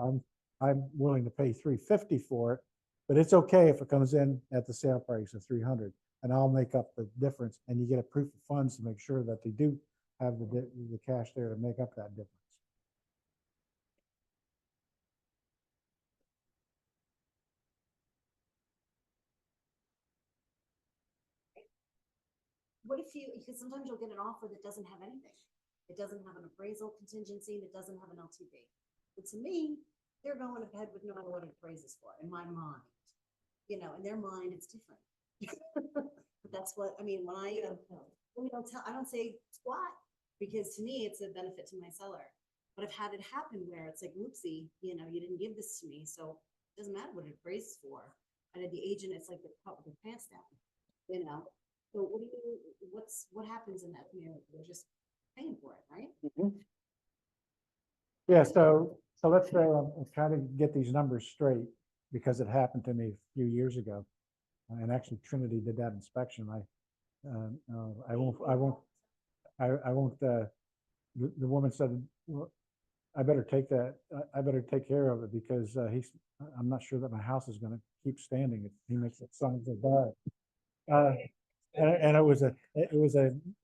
Speaker 5: I'm willing to pay $350 for it, but it's okay if it comes in at the sale price of $300, and I'll make up the difference. And you get a proof of funds to make sure that they do have the cash there to make up that difference.
Speaker 7: What if you, because sometimes you'll get an offer that doesn't have anything. It doesn't have an appraisal contingency, and it doesn't have an LTV. But to me, they're going ahead with no matter what it appraises for, in my mind. In their mind, it's different. But that's what, I mean, when I don't say squat, because to me, it's a benefit to my seller. But I've had it happen where it's like, whoopsie, you didn't give this to me, so it doesn't matter what it appraises for. And at the agent, it's like they're caught with their pants down, So what happens in that scenario? They're just paying for it, right?
Speaker 5: Mm-hmm. Yeah, so let's say I'm trying to get these numbers straight because it happened to me a few years ago. And actually Trinity did that inspection. I won't, the woman said, well, I better take that. I better take care of it because I'm not sure that my house is going to keep standing. He makes it sound so bad. And it was an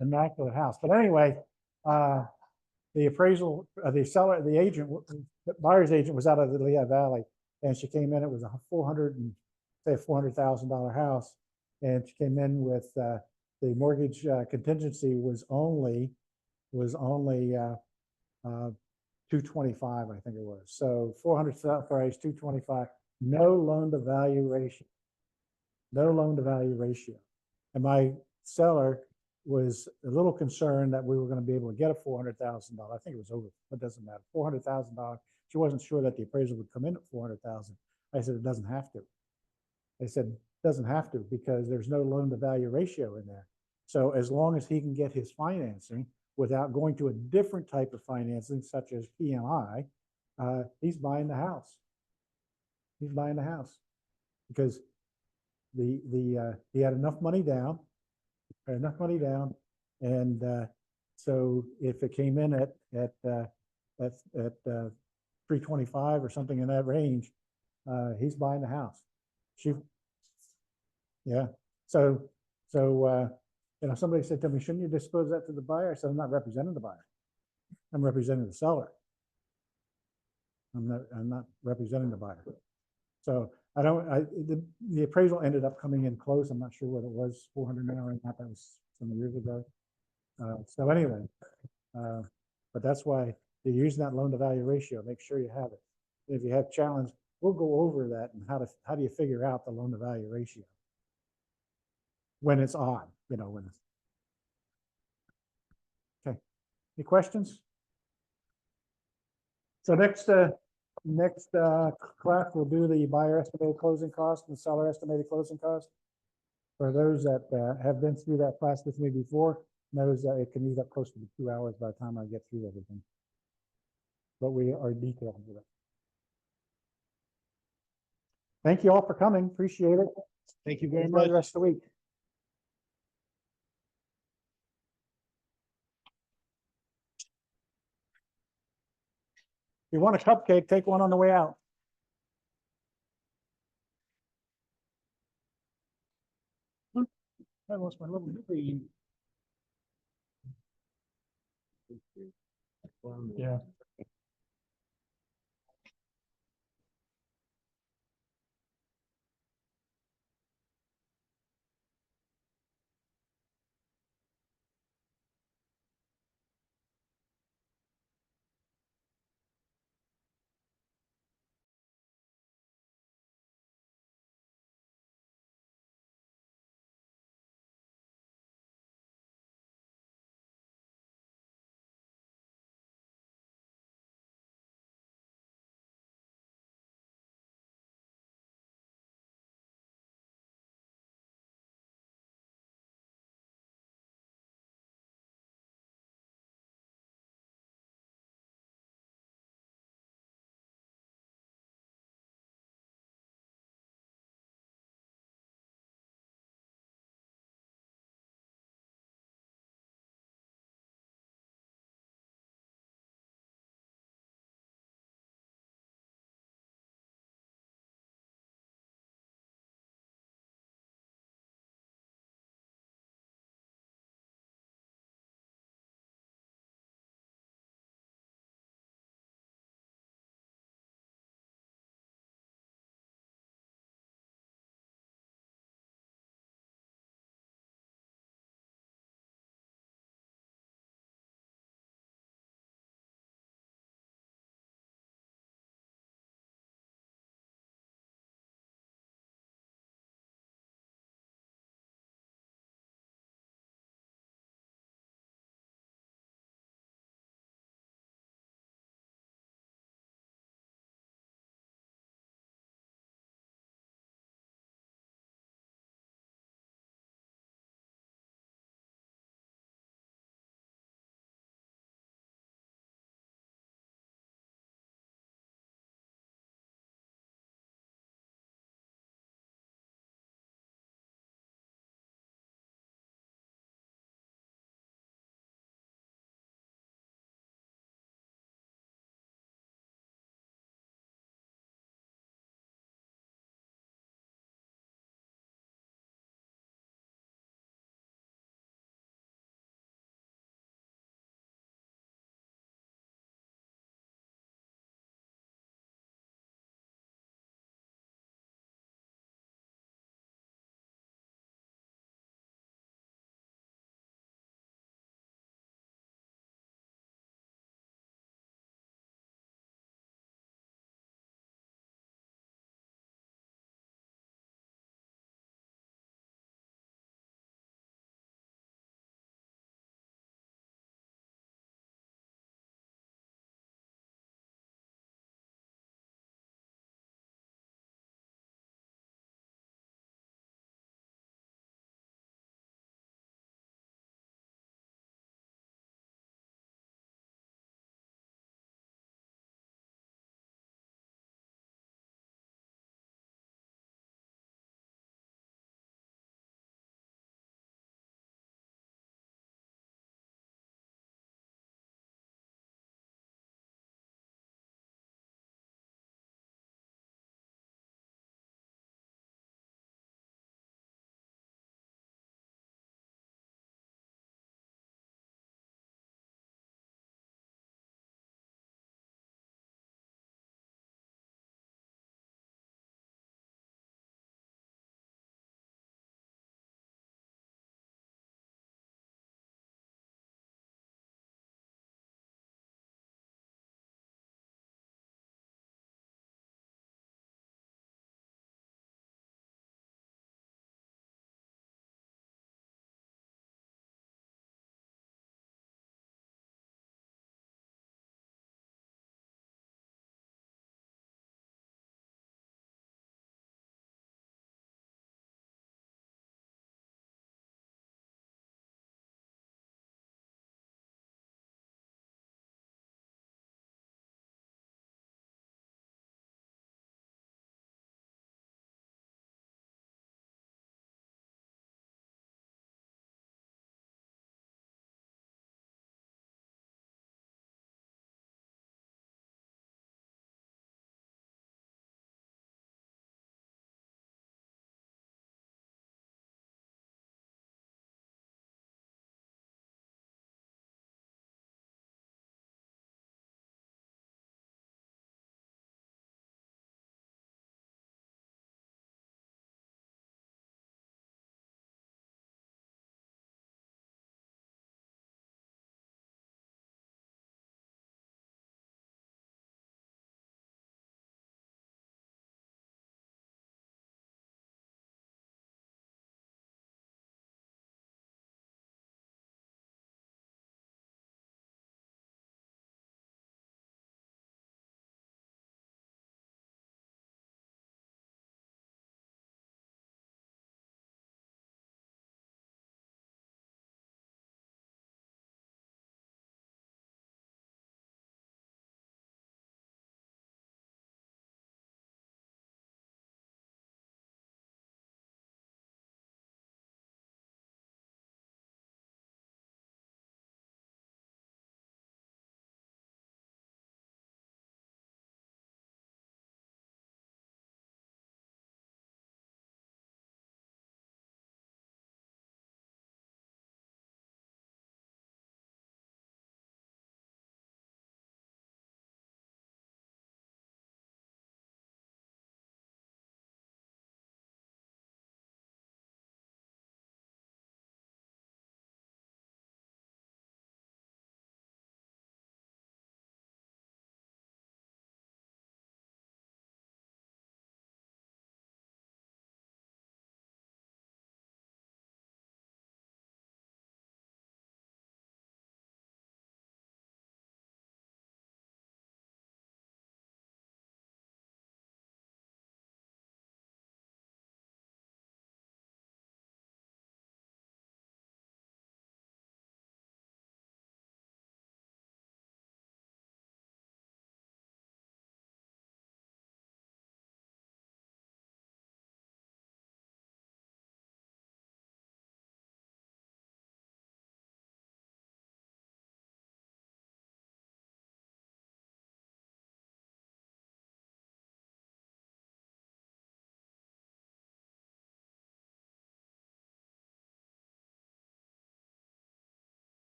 Speaker 5: immaculate house. But anyway, the appraisal, the agent, the buyer's agent was out of the Lehigh Valley, and she came in. It was a $400,000 house, and she came in with the mortgage contingency was only 225, I think it was. So 400 sale price, 225, no loan to value ratio, And my seller was a little concerned that we were going to be able to get a $400,000. I think it was over, it doesn't matter, $400,000. She wasn't sure that the appraisal would come in at 400,000. I said, it doesn't have to. They said, it doesn't have to because there's no loan to value ratio in there. So as long as he can get his financing without going to a different type of financing, such as PMI, he's buying the house. He's buying the house because he had enough money down, and so if it came in at 325 or something in that range, he's buying the house. Yeah. So somebody said to me, shouldn't you disclose that to the buyer? I said, I'm not representing the buyer. I'm representing the seller. I'm not representing the buyer. So the appraisal ended up coming in close. I'm not sure what it was, 400 now or not. That was some years ago. So anyway, but that's why you're using that loan to value ratio. Make sure you have it. If you have challenge, we'll go over that and how do you figure out the loan to value ratio when it's odd, when it's okay. Any questions? So next Next, class, we'll do the buyer estimated closing cost and seller estimated closing cost. For those that, have been through that class with me before, knows that it can eat up close to 2 hours by the time I get through everything. But we are detailed with it. Thank you all for coming. Appreciate it.
Speaker 8: Thank you very
Speaker 5: Enjoy
Speaker 8: much.
Speaker 5: the rest of the week. If you want a cupcake, take one on the way out. I lost my little cream. Yeah.